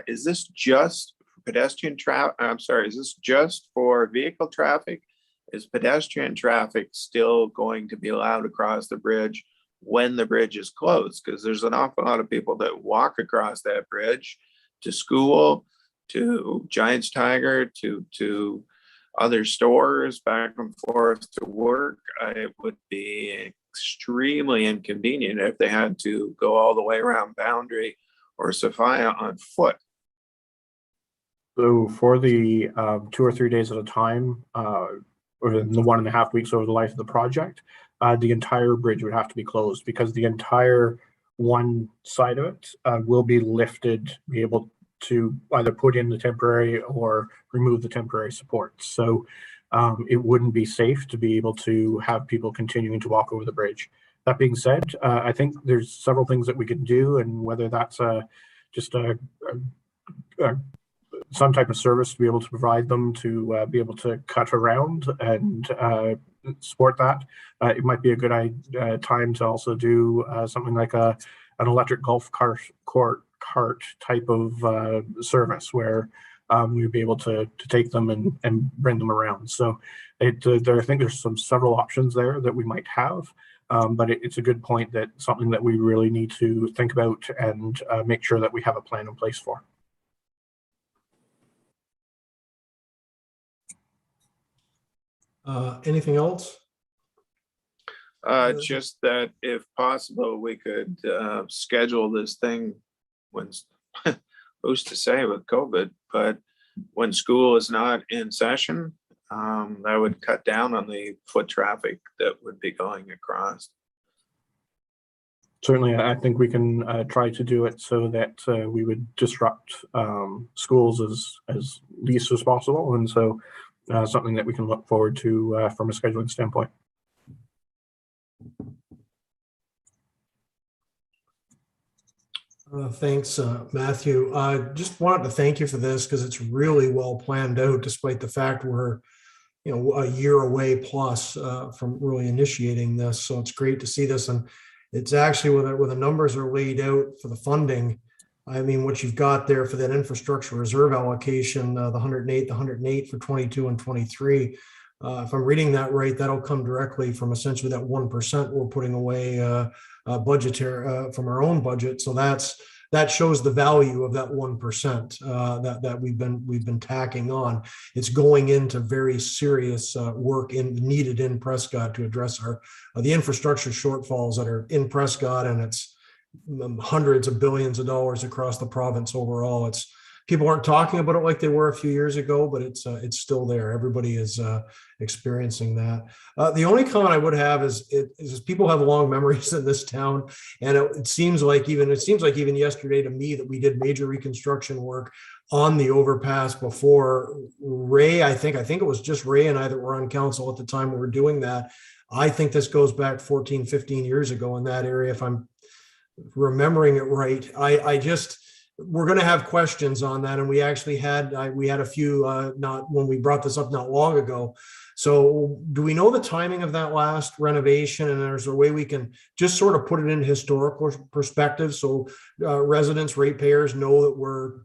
is this just pedestrian traffic? I'm sorry, is this just for vehicle traffic? Is pedestrian traffic still going to be allowed across the bridge when the bridge is closed? Because there's an awful lot of people that walk across that bridge to school, to Giants Tiger, to other stores, back and forth to work. It would be extremely inconvenient if they had to go all the way around Boundary or Sophia on foot. So for the 2 or 3 days at a time, or in the 1.5 weeks over the life of the project, the entire bridge would have to be closed, because the entire one side of it will be lifted, be able to either put in the temporary or remove the temporary supports. So it wouldn't be safe to be able to have people continuing to walk over the bridge. That being said, I think there's several things that we can do, and whether that's just some type of service to be able to provide them to be able to cut around and support that. It might be a good time to also do something like an electric golf cart type of service where we'd be able to take them and bring them around. So I think there's several options there that we might have, but it's a good point, that something that we really need to think about and make sure that we have a plan in place for. Anything else? Just that if possible, we could schedule this thing when, who's to say with COVID, but when school is not in session, that would cut down on the foot traffic that would be going across. Certainly, I think we can try to do it so that we would disrupt schools as least as possible, and so something that we can look forward to from a scheduling standpoint. Thanks, Matthew. Just wanted to thank you for this because it's really well planned out, despite the fact we're, a year away plus from really initiating this. So it's great to see this, and it's actually where the numbers are laid out for the funding. I mean, what you've got there for that infrastructure reserve allocation, the 108 for 22 and 23. If I'm reading that right, that'll come directly from essentially that 1% we're putting away budgetary from our own budget. So that shows the value of that 1% that we've been tacking on. It's going into very serious work needed in Prescott to address the infrastructure shortfalls that are in Prescott, and it's hundreds of billions of dollars across the province overall. It's people aren't talking about it like they were a few years ago, but it's still there. Everybody is experiencing that. The only comment I would have is people have long memories in this town, and it seems like even yesterday to me that we did major reconstruction work on the overpass before. Ray, I think it was just Ray and I that were on council at the time we were doing that. I think this goes back 14, 15 years ago in that area, if I'm remembering it right. We're going to have questions on that, and we actually had a few not when we brought this up not long ago. So do we know the timing of that last renovation, and there's a way we can just sort of put it in historical perspective so residents, ratepayers know that we're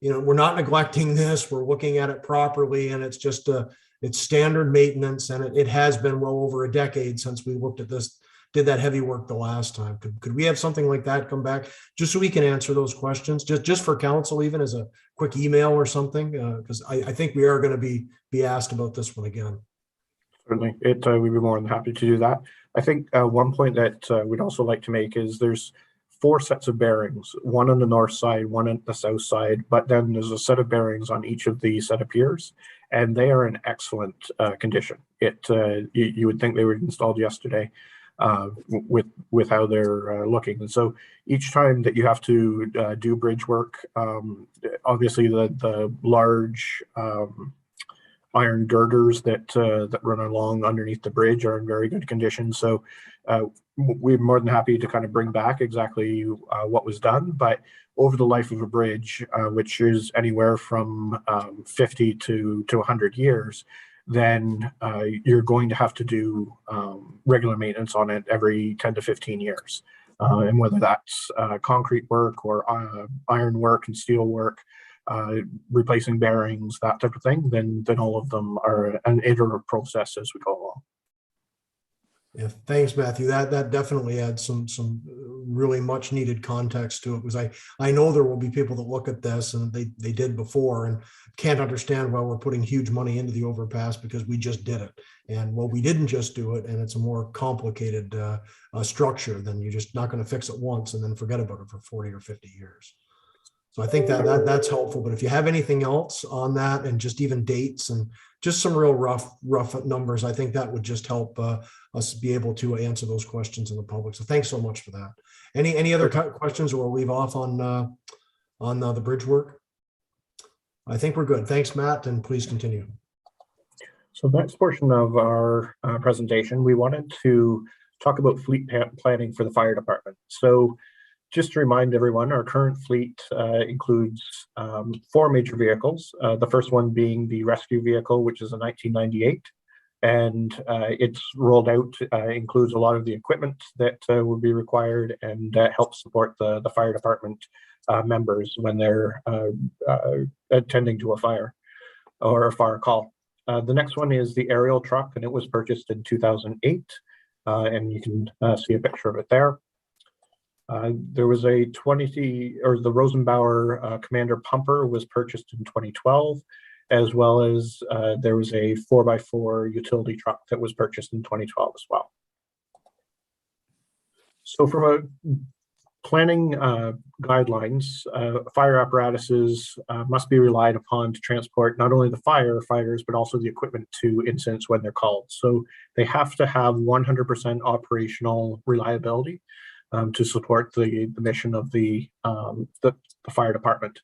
not neglecting this, we're looking at it properly, and it's just it's standard maintenance, and it has been well over a decade since we looked at this, did that heavy work the last time. Could we have something like that come back just so we can answer those questions, just for council, even as a quick email or something? Because I think we are going to be asked about this one again. Certainly, we'd be more than happy to do that. I think one point that we'd also like to make is there's 4 sets of bearings, one on the north side, one on the south side, but then there's a set of bearings on each of the set of piers, and they are in excellent condition. You would think they were installed yesterday. With how they're looking, and so each time that you have to do bridge work, obviously the large iron girders that run along underneath the bridge are in very good condition. So we're more than happy to kind of bring back exactly what was done, but over the life of a bridge, which is anywhere from 50 to 100 years, then you're going to have to do regular maintenance on it every 10 to 15 years. And whether that's concrete work or iron work and steel work, replacing bearings, that type of thing, then all of them are an iterative process as we go along. Yeah, thanks, Matthew. That definitely adds some really much needed context to it, because I know there will be people that look at this, and they did before, and can't understand why we're putting huge money into the overpass because we just did it. And well, we didn't just do it, and it's a more complicated structure than you're just not going to fix it once and then forget about it for 40 or 50 years. So I think that's helpful. But if you have anything else on that, and just even dates and just some real rough numbers, I think that would just help us be able to answer those questions in the public. So thanks so much for that. Any other questions, or we'll leave off on the bridge work? I think we're good. Thanks, Matt, and please continue. So the next portion of our presentation, we wanted to talk about fleet planning for the fire department. So just to remind everyone, our current fleet includes 4 major vehicles. The first one being the rescue vehicle, which is a 1998. And it's rolled out, includes a lot of the equipment that would be required, and helps support the fire department members when they're attending to a fire or a fire call. The next one is the aerial truck, and it was purchased in 2008, and you can see a picture of it there. There was the Rosenbauer Commander pumper was purchased in 2012, as well as there was a 4x4 utility truck that was purchased in 2012 as well. So from a planning guidelines, fire apparatuses must be relied upon to transport not only the firefighters, but also the equipment to incidents when they're called. So they have to have 100% operational reliability. to support the mission of the fire department.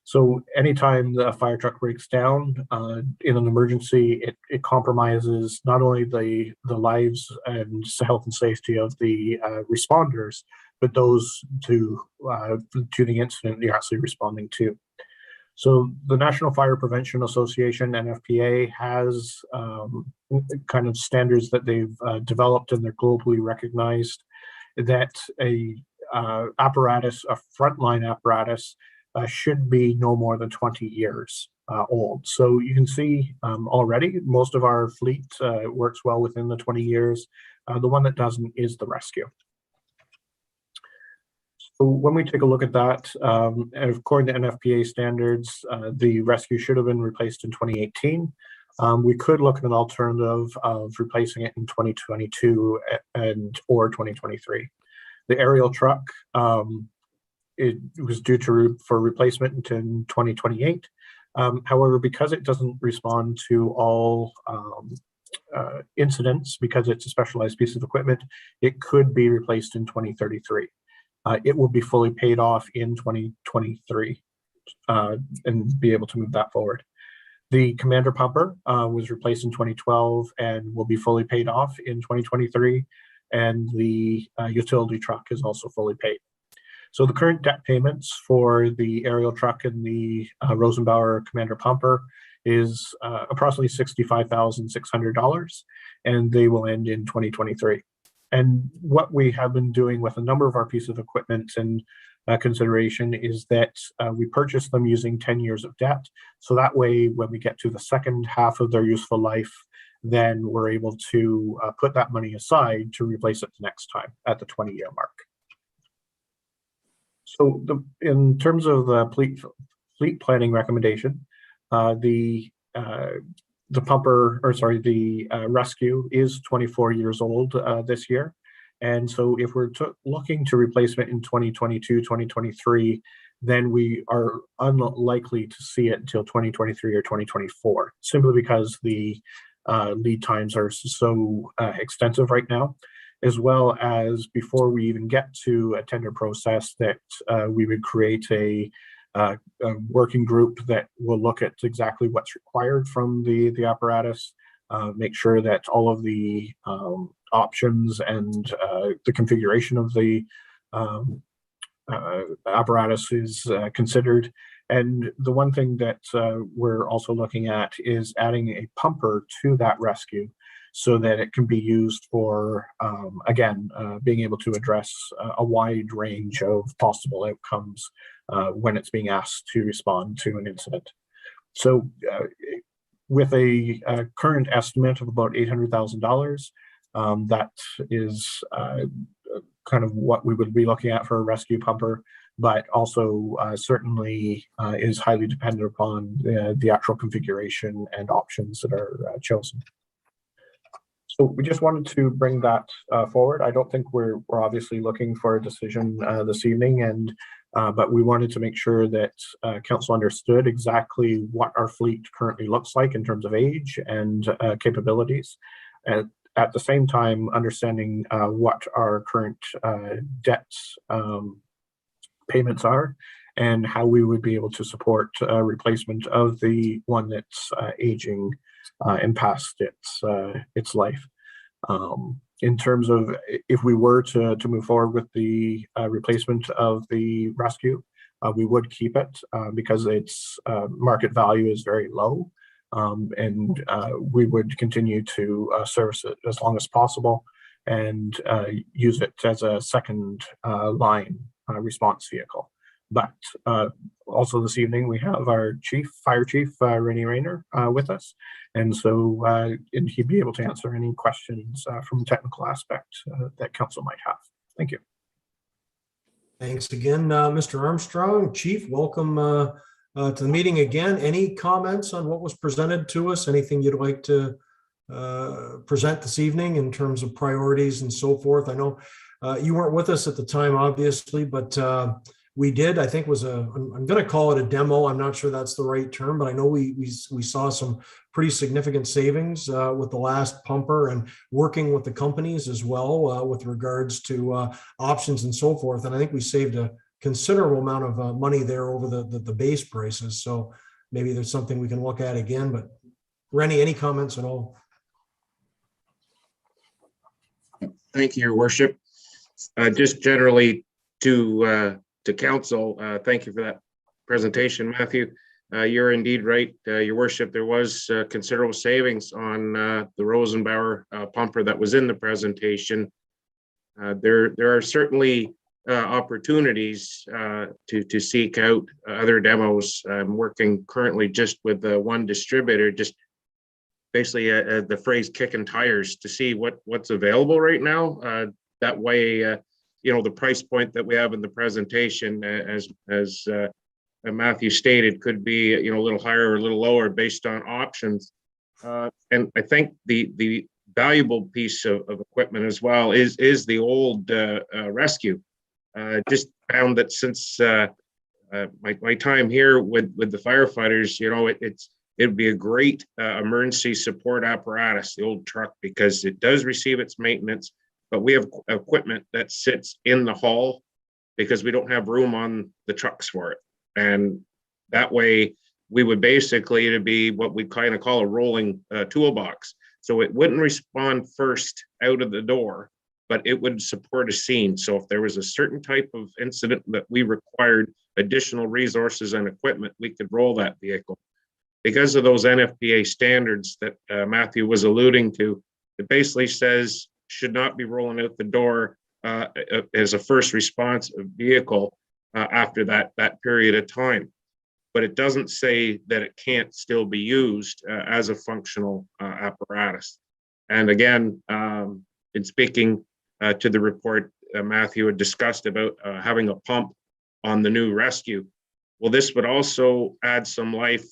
So anytime the fire truck breaks down in an emergency, it compromises not only the lives and health and safety of the responders, but those to the incident you're actually responding to. So the National Fire Prevention Association, NFPA, has kind of standards that they've developed, and they're globally recognized, that a apparatus, a frontline apparatus, should be no more than 20 years old. So you can see already most of our fleet works well within the 20 years. The one that doesn't is the rescue. So when we take a look at that, according to NFPA standards, the rescue should have been replaced in 2018. We could look at an alternative of replacing it in 2022 or 2023. The aerial truck, it was due for replacement in 2028. However, because it doesn't respond to all incidents, because it's a specialized piece of equipment, it could be replaced in 2033. It will be fully paid off in 2023 and be able to move that forward. The commander pumper was replaced in 2012 and will be fully paid off in 2023. And the utility truck is also fully paid. So the current debt payments for the aerial truck and the Rosenbauer commander pumper is approximately $65,600, and they will end in 2023. And what we have been doing with a number of our pieces of equipment and consideration is that we purchase them using 10 years of debt. So that way, when we get to the second half of their useful life, then we're able to put that money aside to replace it the next time at the 20-year mark. So in terms of the fleet planning recommendation, the rescue is 24 years old this year. And so if we're looking to replacement in 2022, 2023, then we are unlikely to see it until 2023 or 2024, simply because the lead times are so extensive right now, as well as before we even get to a tender process, that we would create a working group that will look at exactly what's required from the apparatus, make sure that all of the options and the configuration of the apparatus is considered. And the one thing that we're also looking at is adding a pumper to that rescue so that it can be used for, again, being able to address a wide range of possible outcomes when it's being asked to respond to an incident. So with a current estimate of about $800,000, that is kind of what we would be looking at for a rescue pumper, but also certainly is highly dependent upon the actual configuration and options that are chosen. So we just wanted to bring that forward. I don't think we're obviously looking for a decision this evening, and but we wanted to make sure that council understood exactly what our fleet currently looks like in terms of age and capabilities. And at the same time, understanding what our current debts payments are and how we would be able to support replacement of the one that's aging and past its life. In terms of if we were to move forward with the replacement of the rescue, we would keep it because its market value is very low, and we would continue to service it as long as possible and use it as a second line response vehicle. But also this evening we have our fire chief, Rennie Rayner, with us, and so and he'd be able to answer any questions from a technical aspect that council might have. Thank you. Thanks again, Mr. Armstrong. Chief, welcome to the meeting again. Any comments on what was presented to us? Anything you'd like to present this evening in terms of priorities and so forth? I know you weren't with us at the time, obviously, but we did, I think was I'm going to call it a demo. I'm not sure that's the right term, but I know we saw some pretty significant savings with the last pumper, and working with the companies as well with regards to options and so forth. And I think we saved a considerable amount of money there over the base prices. So maybe there's something we can look at again. But Rennie, any comments at all? Thank you, Your Worship. Just generally to council, thank you for that presentation, Matthew. You're indeed right, Your Worship. There was considerable savings on the Rosenbauer pumper that was in the presentation. There are certainly opportunities to seek out other demos. I'm working currently just with one distributor, just basically the phrase kicking tires to see what's available right now. That way, you know, the price point that we have in the presentation, as Matthew stated, could be, you know, a little higher or a little lower based on options. And I think the valuable piece of equipment as well is the old rescue. Just found that since my time here with the firefighters, you know, it'd be a great emergency support apparatus, the old truck, because it does receive its maintenance, but we have equipment that sits in the hall because we don't have room on the trucks for it. And that way we would basically, it'd be what we kind of call a rolling toolbox. So it wouldn't respond first out of the door, but it would support a scene. So if there was a certain type of incident that we required additional resources and equipment, we could roll that vehicle. Because of those NFPA standards that Matthew was alluding to, it basically says should not be rolling out the door as a first response vehicle after that period of time. But it doesn't say that it can't still be used as a functional apparatus. And again, in speaking to the report, Matthew had discussed about having a pump on the new rescue. Well, this would also add some life.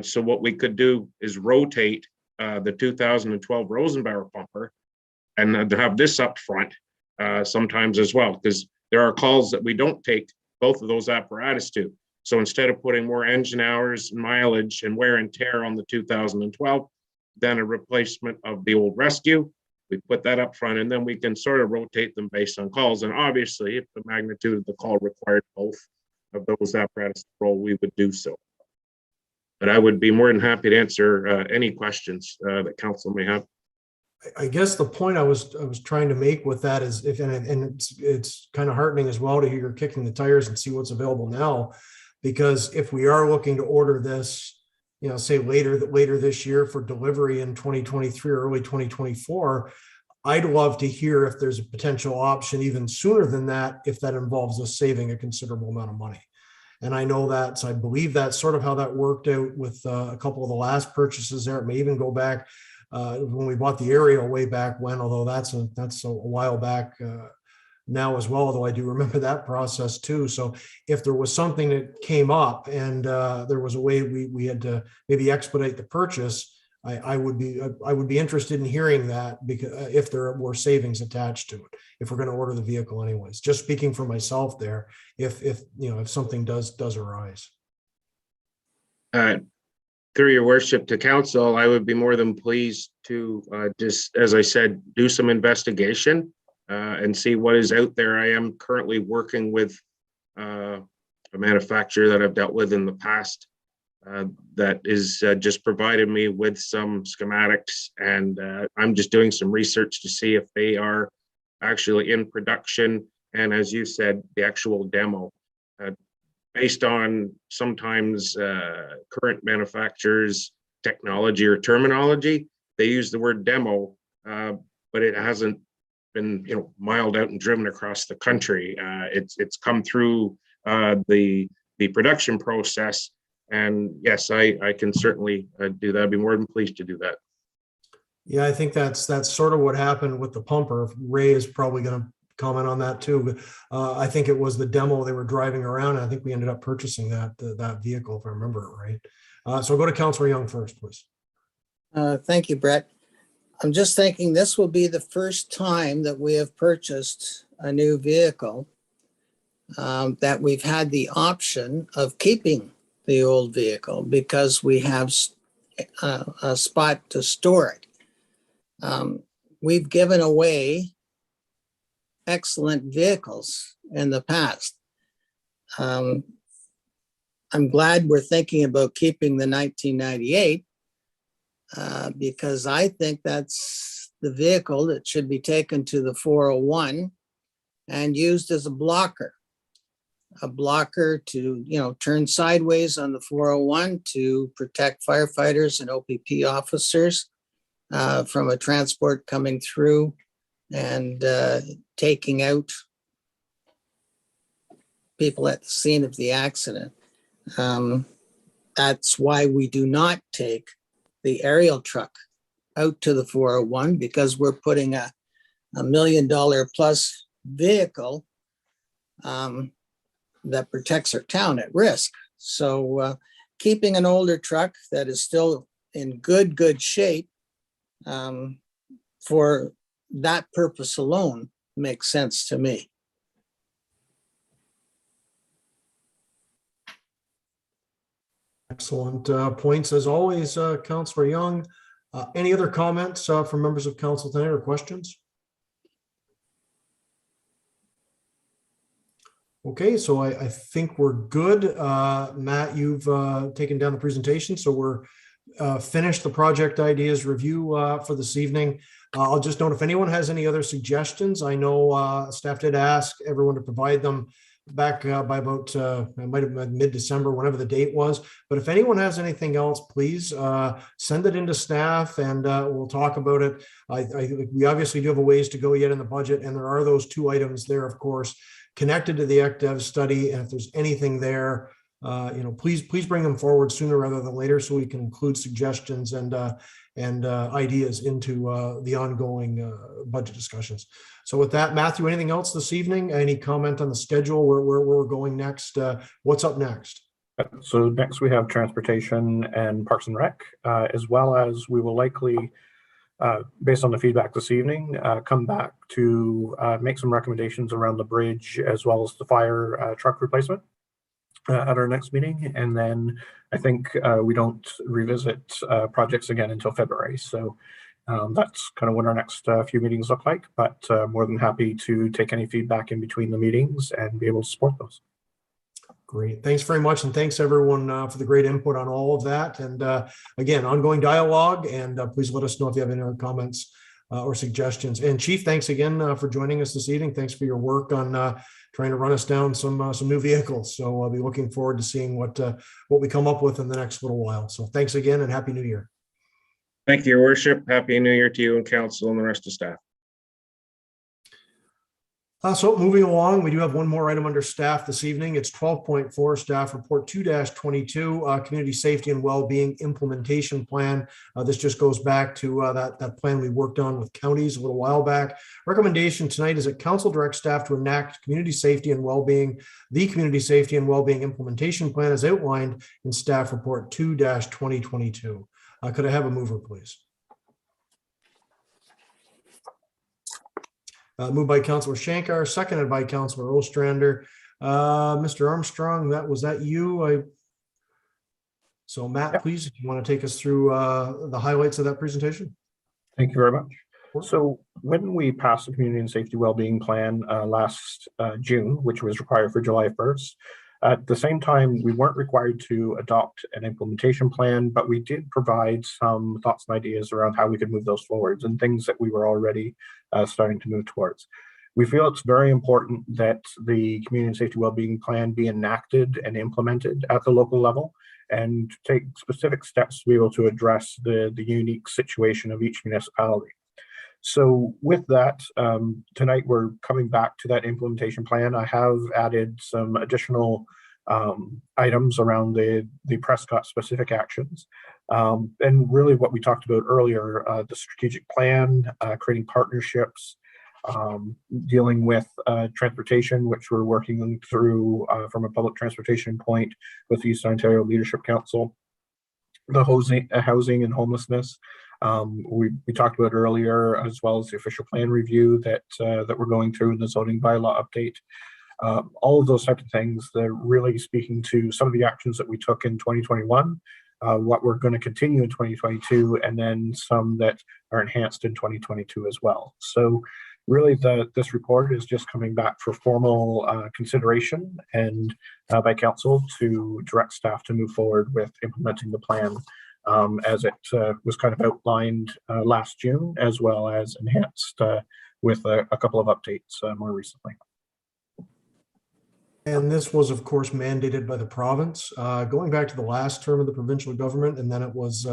So what we could do is rotate the 2012 Rosenbauer pumper and have this up front sometimes as well, because there are calls that we don't take both of those apparatus to. So instead of putting more engine hours, mileage, and wear and tear on the 2012, then a replacement of the old rescue, we put that up front, and then we can sort of rotate them based on calls. And obviously, if the magnitude of the call required both of those apparatus to roll, we would do so. But I would be more than happy to answer any questions that council may have. I guess the point I was trying to make with that is, it's kind of heartening as well to hear you're kicking the tires and see what's available now, because if we are looking to order this, you know, say later this year for delivery in 2023 or early 2024, I'd love to hear if there's a potential option even sooner than that, if that involves us saving a considerable amount of money. And I know that, so I believe that's sort of how that worked out with a couple of the last purchases there. It may even go back when we bought the aerial way back when, although that's a while back now as well, although I do remember that process too. So if there was something that came up and there was a way we had to maybe expedite the purchase, I would be interested in hearing that, because if there were savings attached to it, if we're going to order the vehicle anyways. Just speaking for myself there, if you know, if something does arise. Through your worship to council, I would be more than pleased to just, as I said, do some investigation and see what is out there. I am currently working with a manufacturer that I've dealt with in the past that is just provided me with some schematics, and I'm just doing some research to see if they are actually in production. And as you said, the actual demo, based on sometimes current manufacturers' technology or terminology, they use the word demo, but it hasn't been, you know, miled out and driven across the country. It's come through the production process. And yes, I can certainly do that. I'd be more than pleased to do that. Yeah, I think that's sort of what happened with the pumper. Ray is probably going to comment on that too, but I think it was the demo they were driving around, and I think we ended up purchasing that vehicle, if I remember it right. So I'll go to Councillor Young first, please. Thank you, Brett. I'm just thinking this will be the first time that we have purchased a new vehicle. that we've had the option of keeping the old vehicle because we have a spot to store it. We've given away excellent vehicles in the past. I'm glad we're thinking about keeping the 1998 because I think that's the vehicle that should be taken to the 401 and used as a blocker to, turn sideways on the 401 to protect firefighters and OPP officers from a transport coming through and taking out people at the scene of the accident. That's why we do not take the aerial truck out to the 401 because we're putting a $1 million plus vehicle that protects our town at risk. So keeping an older truck that is still in good shape for that purpose alone makes sense to me. Excellent points as always, Councillor Young. Any other comments from members of council tonight or questions? Okay, so I think we're good. Matt, you've taken down the presentation, so we're finished the project ideas review for this evening. I'll just note if anyone has any other suggestions, I know staff did ask everyone to provide them back by about, it might have been mid-December, whenever the date was. But if anyone has anything else, please send it into staff and we'll talk about it. We obviously do have a ways to go yet in the budget, and there are those two items there, of course, connected to the ECDEV study. And if there's anything there, please bring them forward sooner rather than later so we can include suggestions and ideas into the ongoing budget discussions. So with that, Matthew, anything else this evening? Any comment on the schedule, where we're going next? What's up next? So next we have transportation and Parks and Rec, as well as we will likely, based on the feedback this evening, come back to make some recommendations around the bridge as well as the fire truck replacement at our next meeting. And then I think we don't revisit projects again until February. So that's kind of what our next few meetings look like, but more than happy to take any feedback in between the meetings and be able to support those. Great. Thanks very much. And thanks everyone for the great input on all of that. And again, ongoing dialogue, and please let us know if you have any other comments or suggestions. And Chief, thanks again for joining us this evening. Thanks for your work on trying to run us down some new vehicles. So I'll be looking forward to seeing what we come up with in the next little while. So thanks again and Happy New Year. Thank you, Your Worship. Happy New Year to you and council and the rest of staff. So moving along, we do have one more item under staff this evening. It's 12.4 staff report 2-22 community safety and well-being implementation plan. This just goes back to that plan we worked on with counties a little while back. Recommendation tonight is that council direct staff to enact community safety and well-being, the community safety and well-being implementation plan as outlined in staff report 2-2022. Could I have a mover, please? Moved by Councillor Shankar, seconded by Councillor Ostrander. Mr. Armstrong, was that you? So Matt, Yep. Please, if you want to take us through the highlights of that presentation. Thank you very much. So when we passed the Community and Safety Wellbeing Plan last June, which was required for July 1st, at the same time, we weren't required to adopt an implementation plan, but we did provide some thoughts and ideas around how we could move those forwards and things that we were already starting to move towards. We feel it's very important that the Community and Safety Wellbeing Plan be enacted and implemented at the local level and take specific steps to be able to address the unique situation of each municipality. So with that, tonight we're coming back to that implementation plan. I have added some additional items around the Prescott specific actions. And really what we talked about earlier, the strategic plan, creating partnerships, dealing with transportation, which we're working through from a public transportation point with the East Ontario Leadership Council, the housing and homelessness. We talked about earlier, as well as the official plan review that we're going through in the zoning bylaw update. all of those types of things. They're really speaking to some of the actions that we took in 2021, what we're going to continue in 2022, and then some that are enhanced in 2022 as well. So really this report is just coming back for formal consideration and by council to direct staff to move forward with implementing the plan as it was kind of outlined last June, as well as enhanced with a couple of updates more recently. And this was, of course, mandated by the province, going back to the last term of the provincial government, and then it was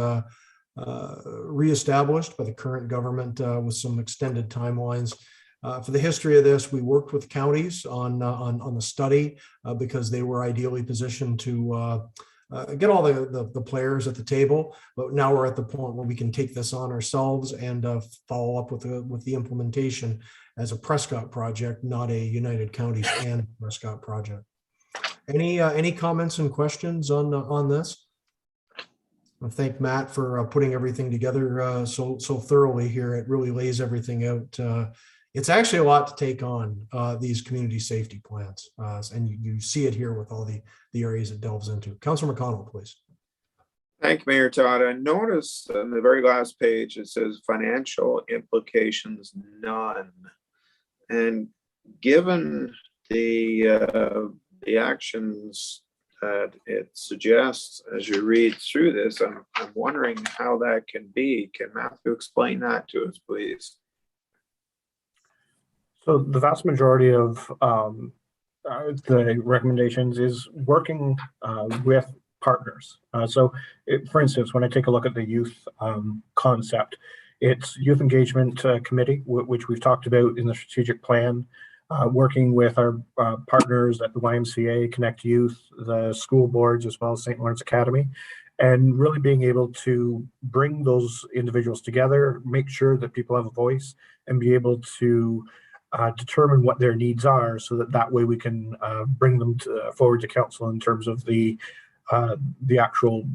reestablished by the current government with some extended timelines. For the history of this, we worked with counties on the study because they were ideally positioned to get all the players at the table. But now we're at the point where we can take this on ourselves and follow up with the implementation as a Prescott project, not a United Counties and Prescott project. Any comments and questions on this? I thank Matt for putting everything together so thoroughly here. It really lays everything out. It's actually a lot to take on these community safety plans, and you see it here with all the areas it delves into. Councilor McConnell, please. Thank you, Mayor Todd. I noticed on the very last page, it says financial implications, none. And given the actions that it suggests as you read through this, I'm wondering how that can be. Can Matthew explain that to us, please? So the vast majority of the recommendations is working with partners. For instance, when I take a look at the youth concept, it's Youth Engagement Committee, which we've talked about in the strategic plan, working with our partners at the YMCA, Connect Youth, the school boards, as well as St. Lawrence Academy, and really being able to bring those individuals together, make sure that people have a voice, and be able to determine what their needs are, so that way we can bring them forward to council in terms of the actual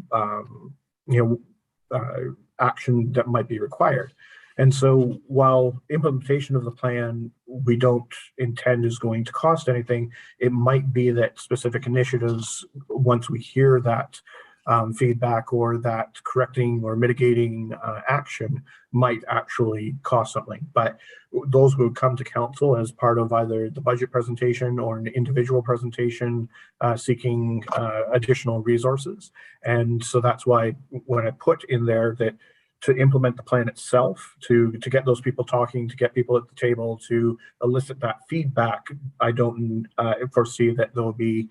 action that might be required. And so while implementation of the plan we don't intend is going to cost anything, it might be that specific initiatives, once we hear that feedback or that correcting or mitigating action, might actually cost something. But those would come to council as part of either the budget presentation or an individual presentation seeking additional resources. And so that's why when I put in there that to implement the plan itself, to get those people talking, to get people at the table, to elicit that feedback, I don't foresee that there will be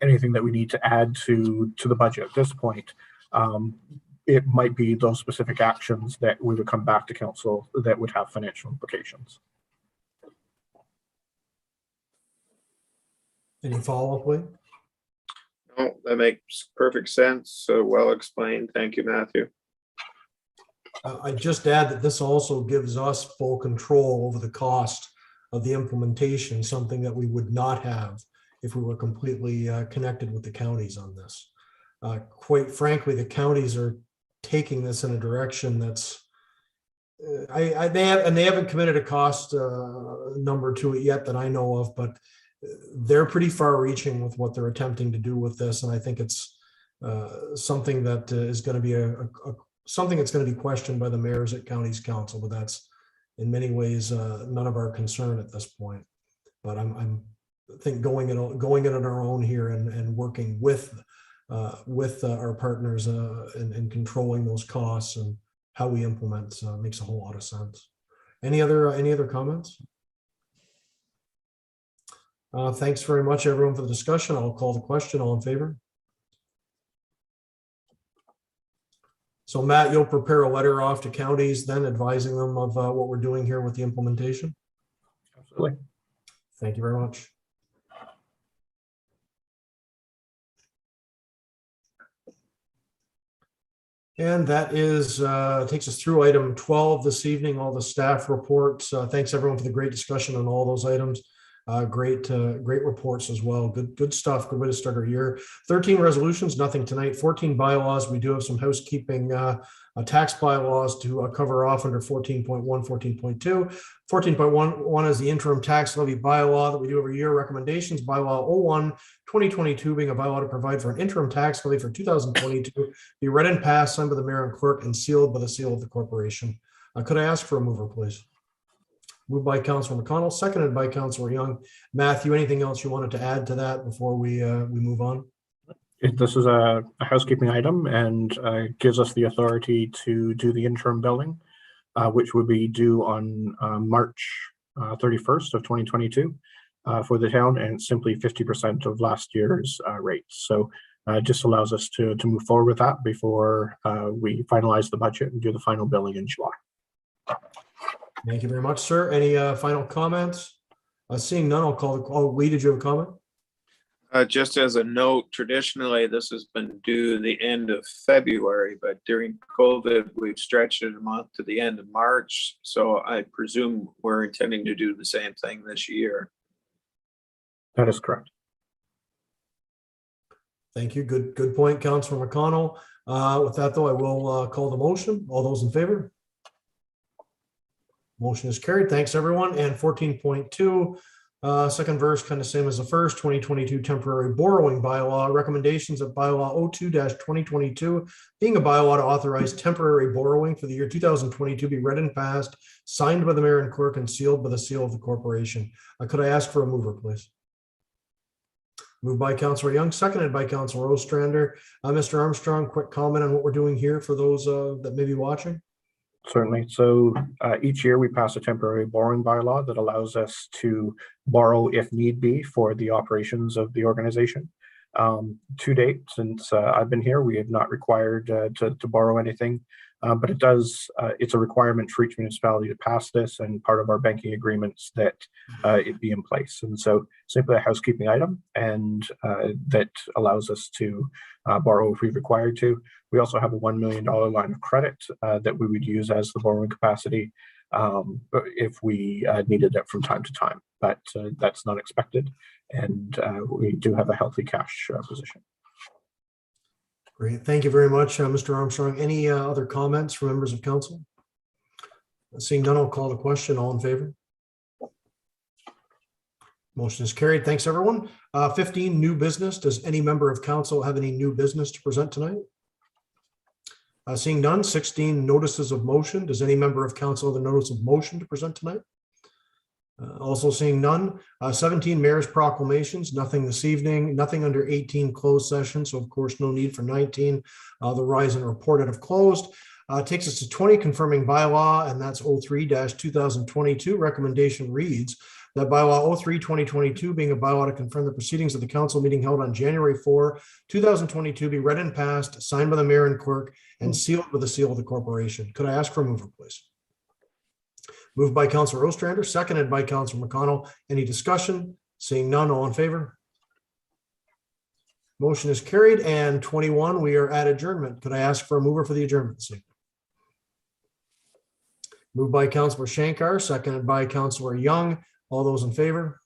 anything that we need to add to the budget at this point. It might be those specific actions that we would come back to council that would have financial implications. Any follow-up, Wayne? No, that makes perfect sense. So well explained. Thank you, Matthew. I just add that this also gives us full control over the cost of the implementation, something that we would not have if we were completely connected with the counties on this. Quite frankly, the counties are taking this in a direction that's they haven't committed a cost number to it yet that I know of, but they're pretty far-reaching with what they're attempting to do with this, and I think it's something that is going to be something that's going to be questioned by the mayors at counties council, but that's in many ways none of our concern at this point. But I think going it on our own here and working with our partners and controlling those costs and how we implement makes a whole lot of sense. Any other comments? Thanks very much, everyone, for the discussion. I'll call the question. All in favor? So Matt, you'll prepare a letter off to counties then advising them of what we're doing here with the implementation? Absolutely. Thank you very much. And that takes us through item 12 this evening, all the staff reports. Thanks everyone for the great discussion on all those items. Great reports as well. Good stuff. Good way to start our year. 13 resolutions, nothing tonight. 14 bylaws. We do have some housekeeping tax bylaws to cover off under 14.1, 14.2. 14.1 is the interim tax levy bylaw that we do every year. Recommendations, bylaw 01, 2022 being a bylaw to provide for an interim tax levy for 2022, be read and passed, signed by the mayor and clerk, and sealed by the seal of the corporation. Could I ask for a mover, please? Moved by Councilor McConnell, seconded by Councilor Young. Matthew, anything else you wanted to add to that before we move on? This is a housekeeping item and gives us the authority to do the interim billing, which would be due on March 31st of 2022 for the town, and simply 50% of last year's rates. So it just allows us to move forward with that before we finalize the budget and do the final billing in July. Thank you very much, sir. Any final comments? Seeing none, I'll call the call. Lee, did you have a comment? Just as a note, traditionally, this has been due the end of February, but during COVID, we've stretched it a month to the end of March. So I presume we're intending to do the same thing this year. That is correct. Thank you. Good point, Councilor McConnell. With that, though, I will call the motion. All those in favor? Motion is carried. Thanks, everyone. And 14.2, second verse, kind of same as the first, 2022 temporary borrowing bylaw. Recommendations of bylaw 02-2022, being a bylaw to authorize temporary borrowing for the year 2022, be read and passed, signed by the mayor and clerk, and sealed by the seal of the corporation. Could I ask for a mover, please? Moved by Councilor Young, seconded by Councilor Ostrander. Mr. Armstrong, quick comment on what we're doing here for those that may be watching. Certainly. So each year we pass a temporary borrowing bylaw that allows us to borrow if need be for the operations of the organization. To date, since I've been here, we have not required to borrow anything, but it's a requirement for each municipality to pass this, and part of our banking agreements that it be in place. And so simply a housekeeping item, and that allows us to borrow if we've required to. We also have a $1 million line of credit that we would use as the borrowing capacity if we needed it from time to time, but that's not expected. And we do have a healthy cash position. Great. Thank you very much, Mr. Armstrong. Any other comments from members of council? Seeing none, I'll call the question. All in favor? Motion is carried. Thanks, everyone. 15, new business. Does any member of council have any new business to present tonight? Seeing none. 16, notices of motion. Does any member of council have a notice of motion to present tonight? Also seeing none. 17, mayor's proclamations. Nothing this evening. Nothing under 18, closed session. So of course, no need for 19. The rise and report out of closed. Takes us to 20, confirming bylaw, and that's 03-2022. Recommendation reads that bylaw 03-2022, being a bylaw to confirm the proceedings of the council meeting held on January 4, 2022, be read and passed, signed by the mayor and clerk, and sealed with the seal of the corporation. Could I ask for a mover, please? Moved by Councilor Ostrander, seconded by Councilor McConnell. Any discussion? Seeing none, all in favor? Motion is carried. And 21, we are at adjournment. Could I ask for a mover for the adjournment? Moved by Councilor Shankar, seconded by Councilor Young. All those in favor?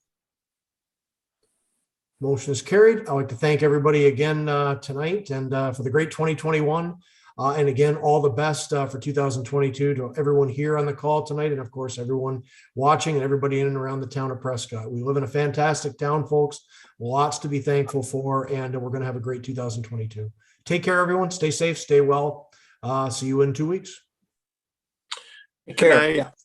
Motion is carried. I'd like to thank everybody again tonight and for the great 2021. And again, all the best for 2022 to everyone here on the call tonight. And of course, everyone watching and everybody in and around the town of Prescott. We live in a fantastic town, folks. Lots to be thankful for. And we're going to have a great 2022. Take care, everyone. Stay safe, stay well. See you in 2 weeks. Take care. Good night.